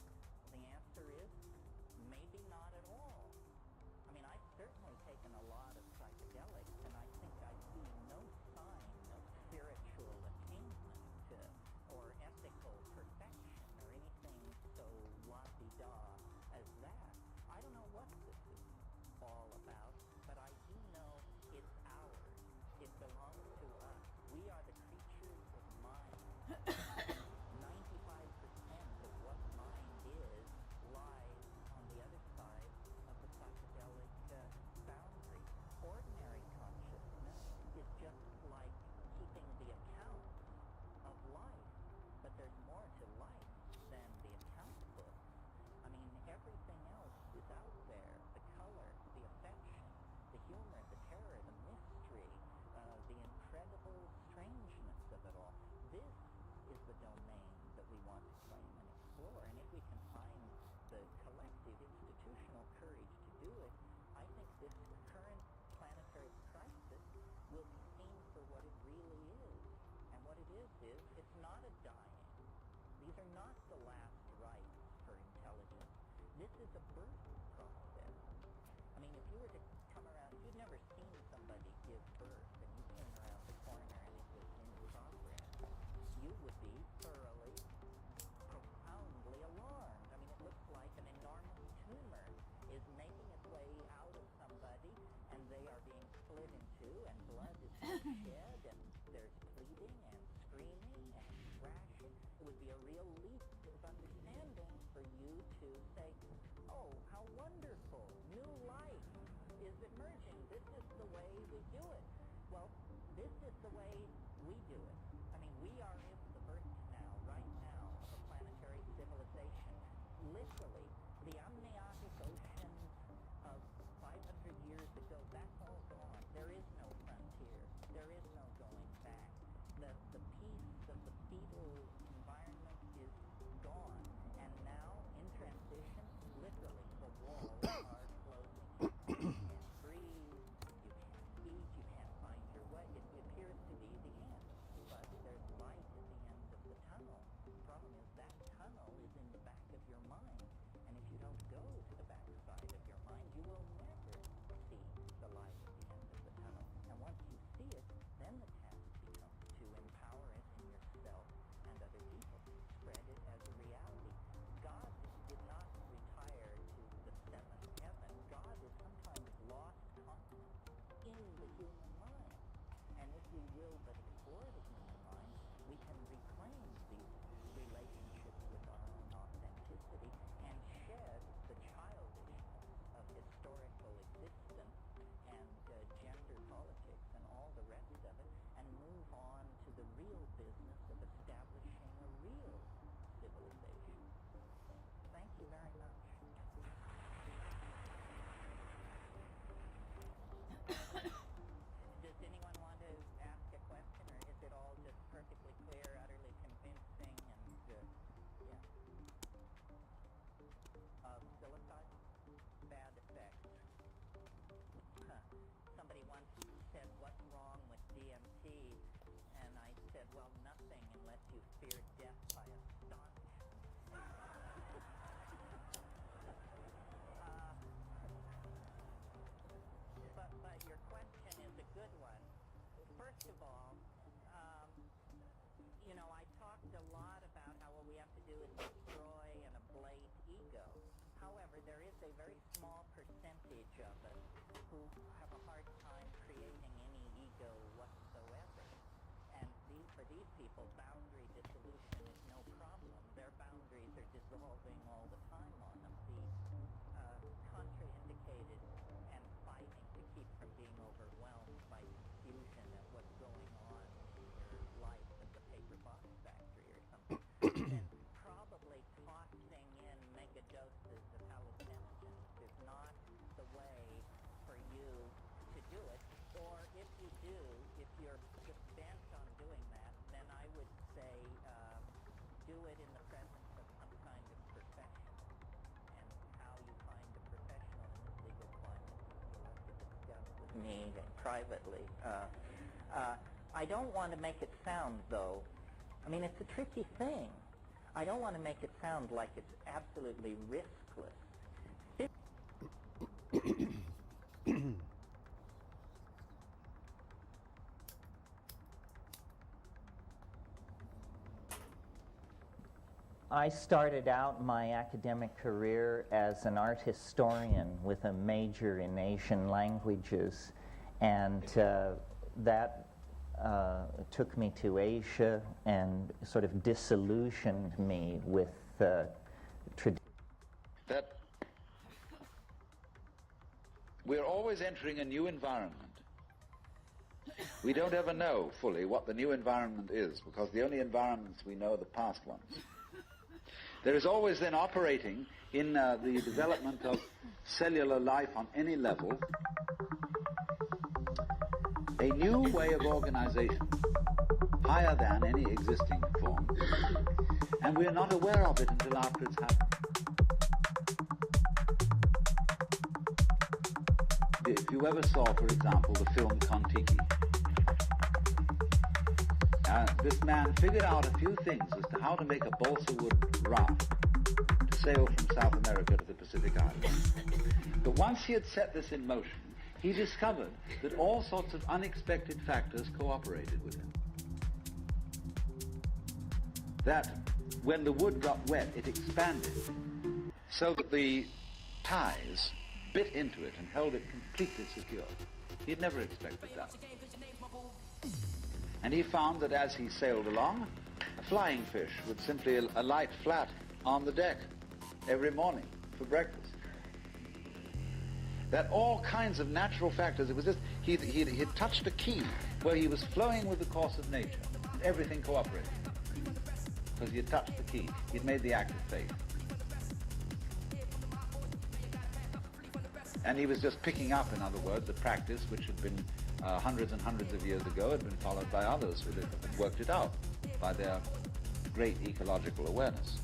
The answer is maybe not at all. I mean, I've certainly taken a lot of psychedelics, and I think I see no sign of spiritual attainment or ethical perfection or anything so la-di-da as that. I don't know what this is all about, but I do know it's ours. It belongs to us. We are the creatures of mind. 95% of what mind is lies on the other side of the psychedelic boundary. Ordinary consciousness is just like keeping the account of life, but there's more to life than the account book. I mean, everything else is out there. The color, the affection, the humor, the terror, the mystery, the incredible strangeness of it all. This is the domain that we want to claim and explore. And if we can find the collective institutional courage to do it, I think this current planetary crisis will be seen for what it really is. And what it is it's not a dying. These are not the last rites for intelligence. This is a birth process. I mean, if you were to come around, if you'd never seen somebody give birth and you came around the corner and it was in progress, you would be thoroughly, profoundly alarmed. I mean, it looks like an enormous tumor is making its way out of somebody, and they are being split in two, and blood is being shed, and there's pleading and screaming and thrashing. It would be a real leap of understanding for you to say, oh, how wonderful, new life is emerging. This is the way we do it. Well, this is the way we do it. I mean, we are in the birth canal right now of a planetary civilization. Literally, the amniotic oceans of 500 years ago, that's all gone. There is no frontier. There is no going back. The peace of the fetal environment is gone. And now, in transition, literally, the walls are closing. You can't breathe, you can't eat, you can't said, what's wrong with DMT? And I said, well, nothing unless you fear death by a stunt. But your question is a good one. First of all, you know, I talked a lot about how what we have to do is destroy and ablate ego. However, there is a very small percentage of us who have a hard time creating any ego whatsoever. And for these people, boundary dissolution is no problem. Their boundaries are dissolving all the time on them. The contraindicated and fighting to keep from being overwhelmed by confusion at what's going on in your life at the paper box factory or something, then probably tossing in mega doses of hallucinogens is not the way for you to do it. Or if you do, if you're just bent on doing that, then I would say do it in the presence of some kind of professional. And how you find a professional in this legal climate, you'll have to discuss with me privately. I don't want to make it sound, though, I mean, it's a tricky thing. I don't want to make it sound like it's absolutely riskless. I started out my academic career as an art historian with a major in Asian languages, and that took me to Asia and sort of disillusioned me with tradition. That we're always entering a new environment. We don't ever know fully what the new environment is, because the only environments we know are the past ones. There is always then operating in the development of cellular life on any level a new way of organization, higher than any existing form, and we are not aware of it until after it's happened. If you ever saw, for example, the film Kon-Tiki, this man figured out a few things as to how to make a balsa wood raft to sail from South America to the Pacific Islands. But once he had set this in motion, he discovered that all sorts of unexpected factors cooperated with him. That when the wood got wet, it expanded, so that the ties bit into it and held it completely secure. He had never expected that. And he found that as he sailed along, a flying fish would simply alight flat on the deck every morning for breakfast. That all kinds of natural factors, it was just, he'd touched a key where he was flowing with the course of nature. Everything cooperated. Because he had touched the key. He'd made the act of faith. And he was just picking up, in other words, the practice which had been hundreds and hundreds of years ago had been followed by others who had worked it out by their great ecological awareness.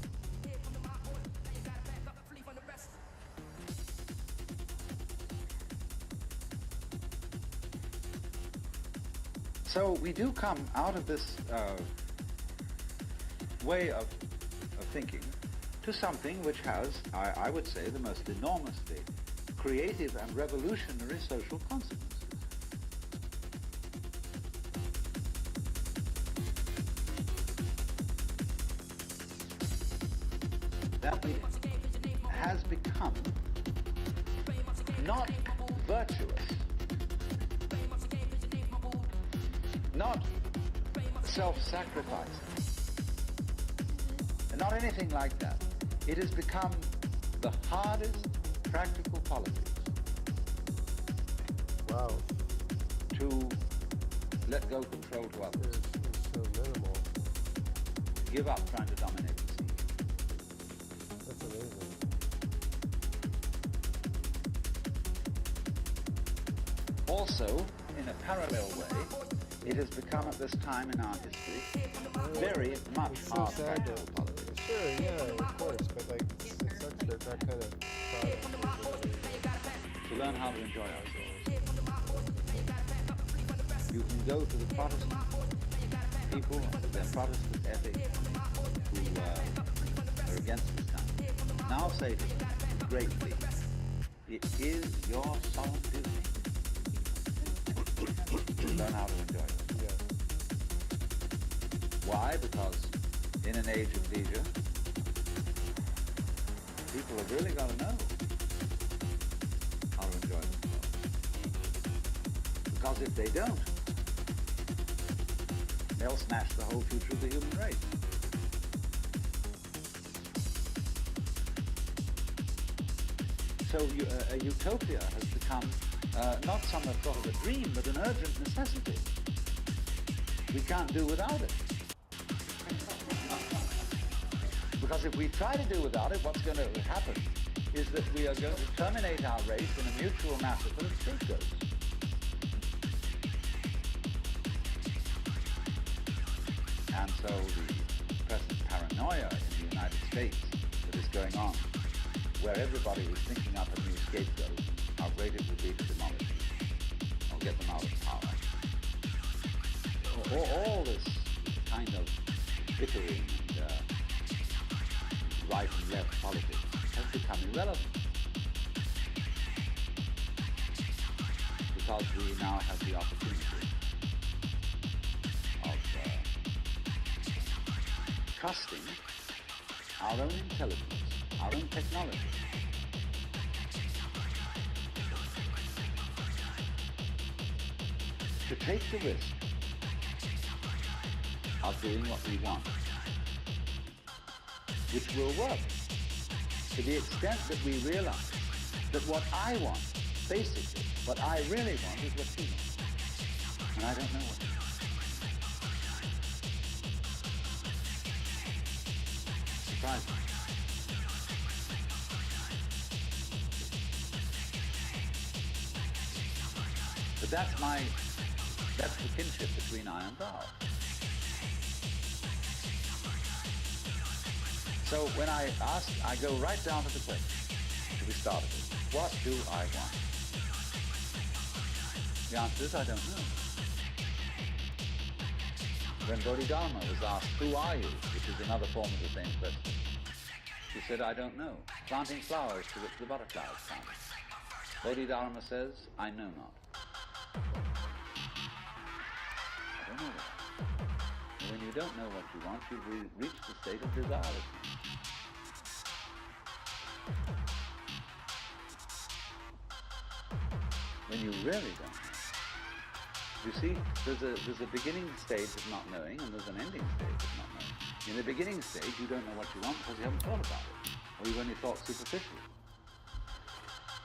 So we do come out of this way of thinking to something which has, I would say, the most enormously creative and revolutionary social consequences. That has become not virtuous, not self-sacrificing, and not anything like that. It has become the hardest practical politics. Wow. To let go control to others. It's so minimal. Give up trying to dominate the sea. That's amazing. Also, in a parallel way, it has become at this time in our history very much It's so our sad practical that, politics. sure, yeah, of course, but like, it sucks that that kind of product To learn how to enjoy ourselves. You can go to the Protestant people, their Protestant ethics, who are against Islam. Now say to them, greatly, it is your solemn duty to learn how to enjoy it. Yeah. Why? Because in an age of leisure, people have really got to know how to enjoy themselves. Because if they don't, they'll smash the whole future of the human race. So a utopia has become not some sort of a dream, but an urgent necessity. We can't do without it. Because if we try to do without it, what's going to happen is that we are going to terminate our race in a mutual massacre of scapegoats. And so the present paranoia in the United States that is going on, where everybody is thinking up a new scapegoat, how great it would be to demolish them or get them out of power. All this kind of bickering and right and left politics has become irrelevant because we now have the opportunity of trusting our own intelligence, our own technology. To take the risk of doing what we want, which will work to the extent that we realize that what I want, basically, what I really want is what he wants. And I don't know what he wants. Surprising. But that's the kinship between I and thou. So when I go right down to the question to be started with. What do I want? The answer is I don't know. When Bodhidharma was asked, who are you? Which is another form of the same question. He said, I don't know. Planting flowers to which the butterflies come. Bodhidharma says, I know not. I don't know that. And when you don't know what you want, you've reached the state of desirelessness. When you really don't know. You see, there's a beginning stage of not knowing, and there's an ending stage of not knowing. In the beginning stage, you don't know what you want because you haven't thought about it, or you've only thought superficially.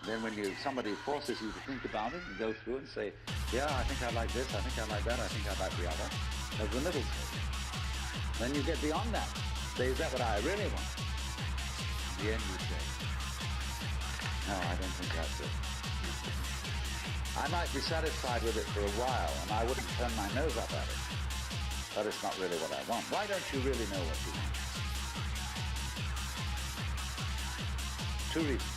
Then when somebody forces you to think about it and go through it and say, yeah, I think I like this, I think I like that, I think I like the other, there's the middle stage. Then you get beyond that. Say, is that what I really want? In the end you say, no, I don't think that's it. I might be satisfied with it for a while, and I wouldn't turn my nose up at it. But it's not really what I want. Why don't you really know what you want? Two reasons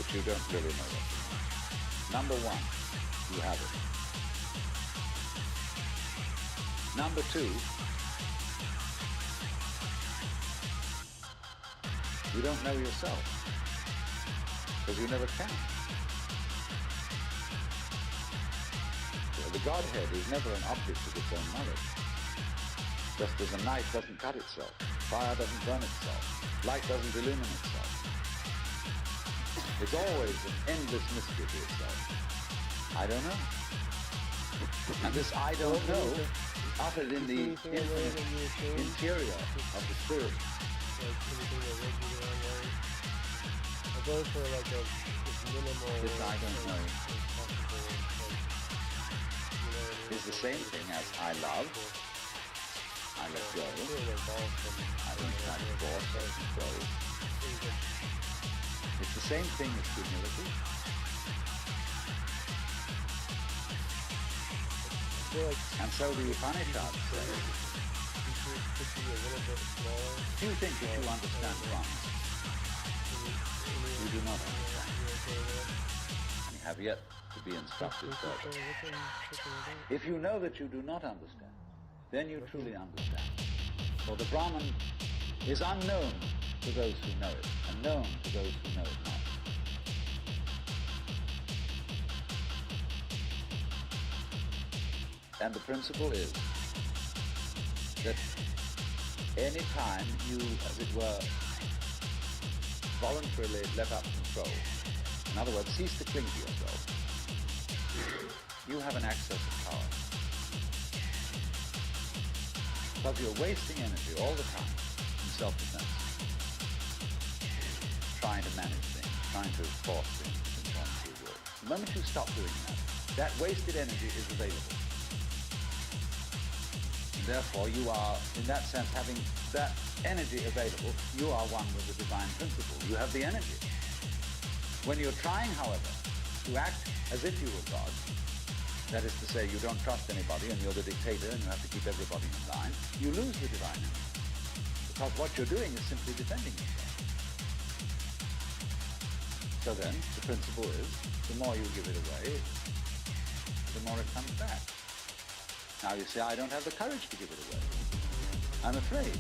that you don't really know what you want. Number one, you have it. Number two, you don't know yourself, because you never can. The Godhead is never an object of its own knowledge. Just as a knife doesn't cut itself, fire doesn't burn itself, light doesn't illumine itself. It's always an endless mystery to itself. I don't know. And this I don't know, uttered in the infinite interior of the spirit. Like anything that rubs you the wrong way. I go for like a minimal. This I don't know. It's the same thing as I love, I let go, I don't try to force or control. It's the same thing as humility. And so the Upanishads say, you think that you understand wrong. You do not understand. have yet to be instructed further. If you know that you do not understand, then you truly understand. For the Brahman is unknown to those who know it, and known to those who know it not. And the principle is that any time you, as it were, voluntarily let up control, in other words, cease to cling to yourself, you have an access of power. Because you're wasting energy all the time in self-defense, trying to manage things, trying to force things into one's free will. The moment you stop doing that, that wasted energy is available. And therefore, you are, in that sense, having that energy available, you are one with the divine principle. You have the energy. When you're trying, however, to act as if you were God, that is to say, you don't trust anybody and you're the dictator and you have to keep everybody in line, you lose the divine energy. Because what you're doing is simply defending yourself. So then, the principle is, the more you give it away, the more it comes back. Now you say, I don't have the courage to give it away. I'm afraid.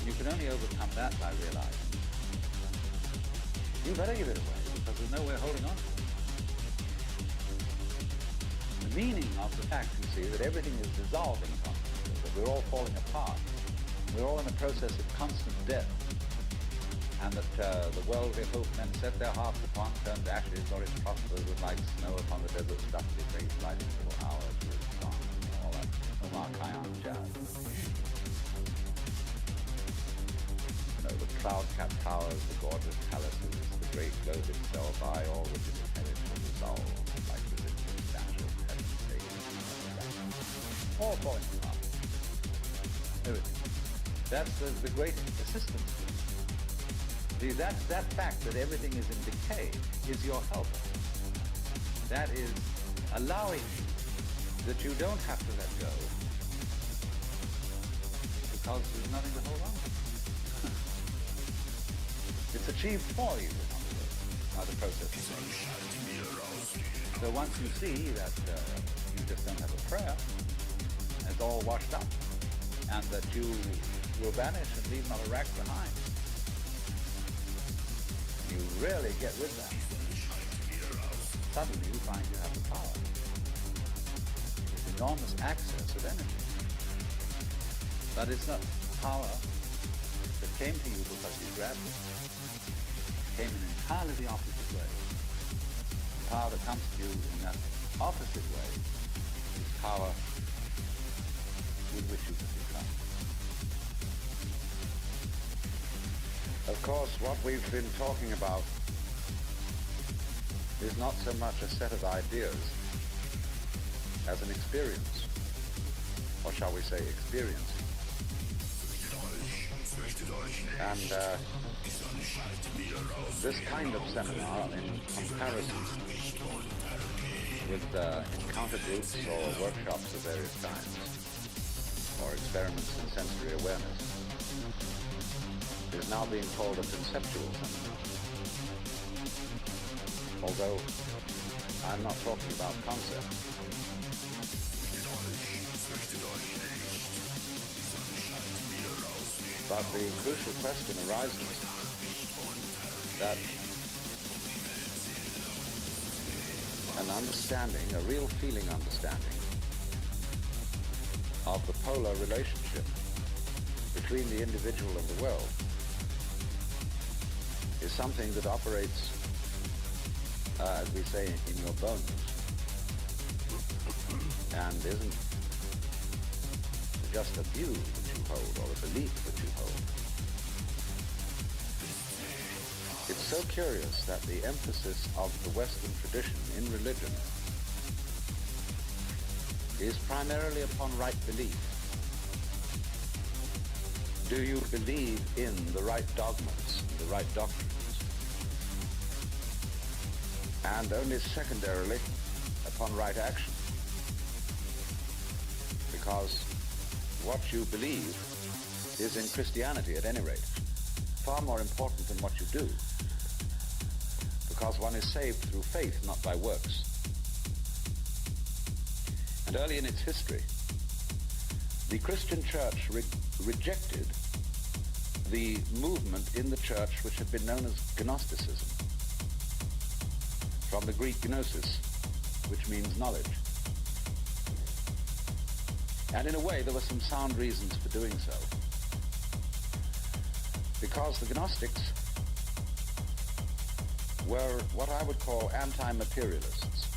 You can only overcome that by realizing you better give it away, because there's no way of holding on to it. The meaning of the fact, you see, that everything is dissolving constantly, that we're all falling apart, we're all in a process of constant death, and that the world we hope men set their hearts upon turned to ashes, or it prospers with like snow upon the desert stuff, it rays lighting for hours with song, and all that. Omar Khayyam jazz. The cloud-capped towers, the gorgeous palaces, the great globe itself, all which is inherited will dissolve like the substantial heaven stations. All falling apart. Everything. That's the great assistance. See, that fact that everything is in decay is your helper. That is allowing you that you don't have to let go because there's nothing to hold on to. It's achieved for you, in other words, by the process of things. So once you see that you just don't have a prayer, it's all washed up, and that you will vanish and leave not a rack behind, you really get with that. Suddenly you find you have the power. This enormous access of energy. But it's not power that came to you because you grabbed it. Came in entirely the opposite way. The power that comes to you in that opposite way is power with which you can become. Of course, what we've been talking about is not so much a set of ideas as an experience, or shall we say experience. And this kind of seminar, in comparison with encounter groups or workshops of various kinds, or experiments in sensory awareness, is now being called a conceptual seminar. Although I'm not talking about concepts. But the crucial question arises that an understanding, a real feeling understanding of the polar relationship between the individual and the world is something that operates, as we say, in your bones, and isn't just a view that you hold or a belief that you hold. It's so curious that the emphasis of the Western tradition in religion is primarily upon right belief. Do you believe in the right dogmas, the right doctrines? And only secondarily upon right action. Because what you believe is, in Christianity at any rate, far more important than what you do, because one is saved through faith, not by works. And early in its history, the Christian church rejected the movement in the church which had been known as Gnosticism, from the Greek gnosis, which means knowledge. And in a way, there were some sound reasons for doing so, because the Gnostics were what I would call anti-materialists.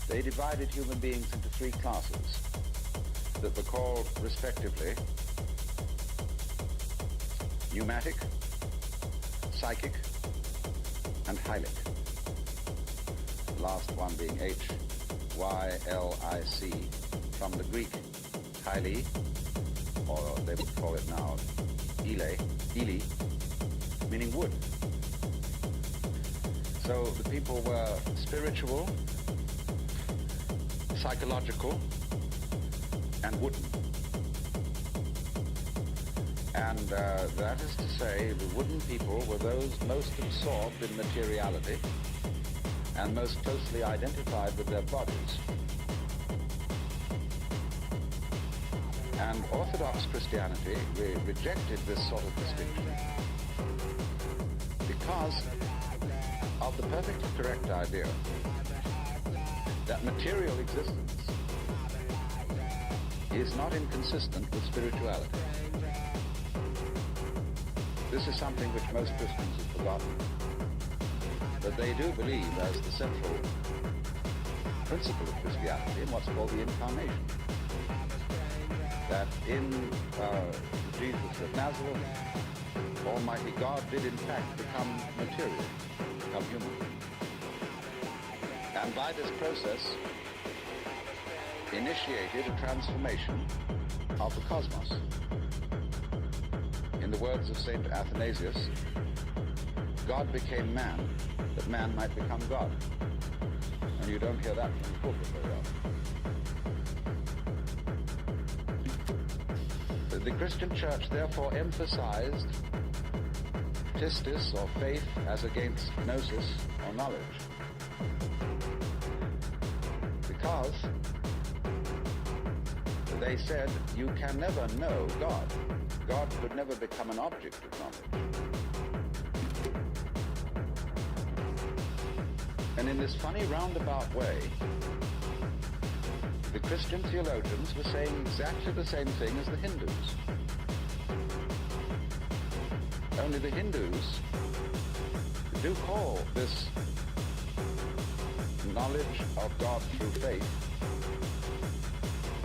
They divided human beings into three classes that were called, respectively, pneumatic, psychic, and hylic. The last one being H-Y-L-I-C, from the Greek hyli, or they would call it now Ili, meaning wood. So the people were spiritual, psychological, and wooden. And that is to say, the wooden people were those most absorbed in materiality and most closely identified with their bodies. And Orthodox Christianity rejected this sort of distinction because of the perfectly correct idea that material existence is not inconsistent with spirituality. This is something which most Christians have forgotten, but they do believe as the central principle of Christianity in what's called the Incarnation. That in Jesus of Nazareth, Almighty God did in fact become material, become human. And by this process, initiated a transformation of the cosmos. In the words of St. Athanasius, God became man, that man might become God. And you don't hear that from the pulpit very often. The Christian Church therefore emphasized pistis, or faith, as against gnosis, or knowledge. Because they said you can never know God. God could never become an object of knowledge. And in this funny roundabout way, the Christian theologians were saying exactly the same thing as the Hindus. Only the Hindus do call this knowledge of God through faith,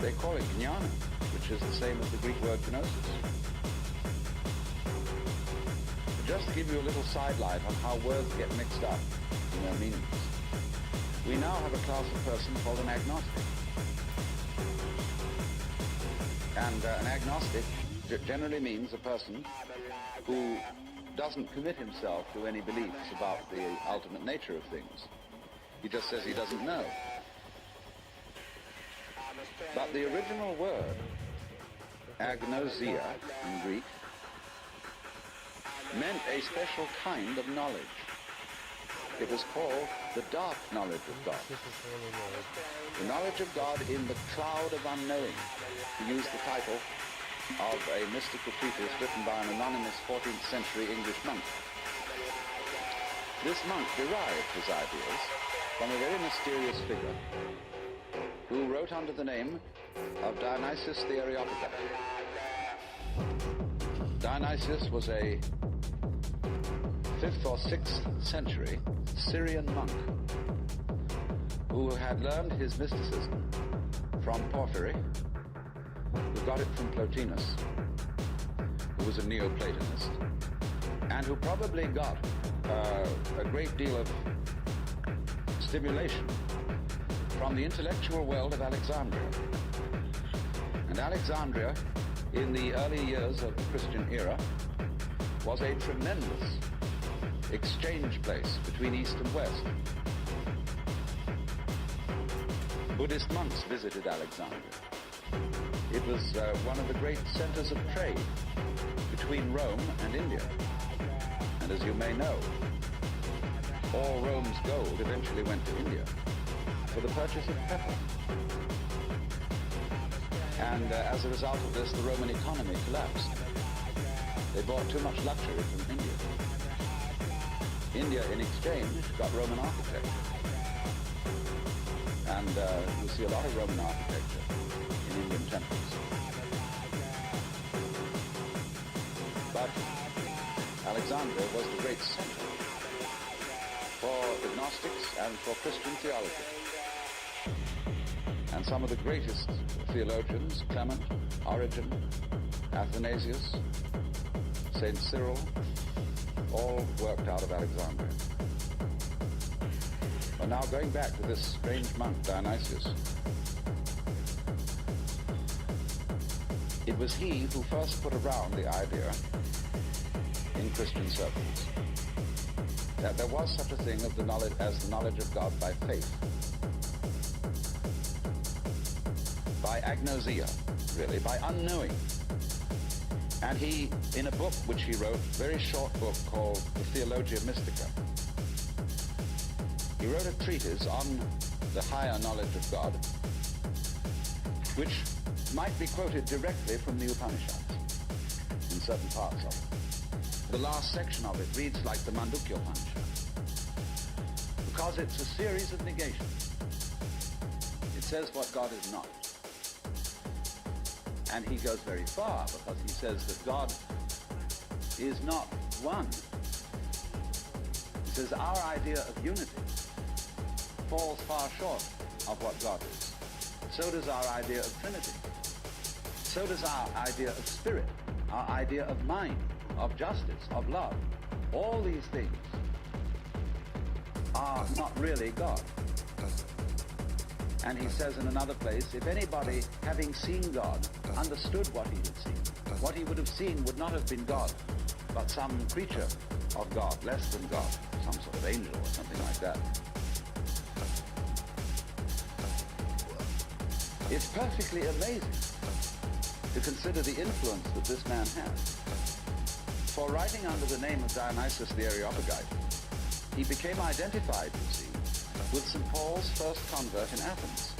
they call it jnana, which is the same as the Greek word gnosis. Just to give you a little sidelight on how words get mixed up in their meanings, we now have a class of person called an agnostic. And an agnostic generally means a person who doesn't commit himself to any beliefs about the ultimate nature of things. He just says he doesn't know. But the original word, agnosia in Greek, meant a special kind of knowledge. It was called the dark knowledge of God. The knowledge of God in the cloud of unknowing, to use the title of a mystical treatise written by an anonymous 14th century English monk. This monk derived his ideas from a very mysterious figure who wrote under the name of Dionysius the Areopagite. Dionysius was a 5th or 6th century Syrian monk who had learned his mysticism from Porphyry, who got it from Plotinus, who was a Neoplatonist, and who probably got a great deal of stimulation from the intellectual world of Alexandria. And Alexandria, in the early years of the Christian era, was a tremendous exchange place between East and West. Buddhist monks visited Alexandria. It was one of the great centers of trade between Rome and India. And as you may know, all Rome's gold eventually went to India for the purchase of pepper. And as a result of this, the Roman economy collapsed. They bought too much luxury from India. India, in exchange, got Roman architecture. And you see a lot of Roman architecture in Indian temples. But Alexandria was the great center for the Gnostics and for Christian theology. And some of the greatest theologians, Clement, Origen, Athanasius, St. Cyril, all worked out of Alexandria. But now going back to this strange monk, Dionysius, it was he who first put around the idea in Christian circles that there was such a thing as the knowledge of God by faith, by agnosia, really, by unknowing. And he, in a book which he wrote, a very short book called The Theologia Mystica, he wrote a treatise on the higher knowledge of God, which might be quoted directly from the Upanishads in certain parts of it. The last section of it reads like the Mandukya Upanishad, because it's a series of negations. It says what God is not. And he goes very far, because he says that God is not one. He says our idea of unity falls far short of what God is. So does our idea of Trinity. So does our idea of spirit, our idea of mind, of justice, of love. All these things are not really God. And he says in another place, if anybody, having seen God, understood what he had seen, what he would have seen would not have been God, but some creature of God, less than God, some sort of angel or something like that. It's perfectly amazing to consider the influence that this man has. For writing under the name of Dionysius the Areopagite, he became identified, you see, with St. Paul's first convert in Athens.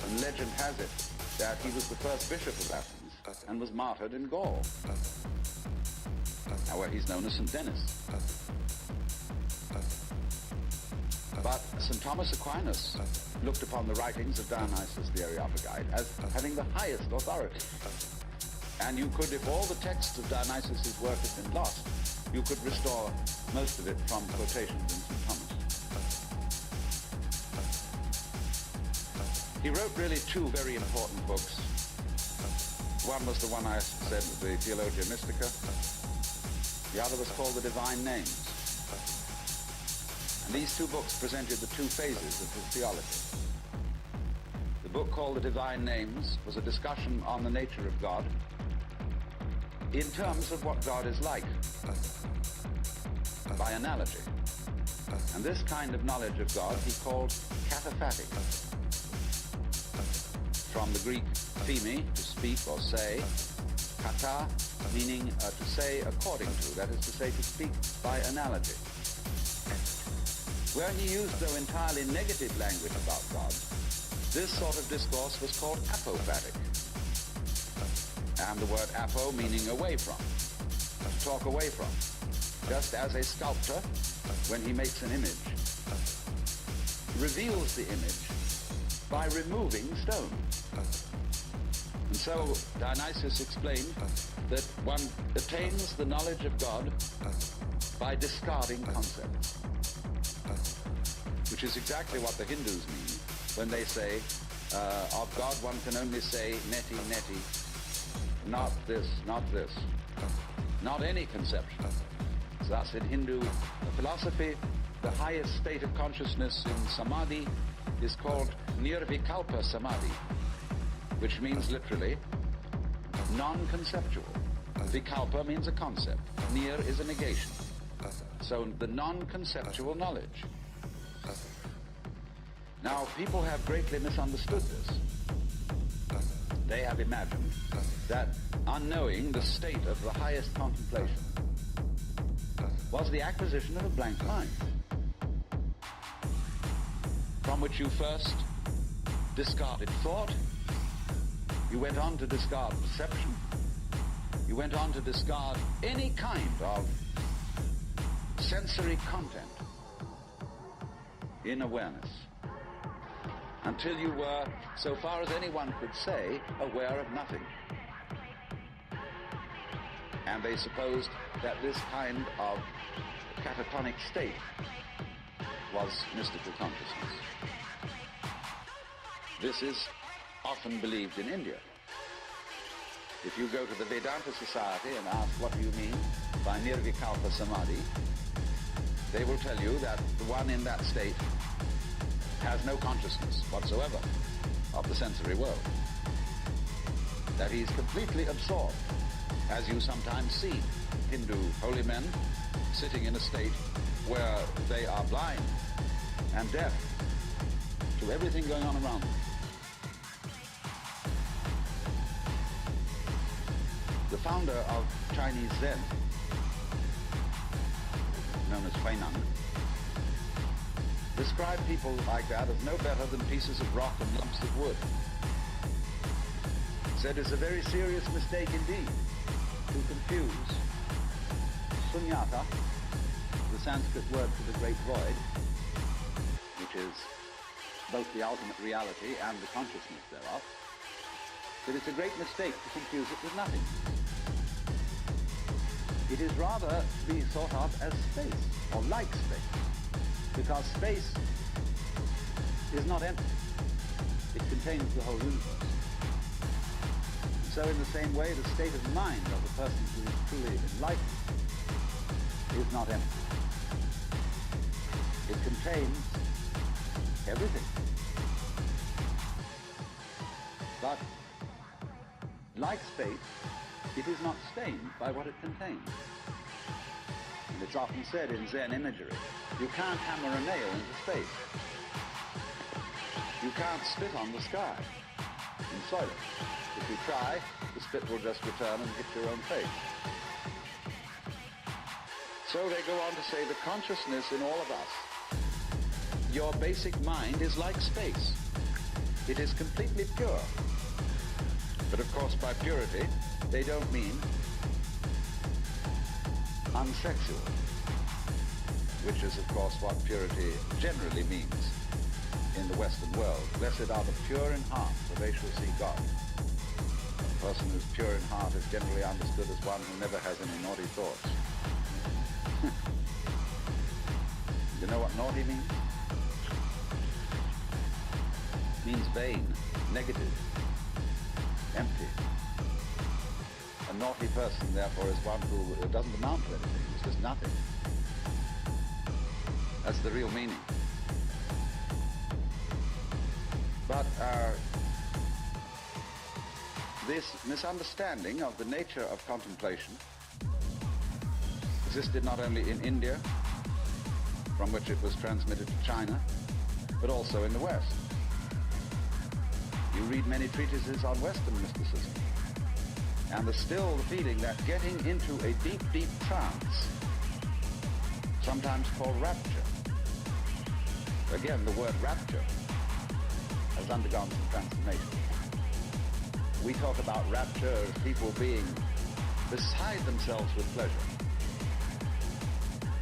And legend has it that he was the first bishop of Athens and was martyred in Gaul, now where he's known as St. Denis. But St. Thomas Aquinas looked upon the writings of Dionysius the Areopagite as having the highest authority. And you could, if all the texts of Dionysius' work had been lost, you could restore most of it from quotations in St. Thomas. He wrote really two very important books. One was the one I said, the Theologia Mystica. The other was called The Divine Names. And these two books presented the two phases of his theology. The book called The Divine Names was a discussion on the nature of God in terms of what God is like, by analogy. And this kind of knowledge of God he called cataphatic, from the Greek theme, to speak or say, kata, meaning to say according to, that is to say, to speak by analogy. Where he used, though, entirely negative language about God, this sort of discourse was called apophatic. And the word apo meaning away from, to talk away from. Just as a sculptor, when he makes an image, reveals the image by removing stone. And so Dionysius explained that one attains the knowledge of God by discarding concepts, which is exactly what the Hindus mean when they say, of God one can only say neti, neti, not this, not any conception. Thus in Hindu philosophy, the highest state of consciousness in samadhi is called nirvikalpa samadhi, which means literally non-conceptual. Vikalpa means a concept. Nir is a negation. So the non-conceptual knowledge. Now, people have greatly misunderstood this. they have imagined that unknowing the state of the highest contemplation was the acquisition of a blank mind, from which you first discarded thought, you went on to discard perception, you went on to discard any kind of sensory content in awareness, until you were, so far as anyone could say, aware of nothing. And they supposed that this kind of catatonic state was mystical consciousness. This is often believed in India. If you go to the Vedanta Society and ask what do you mean by nirvikalpa samadhi, they will tell you that the one in that state has no consciousness whatsoever of the sensory world. That he's completely absorbed, as you sometimes see Hindu holy men sitting in a state where they are blind and deaf to everything going on around them. The founder of Chinese Zen, known as Huineng, described people like that as no better than pieces of rock and lumps of wood. Said it's a very serious mistake indeed to confuse sunyata, the Sanskrit word for the great void, which is both the ultimate reality and the consciousness thereof, that it's a great mistake to confuse it with nothing. It is rather to be thought of as space, or like space, because space is not empty. It contains the whole universe. So in the same way, the state of mind of a person who is truly enlightened is not empty. It contains everything. But like space, it is not stained by what it contains. And it's often said in Zen imagery, you can't hammer a nail into space. You can't spit on the sky and soil it. If you try, the spit will just return and hit your own face. So they go on to say the consciousness in all of us, your basic mind is like space. It is completely pure. But of course by purity, they don't mean unsexual, which is of course what purity generally means in the Western world. Blessed are the pure in heart, for they shall see God. A person who's pure in heart is generally understood as one who never has any naughty thoughts. You know what naughty means? It means vain, negative, empty. A naughty person, therefore, is one who doesn't amount to anything. It's just nothing. That's the real meaning. But this misunderstanding of the nature of contemplation existed not only in India, from which it was transmitted to China, but also in the West. You read many treatises on Western mysticism, and there's still the feeling that getting into a deep, deep trance, sometimes called rapture. Again, the word rapture has undergone some transformation. We talk about rapture as people being beside themselves with pleasure.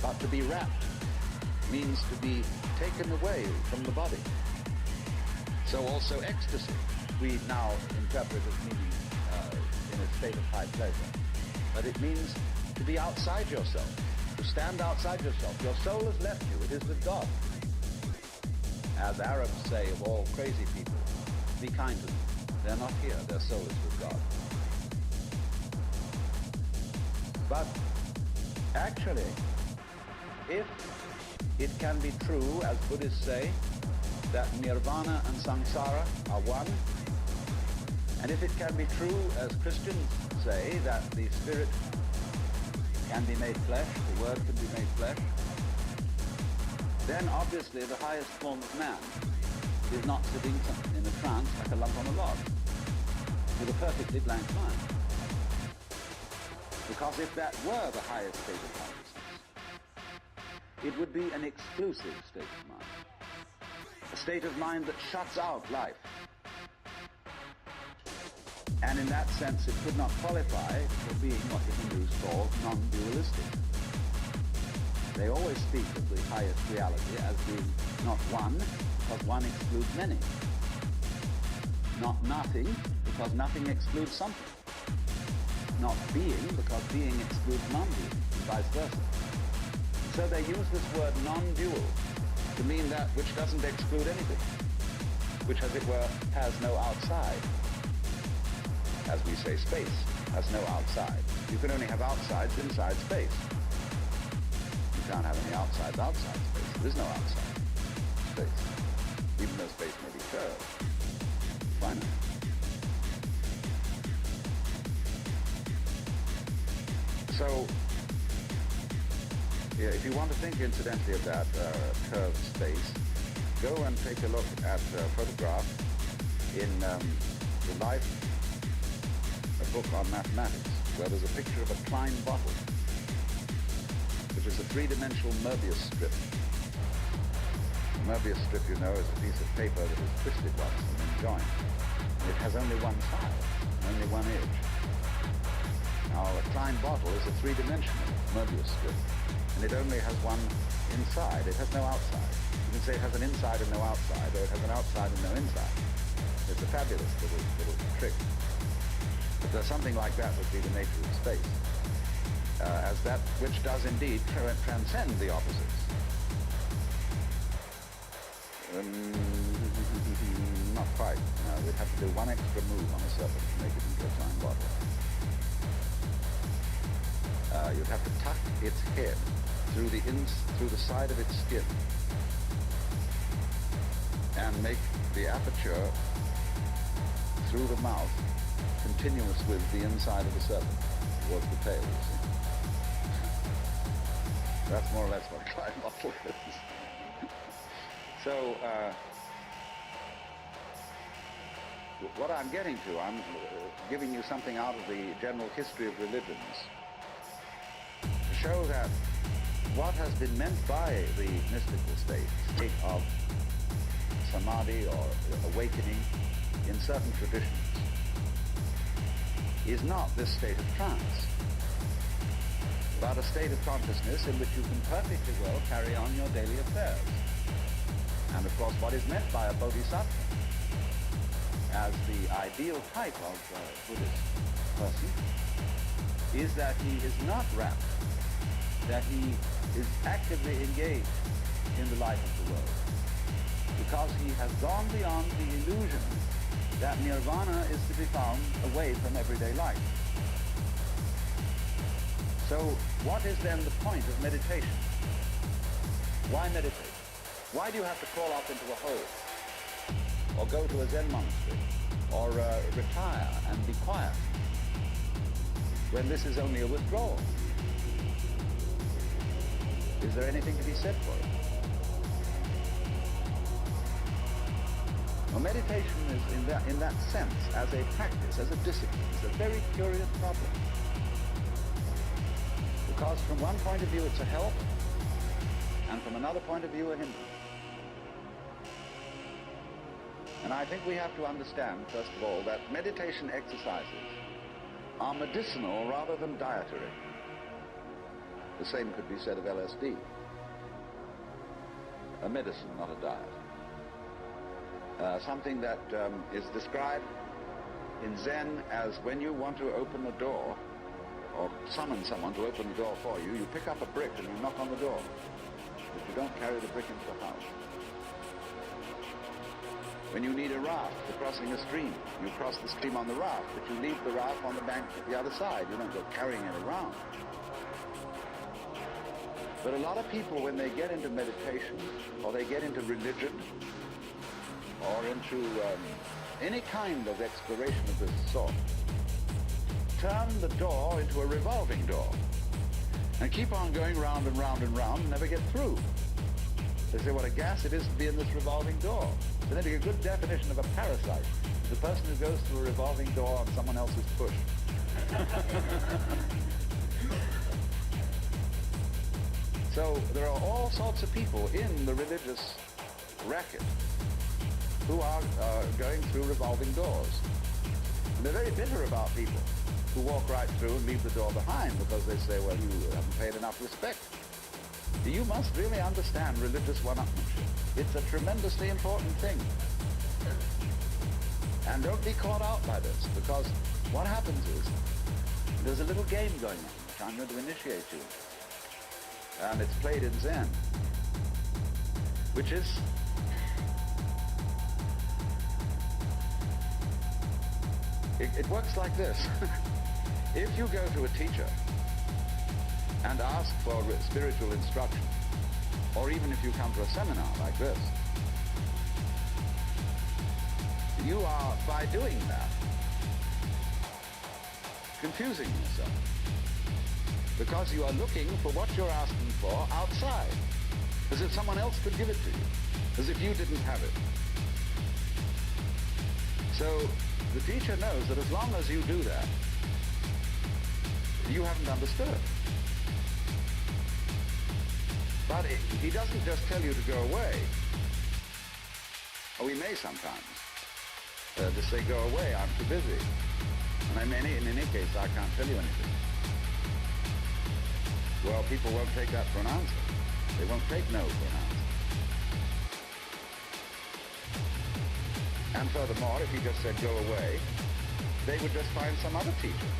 But to be rapt means to be taken away from the body. So also ecstasy, we now interpret as meaning in a state of high pleasure. But it means to be outside yourself, to stand outside yourself. Your soul has left you, it is with God. As Arabs say of all crazy people, be kind to them. They're not here, their soul is with God. But actually, if it can be true, as Buddhists say, that nirvana and samsara are one, and if it can be true, as Christians say, that the spirit can be made flesh, the word can be made flesh, then obviously the highest form of man is not sitting in a trance like a lump on a log. with a perfectly blank mind. Because if that were the highest state of consciousness, it would be an exclusive state of mind. A state of mind that shuts out life. And in that sense, it could not qualify for being what the Hindus call non-dualistic. They always speak of the highest reality as being not one, because one excludes many. Not nothing, because nothing excludes something. Not being, because being excludes non-being, and vice versa. So they use this word non-dual to mean that which doesn't exclude anything, which, as it were, has no outside. As we say, space has no outside. You can only have outsides inside space. You can't have any outsides outside space. There is no outside space, even though space may be curved. Finite. So, yeah, if you want to think incidentally of that curved space, go and take a look at a photograph in The Life, a book on mathematics, where there's a picture of a Klein bottle, which is a three-dimensional Möbius strip. A Möbius strip, you know, is a piece of paper that is twisted once and then joined. And it has only one side, only one edge. Now, a Klein bottle is a three-dimensional Möbius strip, and it only has one inside. It has no outside. You can say it has an inside and no outside, or it has an outside and no inside. It's a fabulous little trick. But something like that would be the nature of space, as that which does indeed transcend the opposites. Not quite. No, we'd have to do one extra move on a surface to make it into a Klein bottle. You'd have to tuck its head through the side of its skin and make the aperture through the mouth continuous with the inside of the serpent towards the tail, you see. That's more or less what a Klein bottle is. So, what I'm getting to, I'm giving you something out of the general history of religions to show that what has been meant by the mystical state of samadhi or awakening in certain traditions, is not this state of trance, but a state of consciousness in which you can perfectly well carry on your daily affairs. And of course, what is meant by a bodhisattva as the ideal type of Buddhist person is that he is not wrapped, that he is actively engaged in the life of the world, because he has gone beyond the illusion that nirvana is to be found away from everyday life. So what is then the point of meditation? Why meditate? Why do you have to crawl up into a hole, or go to a Zen monastery, or retire and be quiet, when this is only a withdrawal? Is there anything to be said for it? Well, meditation is, in that sense, as a practice, as a discipline, is a very curious problem. Because from one point of view it's a help, and from another point of view a hindrance. And I think we have to understand, first of all, that meditation exercises are medicinal rather than dietary. The same could be said of LSD. A medicine, not a diet. Something that is described in Zen as when you want to open a door, or summon someone to open the door for you, you pick up a brick and you knock on the door. But you don't carry the brick into the house. When you need a raft for crossing a stream, you cross the stream on the raft, but you leave the raft on the bank at the other side. You don't go carrying it around. But a lot of people, when they get into meditation, or they get into religion, or into any kind of exploration of this sort, turn the door into a revolving door and keep on going round and round and round and never get through. They say what a gas it is to be in this revolving door. So then a good definition of a parasite the person who goes through a revolving door on someone else's push. So there are all sorts of people in the religious racket who are going through revolving doors. And they're very bitter about people who walk right through and leave the door behind because they say, well, you haven't paid enough respect. You must really understand religious one-upmanship. It's a tremendously important thing. And don't be caught out by this, because what happens is there's a little game going on, which I'm going to initiate you. And it's played in Zen, which is it works like this. If you go to a teacher and ask for spiritual instruction, or even if you come to a seminar like this, you are, by doing that, confusing yourself. Because you are looking for what you're asking for outside, as if someone else could give it to you, as if you didn't have it. So the teacher knows that as long as you do that, you haven't understood. But he doesn't just tell you to go away. Or he may sometimes just say, go away, I'm too busy. And in any case, I can't tell you anything. Well, people won't take that for an answer. They won't take no for an answer. And furthermore, if he just said, go away, they would just find some other teacher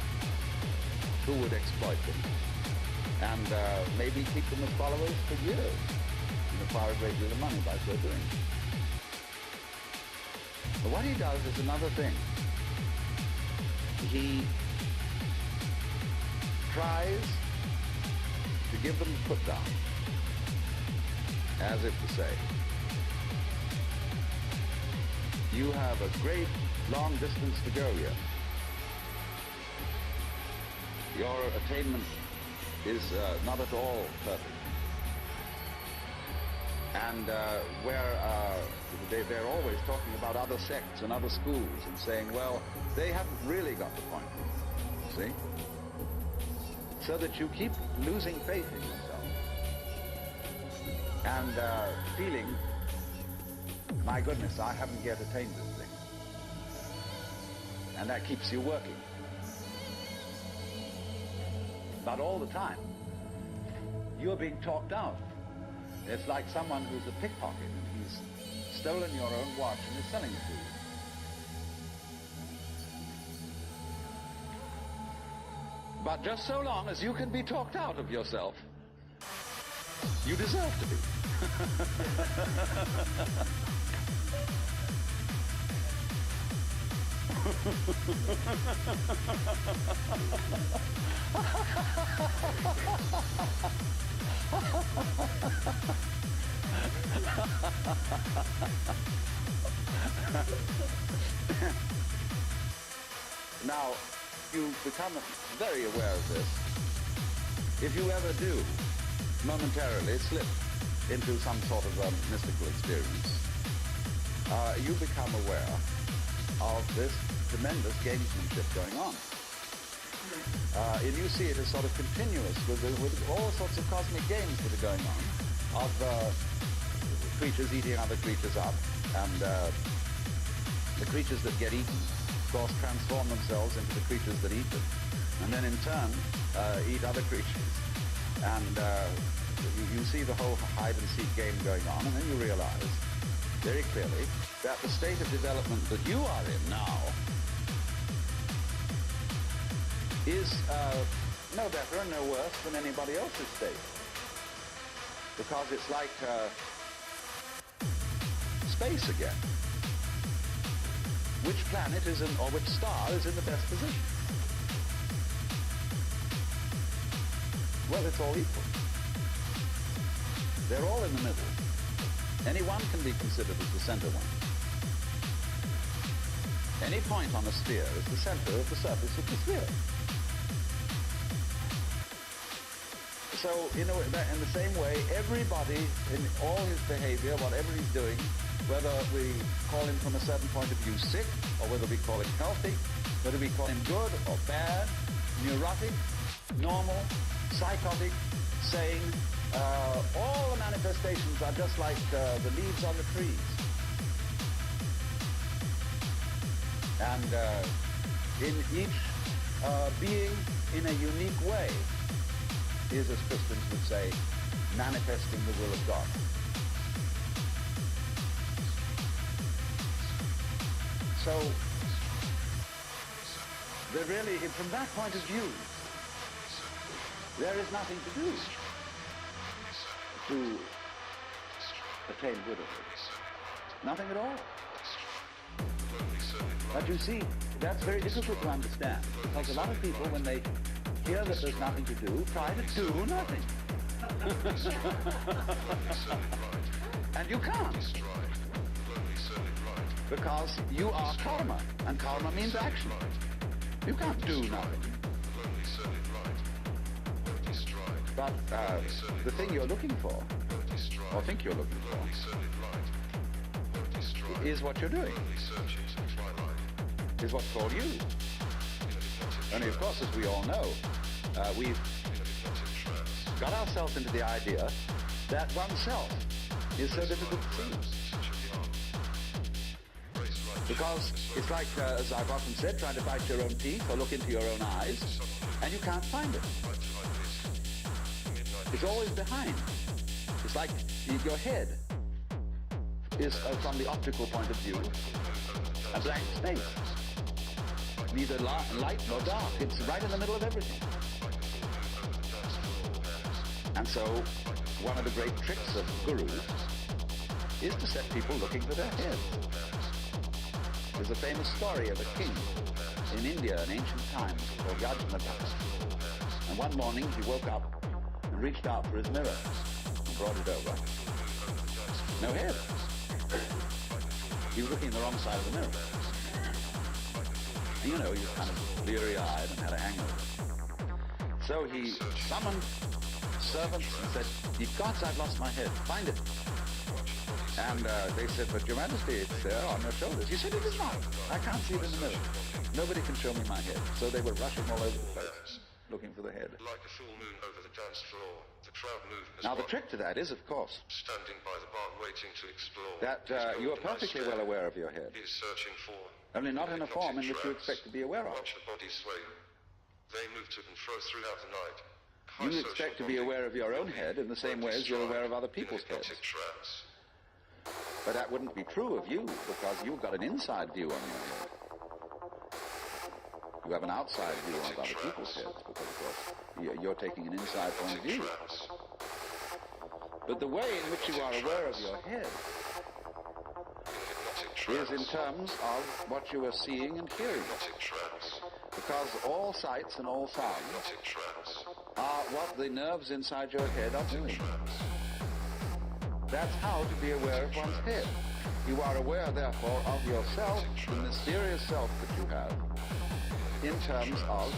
who would exploit them and maybe keep them as followers for years and acquire a great deal of money by so doing. But what he does is another thing. He tries to give them a put down, as if to say, you have a great long distance to go yet. Your attainment is not at all perfect. And they're always talking about other sects and other schools and saying, well, they haven't really got the point, see? So that you keep losing faith in yourself and feeling, my goodness, I haven't yet attained this thing. And that keeps you working. But all the time, you're being talked out. It's like someone who's a pickpocket and he's stolen your own watch and is selling it to you. But just so long as you can be talked out of yourself, you deserve to be. Now, you become very aware of this. If you ever do momentarily slip into some sort of mystical experience, you become aware of this tremendous gamesmanship going on. And you see it as sort of continuous with all sorts of cosmic games that are going on, of creatures eating other creatures up, and the creatures that get eaten, of course, transform themselves into the creatures that eat them, and then in turn eat other creatures. And you see the whole hide-and-seek game going on, and then you realize very clearly that the state of development that you are in now is no better and no worse than anybody else's state. Because it's like space again. Which planet is in, or which star is in the best position? Well, it's all equal. They're all in the middle. Any one can be considered as the center one. Any point on a sphere is the center of the surface of the sphere. So, in the same way, everybody, in all his behavior, whatever he's doing, whether we call him from a certain point of view sick, or whether we call him healthy, whether we call him good or bad, neurotic, normal, psychotic, sane, all the manifestations are just like the leaves on the trees. And in each being in a unique way is, as Christians would say, manifesting the will of God. So, there really, from that point of view, there is nothing to do to attain Buddhahood. Nothing at all. But you see, that's very difficult to understand, because a lot of people, when they hear that there's nothing to do, try to do nothing. And you can't. Because you are karma, and karma means action. You can't do nothing. But the thing you're looking for, or think you're looking for, is what you're doing. Is what's called you. Only, of course, as we all know, we've got ourselves into the idea that oneself is so difficult to see. Because it's like, as I've often said, trying to bite your own teeth or look into your own eyes, and you can't find it. It's always behind. It's like your head is, from the optical point of view, a blank space. Neither light nor dark. It's right in the middle of everything. And so, one of the great tricks of gurus is to set people looking for their heads. There's a famous story of a king in India in ancient times called Yajnavalkya. And one morning he woke up and reached out for his mirror and brought it over. No head. He was looking in the wrong side of the mirror. And, you know, he was kind of bleary-eyed and had a hangover. So he summoned servants and said, "Ye gods, I've lost my head. Find it." And they said, "But Your Majesty, it's there on your shoulders." He said, "It is not. I can't see it in the mirror. Nobody can show me my head." So they were rushing all over the place, looking for the head. Like a full moon over the dance floor, the crowd moved. Now the trick to that is, of course, standing by the bar waiting to explore. that you are perfectly well aware of your head. He is searching for. Only not in a form in which you expect to be aware of. Watch the body sway. They move to and fro throughout the night. You expect to be aware of your own head in the same way as you're aware of other people's heads. But that wouldn't be true of you, because you've got an inside view on your head. You have an outside view of other people's heads, because, of course, you're taking an inside point of view. But the way in which you are aware of your head is in terms of what you are seeing and hearing. Because all sights and all sounds are what the nerves inside your head are doing. That's how to be aware of one's head. You are aware, therefore, of yourself, the mysterious self that you have, in terms of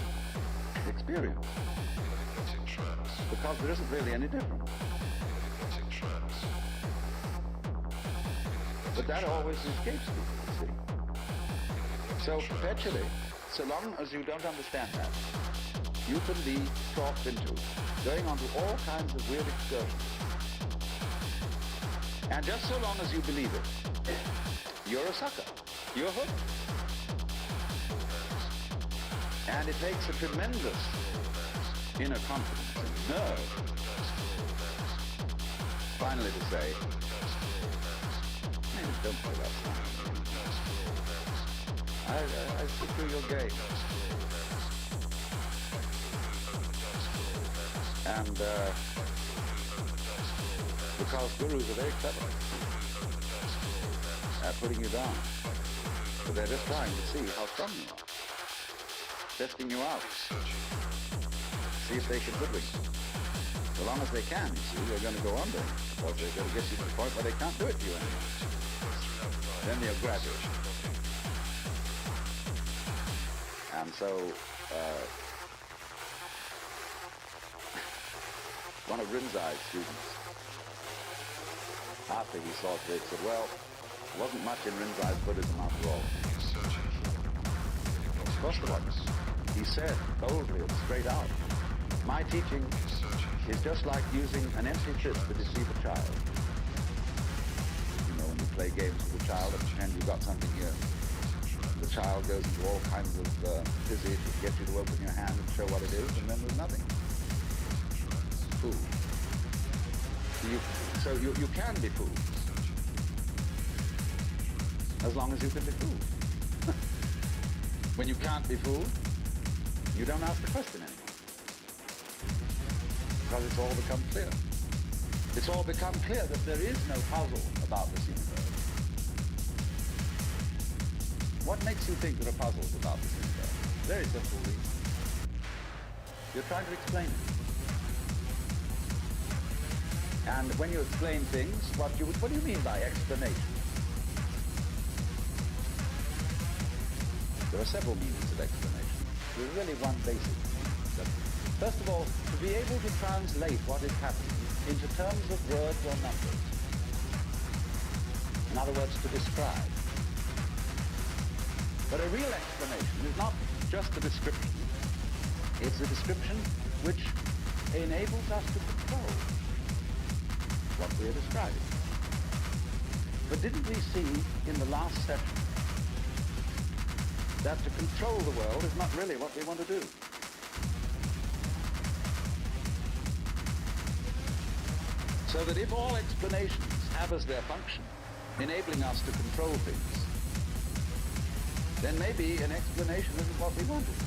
experience. Because there isn't really any difference. But that always escapes people, you see. So perpetually, so long as you don't understand that, you can be talked into going on to all kinds of weird excursions. And just so long as you believe it, you're a sucker. You're hooked. And it takes a tremendous inner confidence and nerve finally to say, "Man, don't play that song. I see through your game." And because gurus are very clever at putting you down. But they're just trying to see how strong you are. Testing you out. See if they can hoodwink you. So long as they can, you see, they're going to go on there. Because they're going to get you to the point where they can't do it to you anymore. Then they'll grab you. And so, one of Rinzai's students, after he saw it, said, "Well, There wasn't much in Rinzai's Buddhism after all. He's searching for Of course there was. He said boldly and straight out, my teaching is just like using an empty fist to deceive a child. You know, when you play games with a child and pretend you've got something here, the child goes into all kinds of physics to get you to open your hand and show what it is, and then there's nothing. Fool. So you can be fooled. As long as you can be fooled. When you can't be fooled, you don't ask the question anymore. Because it's all become clear. It's all become clear that there is no puzzle about this universe. What makes you think there are puzzles about this universe? Very simple reason. You're trying to explain it. And when you explain things, what do you mean by explanation? There are several meanings of explanation. There's really one basic meaning. First of all, to be able to translate what is happening into terms of words or numbers. In other words, to describe. But a real explanation is not just a description. It's a description which enables us to control what we are describing. But didn't we see in the last session that to control the world is not really what we want to do? So that if all explanations have as their function enabling us to control things, then maybe an explanation isn't what we wanted.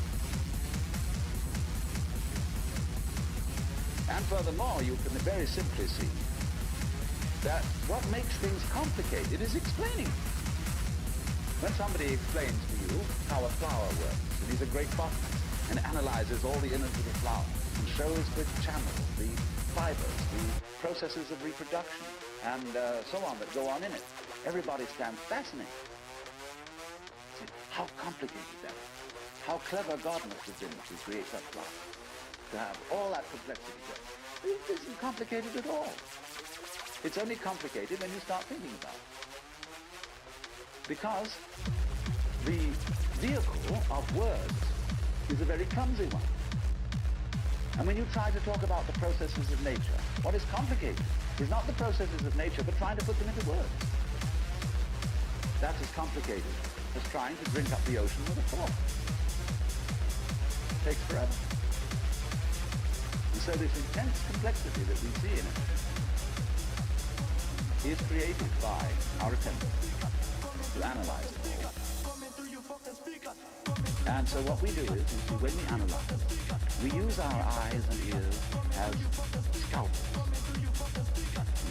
And furthermore, you can very simply see that what makes things complicated is explaining. When somebody explains to you how a flower works, and he's a great botanist, and analyzes all the innards of the flower, and shows the channels, the fibers, the processes of reproduction, and so on that go on in it, everybody stands fascinated. See, how complicated that is. How clever God must have been to create that flower, to have all that complexity there. It isn't complicated at all. It's only complicated when you start thinking about it. Because the vehicle of words is a very clumsy one. And when you try to talk about the processes of nature, what is complicated is not the processes of nature, but trying to put them into words. That's as complicated as trying to drink up the ocean with a fork. It takes forever. And so this intense complexity that we see in it is created by our attempt to analyze it all. And so what we do is when we analyze, we use our eyes and ears as scalpels.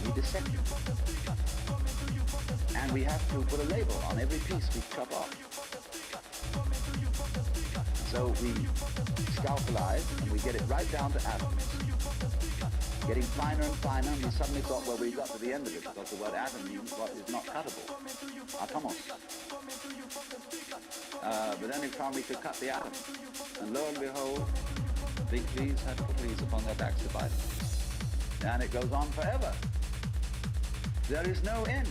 We dissect it. And we have to put a label on every piece we chop off. So we scalpelize and we get it right down to atoms. Getting finer and finer, and we suddenly thought, well, we got to the end of it, because the word atom means what is not cuttable. Atomos. But then we found we could cut the atom. And lo and behold, big fleas had little fleas upon their backs to bite. And it goes on forever. There is no end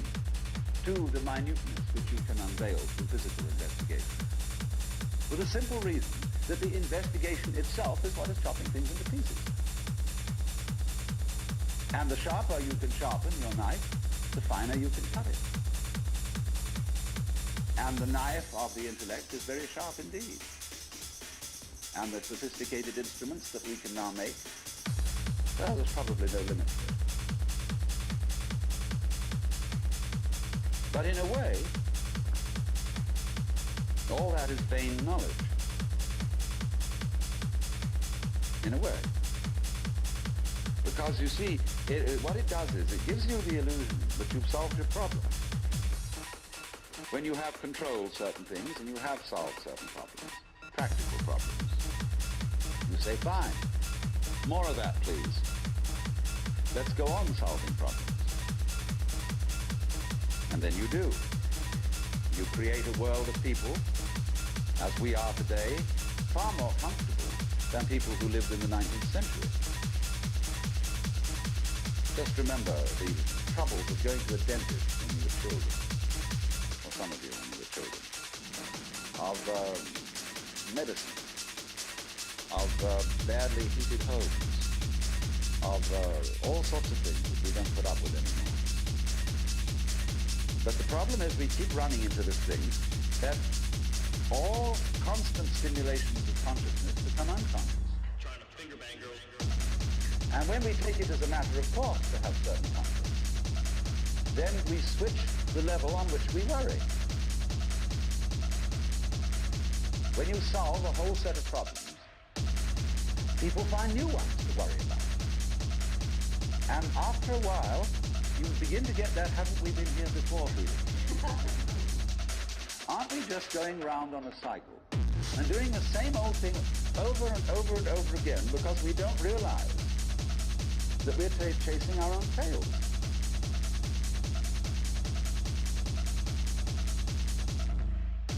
to the minuteness which you can unveil through physical investigation. For the simple reason that the investigation itself is what is chopping things into pieces. And the sharper you can sharpen your knife, the finer you can cut it. And the knife of the intellect is very sharp indeed. And the sophisticated instruments that we can now make, well, there's probably no limit to it. But in a way, all that is vain knowledge. In a way. Because you see, what it does is it gives you the illusion that you've solved your problem. When you have controlled certain things and you have solved certain problems, practical problems, you say, fine, more of that, please. Let's go on solving problems. And then you do. You create a world of people, as we are today, far more comfortable than people who lived in the 19th century. Just remember the troubles of going to a dentist when you were children. some of you when you were children, of medicine, of badly heated homes, of all sorts of things that we don't put up with anymore. But the problem is we keep running into this thing that all constant stimulations of consciousness become unconscious. Trying to finger bang girls. And when we take it as a matter of course to have certain consciousness, then we switch the level on which we worry. When you solve a whole set of problems, people find new ones to worry about. And after a while, you begin to get that haven't we been here before feeling. Aren't we just going round on a cycle and doing the same old thing over and over and over again because we don't realize that we're chasing our own tails?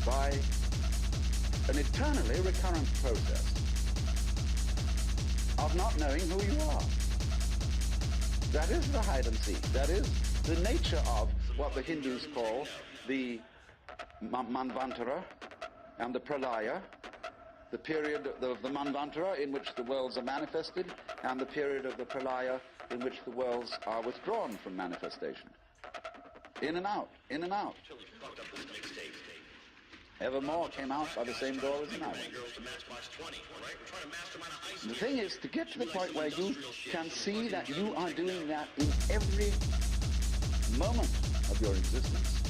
By an eternally recurrent process of not knowing who you are. That is the hide and seek. That is the nature of what the Hindus call the Manvantara and the Pralaya, the period of the Manvantara in which the worlds are manifested, and the period of the Pralaya in which the worlds are withdrawn from manifestation. In and out, in and out. Evermore came out by the same door as another. The thing is to get to the point where you can see that you are doing that in every moment of your existence,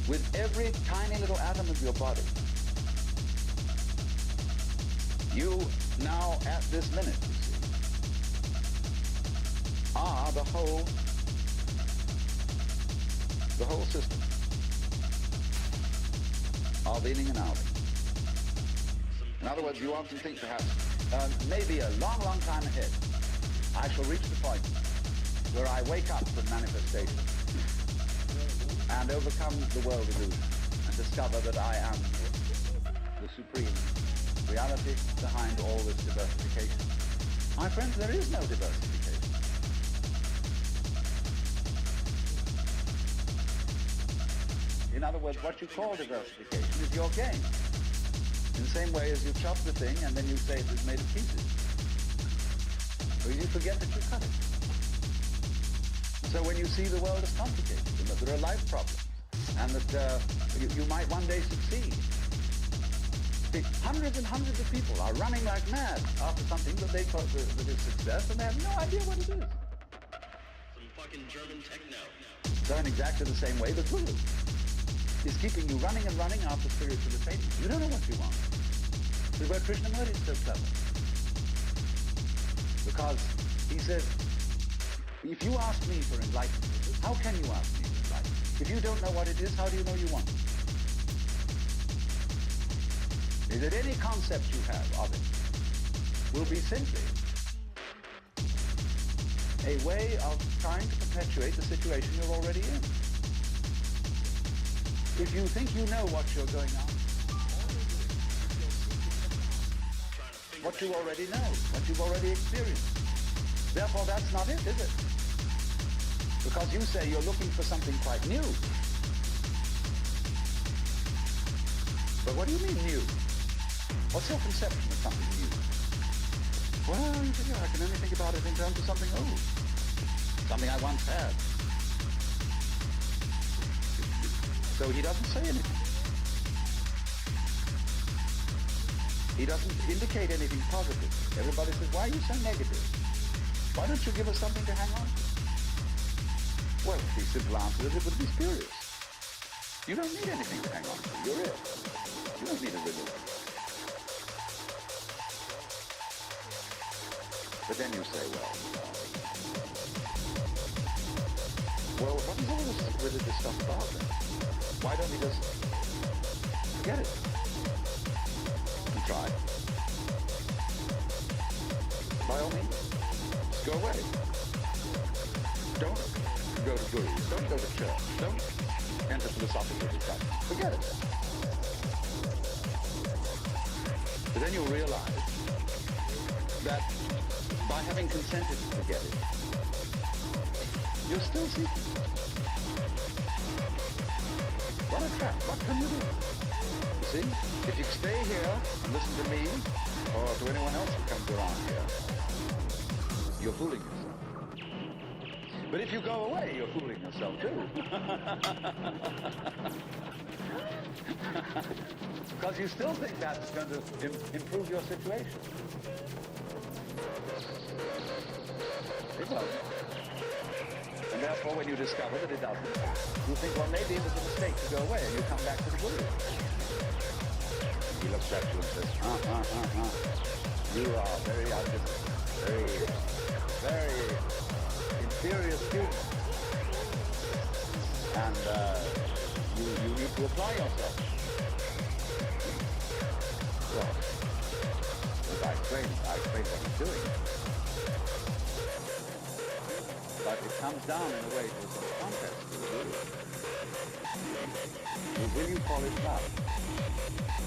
with every tiny little atom of your body. You now, at this minute, you see, are the whole system of inning and outing. In other words, you often think perhaps, maybe a long, long time ahead, I shall reach the point where I wake up from manifestation and overcome the world illusion and discover that I am the supreme reality behind all this diversification. My friends, there is no diversification. In other words, what you call diversification is your game. In the same way as you chop the thing and then you say it is made of pieces. Or you forget that you cut it. So when you see the world as complicated and that there are life problems and that you might one day succeed, see, hundreds and hundreds of people are running like mad after something that they thought that is success and they have no idea what it is. Some fucking German techno. So in exactly the same way, the Guru is keeping you running and running after spiritual attainment. You don't know what you want. This is where Krishnamurti is so clever. Because he says, if you ask me for enlightenment, how can you ask me for enlightenment? If you don't know what it is, how do you know you want it? Is that any concept you have of it will be simply a way of trying to perpetuate the situation you're already in. If you think you know what you're going on, what you already know, what you've already experienced, therefore that's not it, is it? Because you say you're looking for something quite new. But what do you mean new? What's your conception of something new? Well, I can only think about it in terms of something old, something I once had. So he doesn't say anything. He doesn't indicate anything positive. Everybody says, why are you so negative? Why don't you give us something to hang on to? Well, the simple answer is it would be spurious. You don't need anything to hang on to. You're it. You don't need a religion. But then you say, well, what is all this religious stuff about then? Why don't we just forget it? You try. By all means, just go away. Don't go to gurus. Don't go to church. Don't enter philosophical discussion. Forget it. But then you'll realize that by having consented to forget it, you're still seeking. What a trap. What can you do? You see? If you stay here and listen to me, or to anyone else who comes around here, you're fooling yourself. But if you go away, you're fooling yourself too. Because you still think that's going to improve your situation. It won't. And therefore, when you discover that it doesn't, you think, well, maybe it was a mistake to go away, and you come back to the guru. He looks at you and says, you are very very inferior student. And you need to apply yourself. Well, I explained what he's doing. But it comes down in a way to some contest to the guru. Will you call it love?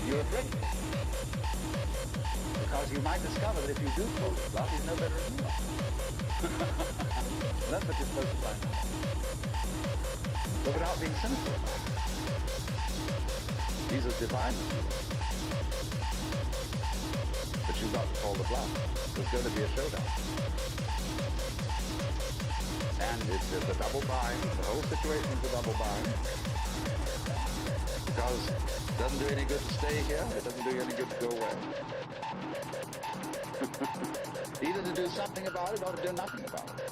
You're afraid. Because you might discover that if you do call it love, he's no better than you are. That's what you're supposed to find out. But without being cynical about it. He's as divine as you are. But you've got to call the bluff. There's going to be a showdown. And it's a double bind. The whole situation is a double bind. Because it doesn't do any good to stay here. It doesn't do you any good to go away. Either to do something about it or to do nothing about it.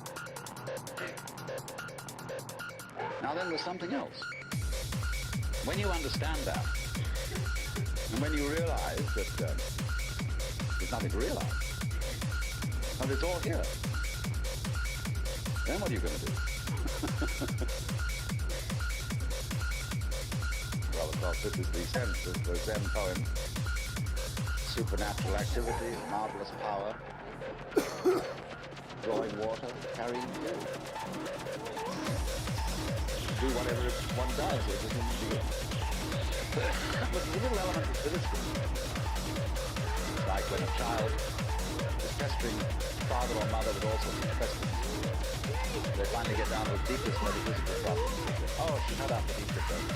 Now then, there's something else. When you understand that, and when you realize that there's nothing to realize, and it's all here, then what are you going to do? Well, of course, this is the sense of the Zen poem. Supernatural activity, marvelous power, drawing water, carrying fuel. Do whatever one does, it doesn't begin. But there's a little element of physical. Like when a child is pestering father or mother with all sorts of questions. They finally get down to the deepest metaphysical problem. Oh, shut up, the deepest problem.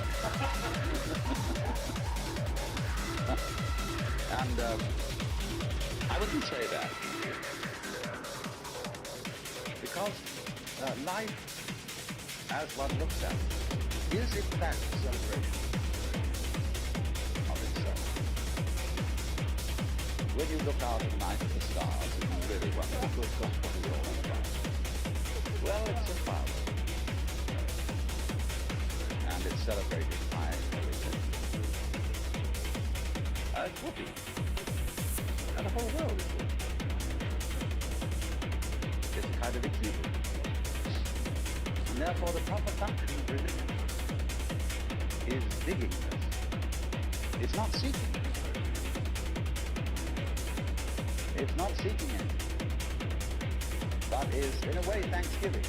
And I wouldn't say that. Because life, as one looks at it, is in fact a celebration of itself. When you look out at the night at the stars, and you really wonder, what is it all about? Well, it's a flower. And it's celebrated by everything. It's whoopee. And the whole world is whoopee. It's a kind of exuberance. And therefore the proper function of religion is digging this. It's not seeking it. It's not seeking it. But is, in a way, thanksgiving.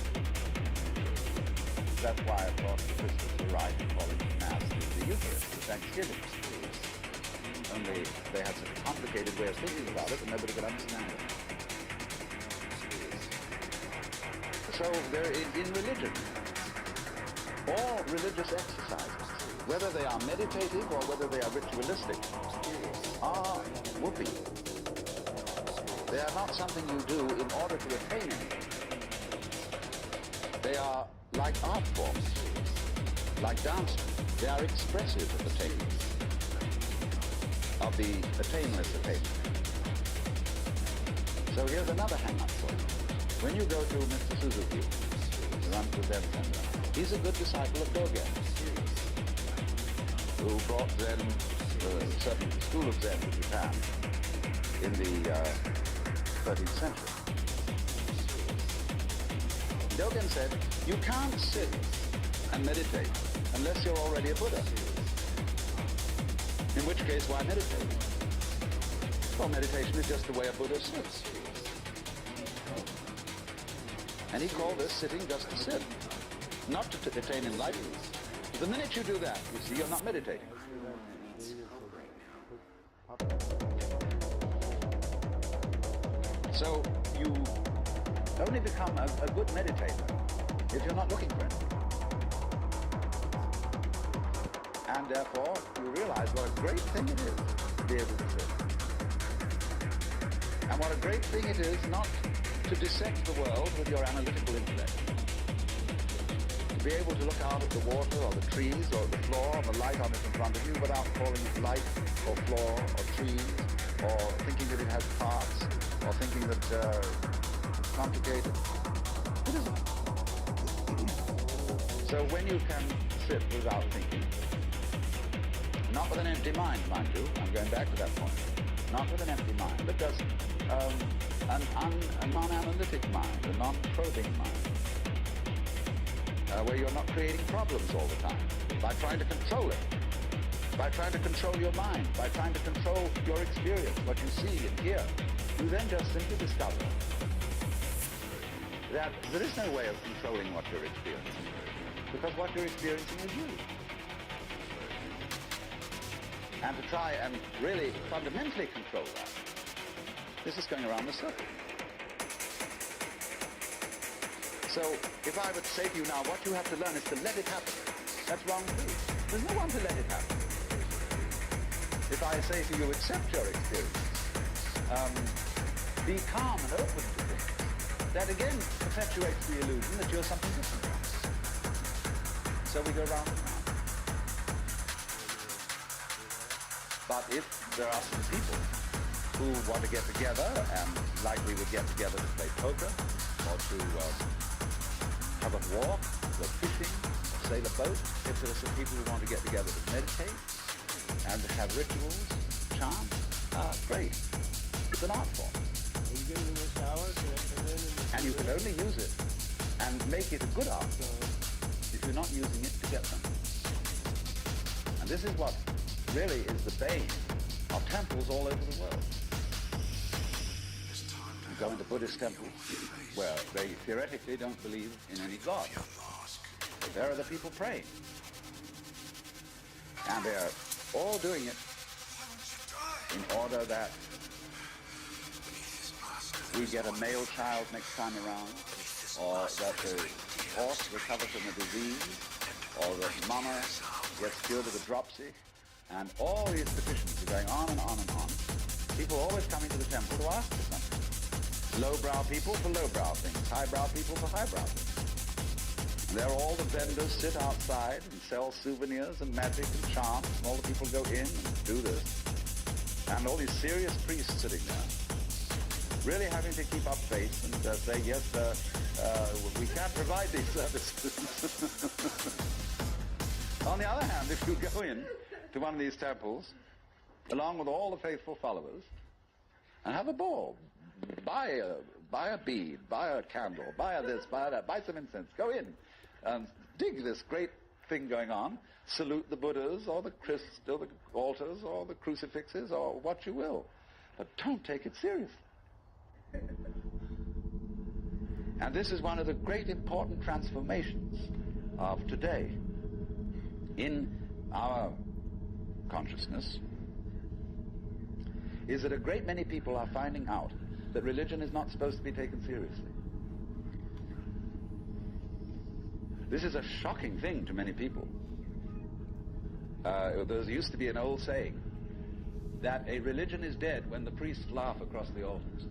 That's why, of course, the Christians were right in calling Mass the Eucharist, the Thanksgiving. Only they had such a complicated way of thinking about it that nobody could understand it. So there is in religion, all religious exercises, whether they are meditative or whether they are ritualistic, are whoopee. They are not something you do in order to attain anything. They are like art forms, like dancing. They are expressive of attainment, of the attainless attainment. So here's another hang-up for you. When you go to Mr. Suzuki, who runs the Zen Center, he's a good disciple of Dogen, who brought Zen, a certain school of Zen to Japan in the 13th century. Dogen said, you can't sit and meditate unless you're already a Buddha. In which case, why meditate? Well, meditation is just the way a Buddha sits. And he called this sitting just to sit, not to attain enlightenment. The minute you do that, you see, you're not meditating. So you only become a good meditator if you're not looking for anything. And therefore, you realize what a great thing it is to be able to sit. And what a great thing it is not to dissect the world with your analytical intellect. To be able to look out at the water or the trees or the floor or the light on it in front of you without calling it light or floor or trees or thinking that it has parts or thinking that it's complicated. It isn't. So when you can sit without thinking, not with an empty mind, mind you, I'm going back to that point, not with an empty mind, but just a non-analytic mind, a non-probing mind, where you're not creating problems all the time, by trying to control it, by trying to control your mind, by trying to control your experience, what you see and hear. You then just simply discover that there is no way of controlling what you're experiencing, because what you're experiencing is you. And to try and really fundamentally control that, this is going around the circle. So if I would say to you now, what you have to learn is to let it happen, that's wrong too. There's no one to let it happen. If I say to you, accept your experience, be calm and open to things, that again perpetuates the illusion that you're something different. So we go round and round. But if there are some people who want to get together and likely would get together to play poker or to have a walk, go fishing, sail a boat, if there are some people who want to get together to meditate and to have rituals, chant, great. It's an art form. You get in the shower, and you can only use it and make it a good art form if you're not using it to get something. And this is what really is the bane of temples all over the world. You go into Buddhist temples where they theoretically don't believe in any God. But there are the people praying. And they're all doing it in order that we get a male child next time around, or that the horse recovers from a disease, or that mama gets cured of a dropsy. And all these petitions are going on and on and on. People always coming to the temple to ask for something. Lowbrow people for lowbrow things. Highbrow people for highbrow things. And there all the vendors sit outside and sell souvenirs and magic and charms, and all the people go in and do this. And all these serious priests sitting there, really having to keep up face and say, yes, we can't provide these services. On the other hand, if you go in to one of these temples, along with all the faithful followers, and have a ball, buy a bead, buy a candle, buy a this, buy that, buy some incense, go in and dig this great thing going on, salute the Buddhas or the altars or the crucifixes or what you will, but don't take it seriously. And this is one of the great important transformations of today in our consciousness, is that a great many people are finding out that religion is not supposed to be taken seriously. This is a shocking thing to many people. There used to be an old saying that a religion is dead when the priests laugh across the altars.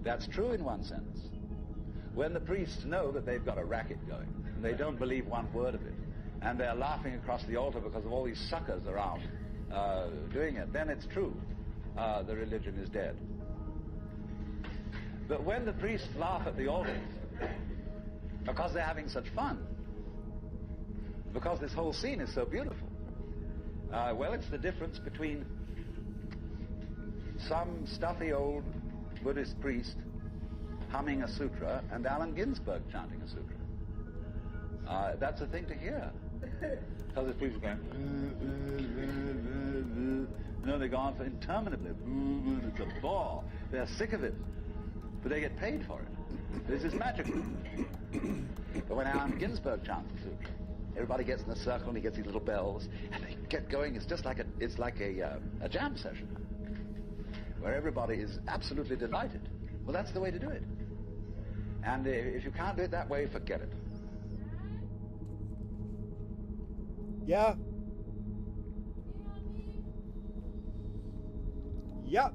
That's true in one sense. When the priests know that they've got a racket going, and they don't believe one word of it, and they're laughing across the altar because of all these suckers around doing it, then it's true. The religion is dead. But when the priests laugh at the altars because they're having such fun, because this whole scene is so beautiful, well, it's the difference between some stuffy old Buddhist priest humming a sutra and Allen Ginsberg chanting a sutra. That's a thing to hear. Because the priests are going, no, they go on for interminably. It's a bore. They're sick of it. But they get paid for it. This is magical. But when Allen Ginsberg chants the sutra, everybody gets in a circle and he gets these little bells and they get going. It's just like a jam session where everybody is absolutely delighted. Well, that's the way to do it. And if you can't do it that way, forget it. Yeah. Yep.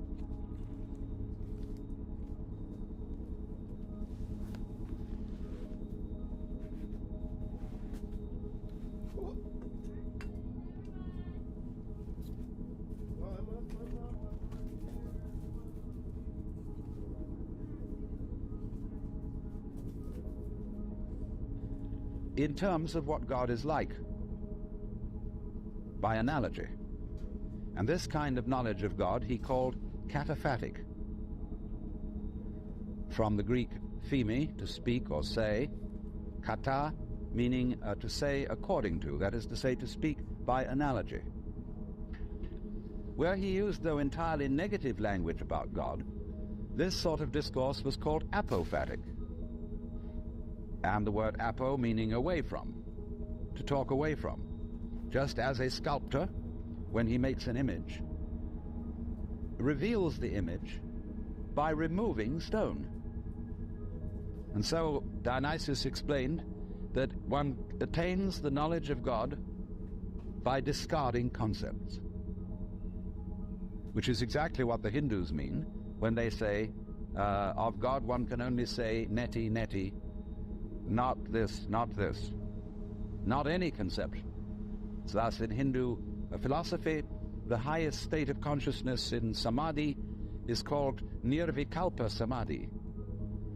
In terms of what God is like, by analogy. And this kind of knowledge of God he called cataphatic. From the Greek pheme, to speak or say, kata, meaning to say according to, that is to say, to speak by analogy. Where he used, though, entirely negative language about God, this sort of discourse was called apophatic. And the word apo meaning away from, to talk away from. Just as a sculptor, when he makes an image, reveals the image by removing stone. And so Dionysius explained that one attains the knowledge of God by discarding concepts, which is exactly what the Hindus mean when they say, of God one can only say neti, neti, not this, not this, not any conception. So thus in Hindu philosophy, the highest state of consciousness in samadhi is called nirvikalpa samadhi,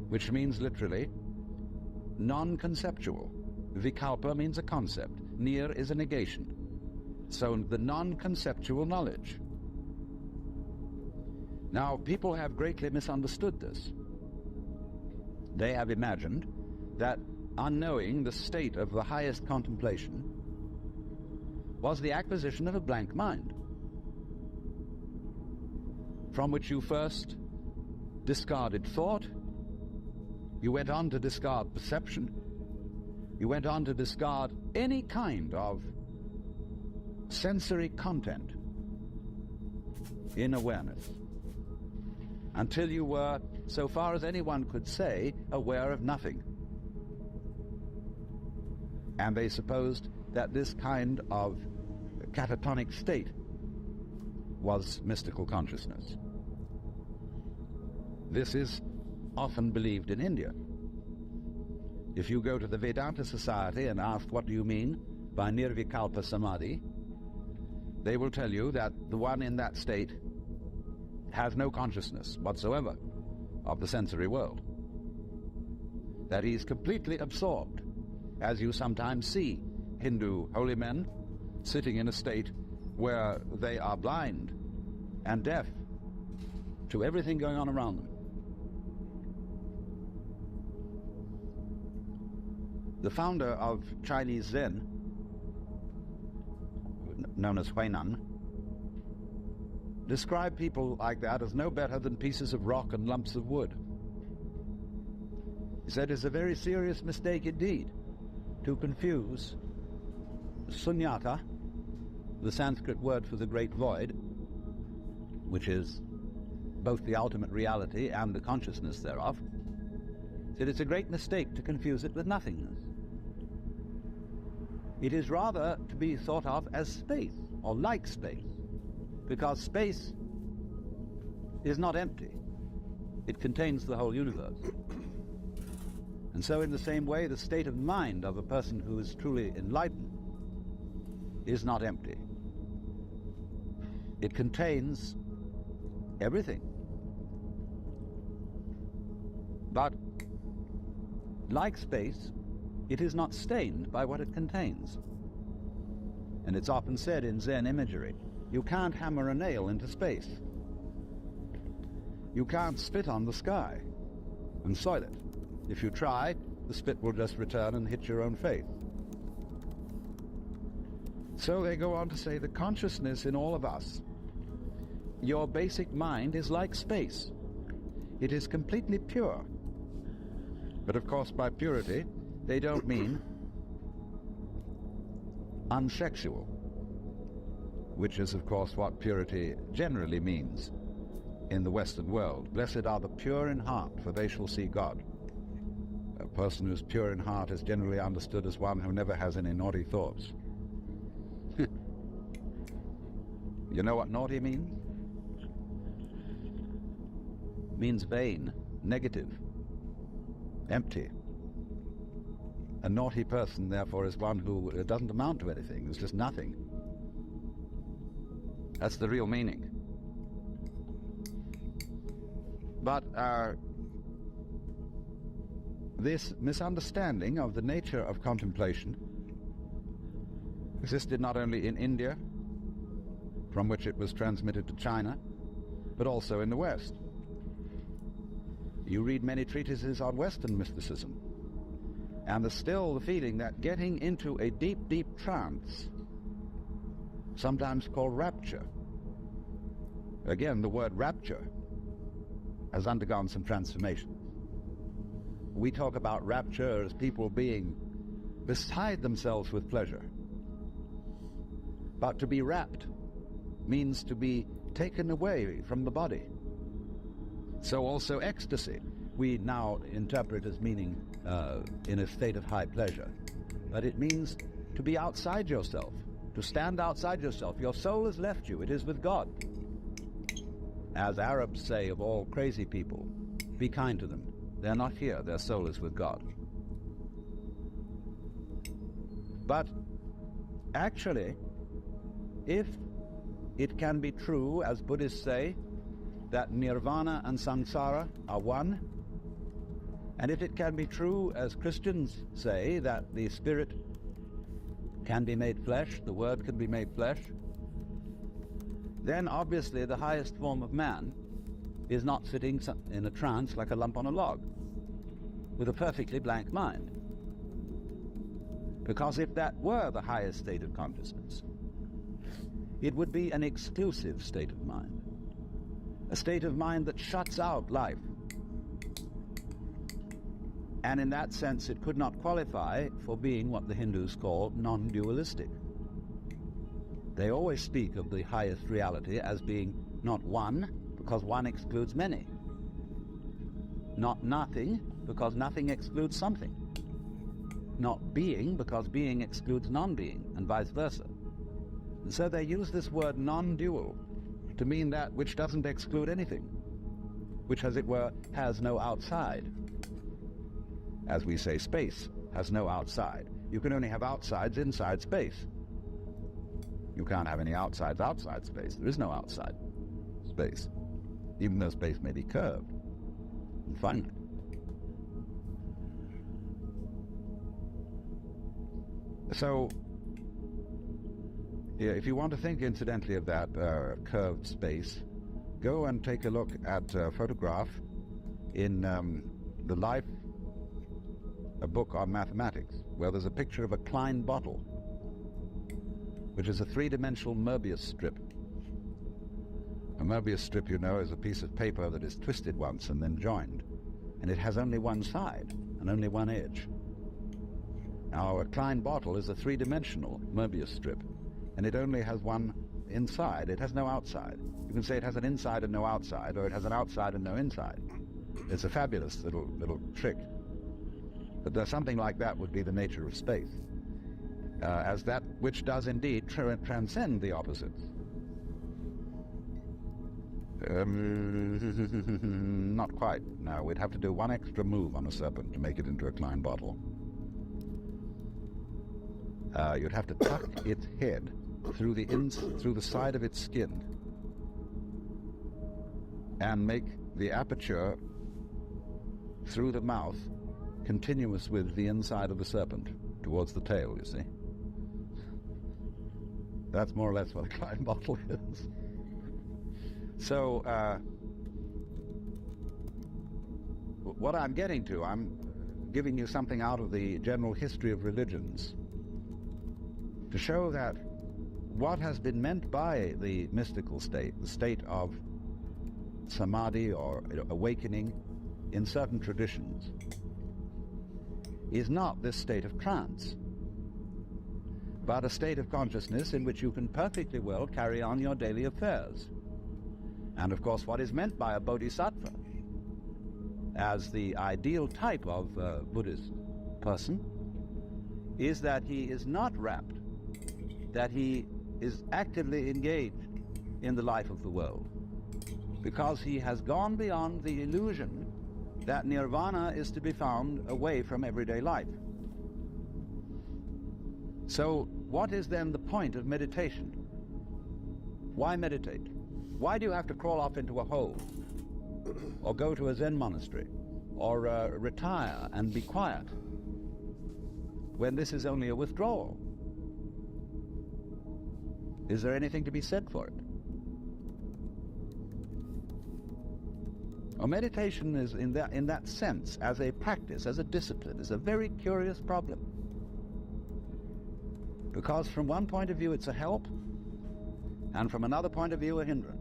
which means literally non-conceptual. Vikalpa means a concept. Nir is a negation. So the non-conceptual knowledge. Now, people have greatly misunderstood this. They have imagined that unknowing the state of the highest contemplation was the acquisition of a blank mind, from which you first discarded thought, you went on to discard perception, you went on to discard any kind of sensory content in awareness, until you were, so far as anyone could say, aware of nothing. And they supposed that this kind of catatonic state was mystical consciousness. This is often believed in India. If you go to the Vedanta Society and ask what do you mean by nirvikalpa samadhi, they will tell you that the one in that state has no consciousness whatsoever of the sensory world, that he is completely absorbed, as you sometimes see Hindu holy men sitting in a state where they are blind and deaf to everything going on around them. The founder of Chinese Zen, known as Huainan, described people like that as no better than pieces of rock and lumps of wood. He said it's a very serious mistake indeed to confuse sunyata, the Sanskrit word for the great void, which is both the ultimate reality and the consciousness thereof. He said it's a great mistake to confuse it with nothingness. It is rather to be thought of as space, or like space, because space is not empty. It contains the whole universe. And so in the same way, the state of mind of a person who is truly enlightened is not empty. It contains everything. But like space, it is not stained by what it contains. And it's often said in Zen imagery, you can't hammer a nail into space. You can't spit on the sky and soil it. If you try, the spit will just return and hit your own face. So they go on to say the consciousness in all of us, your basic mind is like space. It is completely pure. But of course by purity, they don't mean unsexual, which is of course what purity generally means in the Western world. Blessed are the pure in heart, for they shall see God. A person who's pure in heart is generally understood as one who never has any naughty thoughts. You know what naughty means? Means vain, negative, empty. A naughty person, therefore, is one who doesn't amount to anything. There's just nothing. That's the real meaning. But this misunderstanding of the nature of contemplation existed not only in India, from which it was transmitted to China, but also in the West. You read many treatises on Western mysticism, and there's still the feeling that getting into a deep, deep trance, sometimes called rapture. Again, the word rapture has undergone some transformation. We talk about rapture as people being beside themselves with pleasure. But to be rapt means to be taken away from the body. So also ecstasy, we now interpret as meaning in a state of high pleasure. But it means to be outside yourself, to stand outside yourself. Your soul has left you, it is with God. As Arabs say of all crazy people, be kind to them. They're not here, their soul is with God. But actually, if it can be true, as Buddhists say, that nirvana and samsara are one, and if it can be true, as Christians say, that the spirit can be made flesh, the word can be made flesh, then obviously the highest form of man is not sitting in a trance like a lump on a log, with a perfectly blank mind. Because if that were the highest state of consciousness, it would be an exclusive state of mind, a state of mind that shuts out life. And in that sense, it could not qualify for being what the Hindus call non-dualistic. They always speak of the highest reality as being not one, because one excludes many. Not nothing, because nothing excludes something. Not being, because being excludes non-being, and vice versa. And so they use this word non-dual to mean that which doesn't exclude anything, which, as it were, has no outside. As we say, space has no outside. You can only have outsides inside space. You can't have any outsides outside space. There is no outside space, even though space may be curved and finite. So, yeah, if you want to think, incidentally, of that curved space, go and take a look at a photograph in the Life, a book on mathematics, where there's a picture of a Klein bottle, which is a three-dimensional Möbius strip. A Möbius strip, you know, is a piece of paper that is twisted once and then joined, and it has only one side and only one edge. Now, a Klein bottle is a three-dimensional Möbius strip, and it only has one inside. It has no outside. You can say it has an inside and no outside, or it has an outside and no inside. It's a fabulous little trick. But something like that would be the nature of space, as that which does indeed transcend the opposites. Not quite. No, we'd have to do one extra move on a serpent to make it into a Klein bottle. You'd have to tuck its head through the side of its skin and make the aperture through the mouth continuous with the inside of the serpent towards the tail, you see. That's more or less what a Klein bottle is. So, what I'm getting to, I'm giving you something out of the general history of religions to show that what has been meant by the mystical state, the state of samadhi or awakening in certain traditions, is not this state of trance, but a state of consciousness in which you can perfectly well carry on your daily affairs. And of course, what is meant by a bodhisattva as the ideal type of Buddhist person is that he is not rapt, that he is actively engaged in the life of the world, because he has gone beyond the illusion that nirvana is to be found away from everyday life. So what is then the point of meditation? Why meditate? Why do you have to crawl off into a hole, or go to a Zen monastery, or retire and be quiet, when this is only a withdrawal? Is there anything to be said for it? Well, meditation is, in that sense, as a practice, as a discipline, is a very curious problem. Because from one point of view it's a help, and from another point of view a hindrance.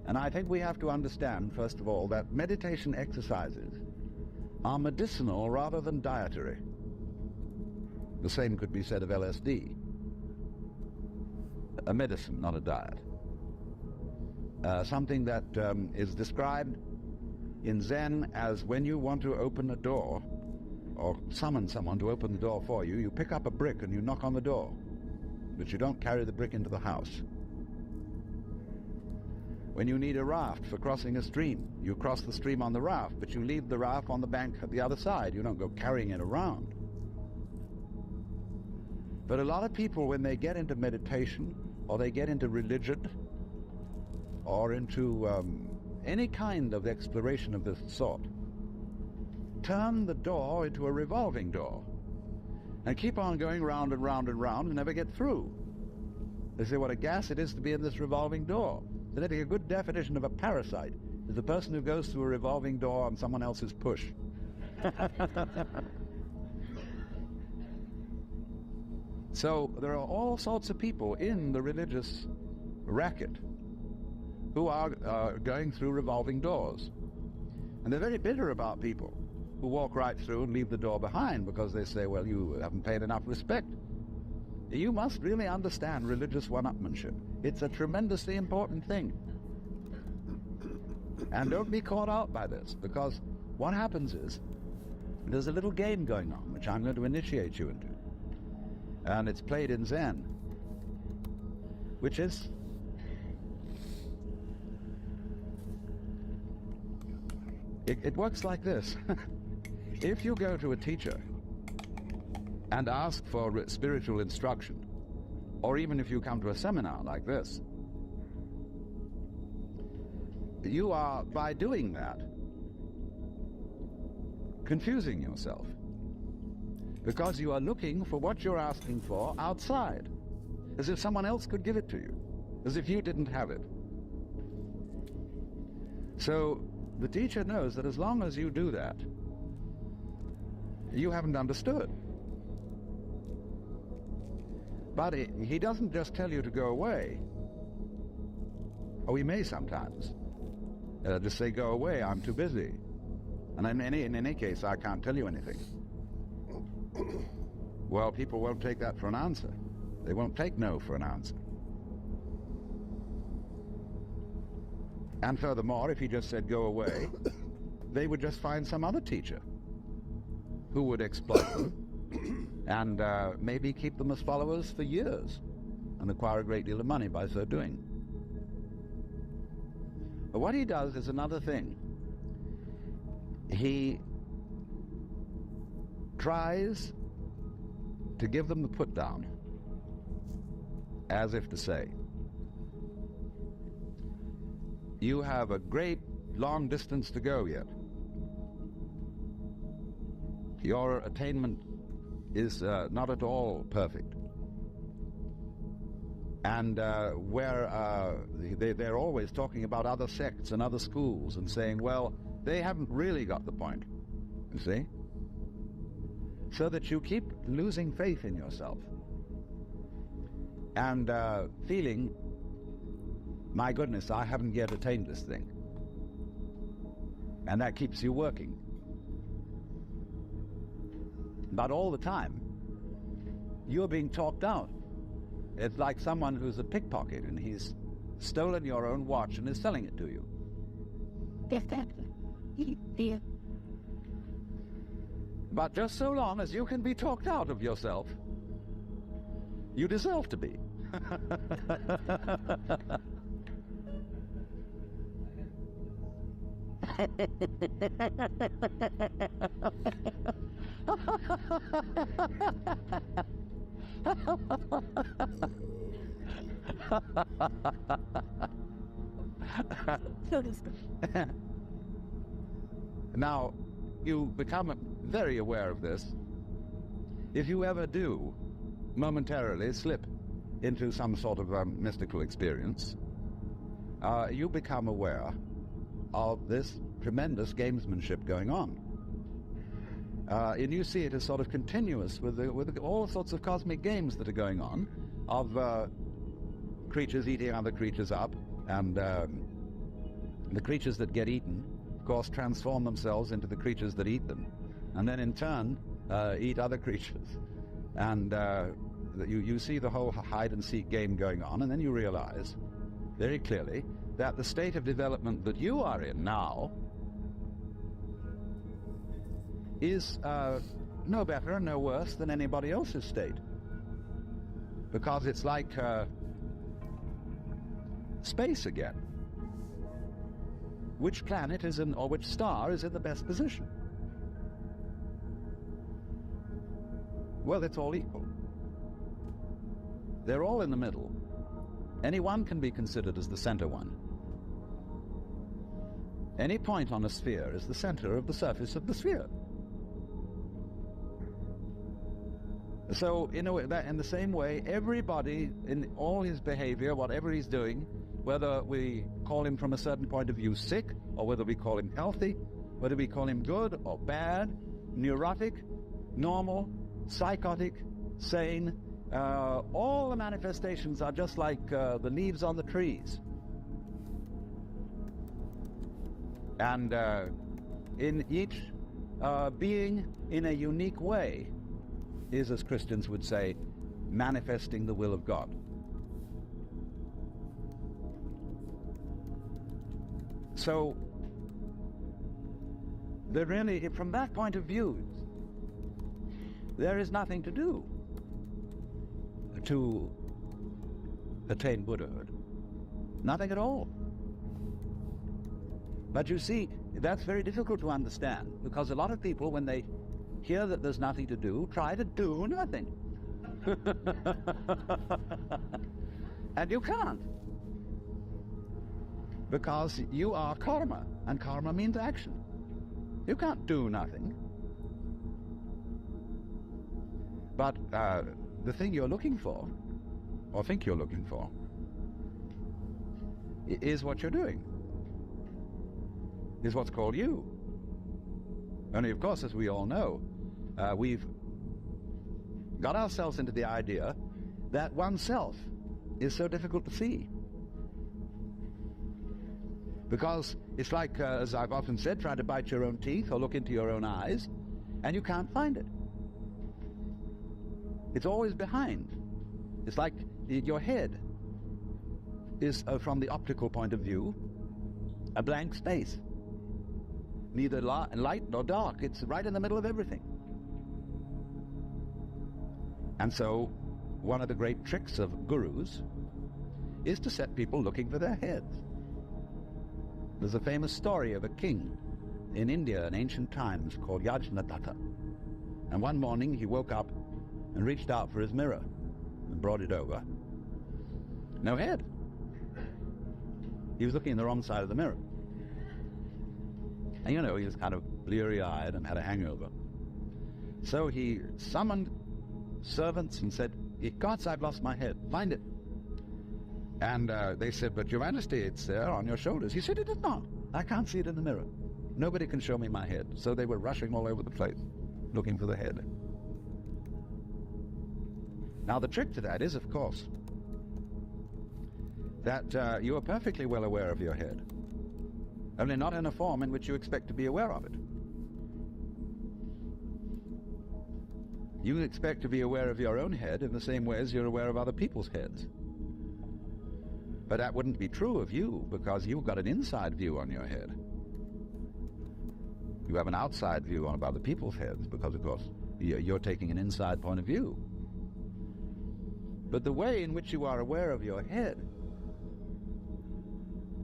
And I think we have to understand, first of all, that meditation exercises are medicinal rather than dietary. The same could be said of LSD. A medicine, not a diet. Something that is described in Zen as when you want to open a door, or summon someone to open the door for you, you pick up a brick and you knock on the door, but you don't carry the brick into the house. When you need a raft for crossing a stream, you cross the stream on the raft, but you leave the raft on the bank at the other side. You don't go carrying it around. But a lot of people, when they get into meditation, or they get into religion, or into any kind of exploration of this sort, turn the door into a revolving door and keep on going round and round and round and never get through. They say what a gas it is to be in this revolving door. So I think a good definition of a parasite is the person who goes through a revolving door on someone else's push. So there are all sorts of people in the religious racket who are going through revolving doors. And they're very bitter about people who walk right through and leave the door behind, because they say, well, you haven't paid enough respect. You must really understand religious one-upmanship. It's a tremendously important thing. And don't be caught out by this, because what happens is there's a little game going on, which I'm going to initiate you into. And it's played in Zen, which is it works like this. If you go to a teacher and ask for spiritual instruction, or even if you come to a seminar like this, you are, by doing that, confusing yourself, because you are looking for what you're asking for outside, as if someone else could give it to you, as if you didn't have it. So the teacher knows that as long as you do that, you haven't understood. But he doesn't just tell you to go away. Oh, he may sometimes just say, go away, I'm too busy. And in any case, I can't tell you anything. Well, people won't take that for an answer. They won't take no for an answer. And furthermore, if he just said go away, they would just find some other teacher who would exploit them and maybe keep them as followers for years and acquire a great deal of money by so doing. But what he does is another thing. He tries to give them the put down, as if to say, you have a great long distance to go yet. Your attainment is not at all perfect. And they're always talking about other sects and other schools and saying, well, they haven't really got the point, you see? So that you keep losing faith in yourself and feeling, my goodness, I haven't yet attained this thing. And that keeps you working. But all the time, you're being talked out. It's like someone who's a pickpocket and he's stolen your own watch and is selling it to you. But just so long as you can be talked out of yourself, you deserve to be. Now, you become very aware of this if you ever do momentarily slip into some sort of mystical experience. You become aware of this tremendous gamesmanship going on. And you see it as sort of continuous with all sorts of cosmic games that are going on, of creatures eating other creatures up, and the creatures that get eaten, of course, transform themselves into the creatures that eat them, and then in turn eat other creatures. And you see the whole hide-and-seek game going on, and then you realize very clearly that the state of development that you are in now is no better and no worse than anybody else's state. Because it's like space again. Which planet is in, or which star is in the best position? Well, it's all equal. They're all in the middle. Any one can be considered as the center one. Any point on a sphere is the center of the surface of the sphere. So, in the same way, everybody, in all his behavior, whatever he's doing, whether we call him from a certain point of view sick, or whether we call him healthy, whether we call him good or bad, neurotic, normal, psychotic, sane, all the manifestations are just like the leaves on the trees. And in each being in a unique way is, as Christians would say, manifesting the will of God. So, there really, from that point of view, there is nothing to do to attain Buddhahood. Nothing at all. But you see, that's very difficult to understand, because a lot of people, when they hear that there's nothing to do, try to do nothing. And you can't. Because you are karma, and karma means action. You can't do nothing. But the thing you're looking for, or think you're looking for, is what you're doing. Is what's called you. Only, of course, as we all know, we've got ourselves into the idea that oneself is so difficult to see. Because it's like, as I've often said, trying to bite your own teeth or look into your own eyes, and you can't find it. It's always behind. It's like your head is, from the optical point of view, a blank space. Neither light nor dark. It's right in the middle of everything. And so, one of the great tricks of gurus is to set people looking for their heads. There's a famous story of a king in India in ancient times called Yajnadatha. And one morning he woke up and reached out for his mirror and brought it over. No head. He was looking in the wrong side of the mirror. And you know, he was kind of bleary-eyed and had a hangover. So he summoned servants and said, "Gods, I've lost my head. Find it." And they said, "But Your Majesty, it's there on your shoulders." He said, "It is not. I can't see it in the mirror. Nobody can show me my head." So they were rushing all over the place, looking for the head. Now the trick to that is, of course, that you are perfectly well aware of your head, only not in a form in which you expect to be aware of it. You expect to be aware of your own head in the same way as you're aware of other people's heads. But that wouldn't be true of you, because you've got an inside view on your head. You have an outside view on other people's heads, because, of course, you're taking an inside point of view. But the way in which you are aware of your head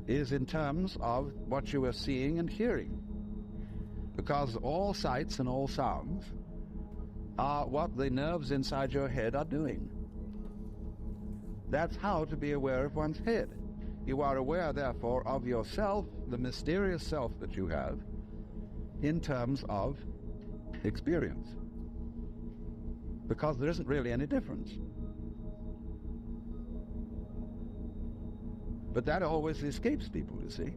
is in terms of what you are seeing and hearing. Because all sights and all sounds are what the nerves inside your head are doing. That's how to be aware of one's head. You are aware, therefore, of yourself, the mysterious self that you have, in terms of experience. Because there isn't really any difference. But that always escapes people, you see.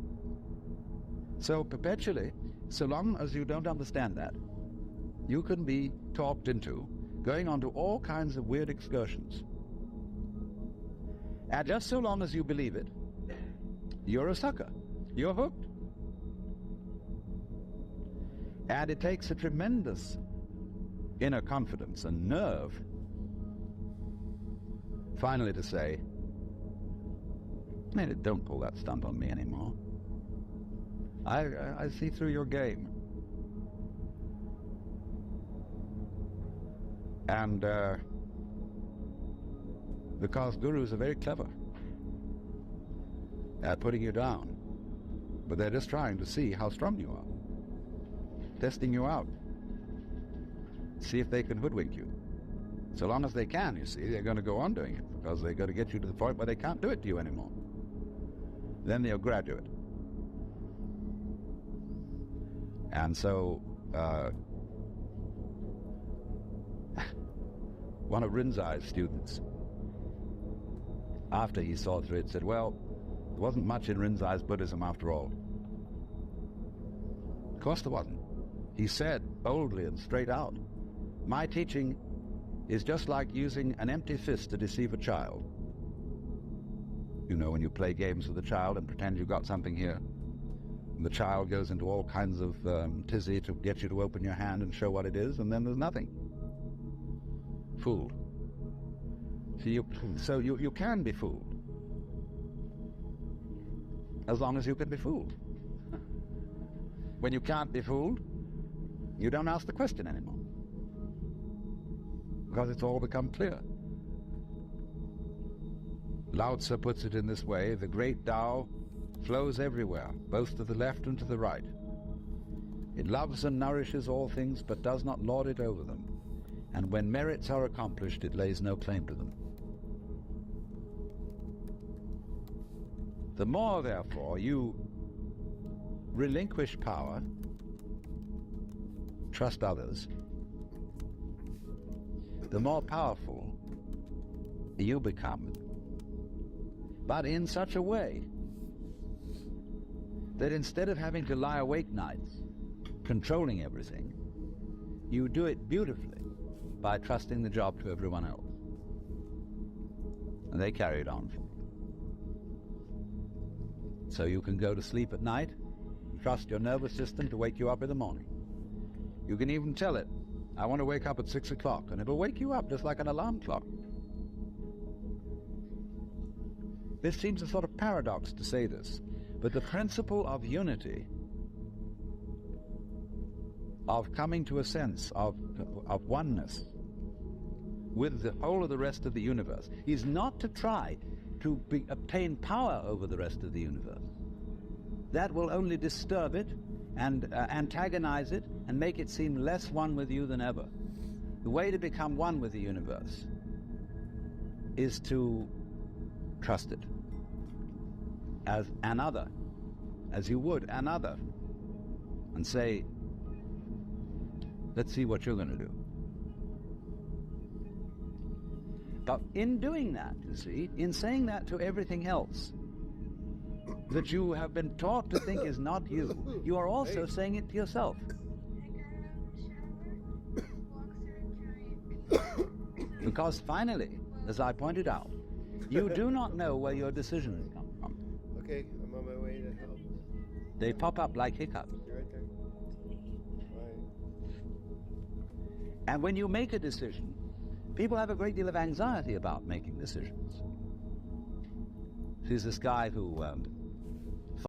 So perpetually, so long as you don't understand that, you can be talked into going on to all kinds of weird excursions. And just so long as you believe it, you're a sucker. You're hooked. And it takes a tremendous inner confidence and nerve finally to say, "Man, don't pull that stunt on me anymore. I see through your game." And because gurus are very clever at putting you down, but they're just trying to see how strong you are, testing you out, see if they can hoodwink you. So long as they can, you see, they're going to go on doing it, because they're going to get you to the point where they can't do it to you anymore. Then they'll graduate. And so one of Rinzai's students, after he saw through it, said, "Well, there wasn't much in Rinzai's Buddhism after all." Of course there wasn't. He said boldly and straight out, "My teaching is just like using an empty fist to deceive a child." You know, when you play games with a child and pretend you've got something here, and the child goes into all kinds of tizzy to get you to open your hand and show what it is, and then there's nothing. Fooled. So you can be fooled, as long as you can be fooled. When you can't be fooled, you don't ask the question anymore, because it's all become clear. Lao Tzu puts it in this way: the great Tao flows everywhere, both to the left and to the right. It loves and nourishes all things, but does not lord it over them. And when merits are accomplished, it lays no claim to them. The more, therefore, you relinquish power, trust others, the more powerful you become, but in such a way that instead of having to lie awake nights controlling everything, you do it beautifully by trusting the job to everyone else. And they carry it on for you. So you can go to sleep at night and trust your nervous system to wake you up in the morning. You can even tell it, "I want to wake up at 6 o'clock," and it'll wake you up just like an alarm clock. This seems a sort of paradox to say this, but the principle of unity, of coming to a sense of oneness with the whole of the rest of the universe, is not to try to obtain power over the rest of the universe. That will only disturb it and antagonize it and make it seem less one with you than ever. The way to become one with the universe is to trust it as another, as you would another, and say, "Let's see what you're going to do." But in doing that, you see, in saying that to everything else that you have been taught to think is not you, you are also saying it to yourself. Because finally, as I pointed out, you do not know where your decisions come from. Okay, I'm on my way to help. They pop up like hiccups. You're right there. Bye. And when you make a decision, people have a great deal of anxiety about making decisions. There's this guy who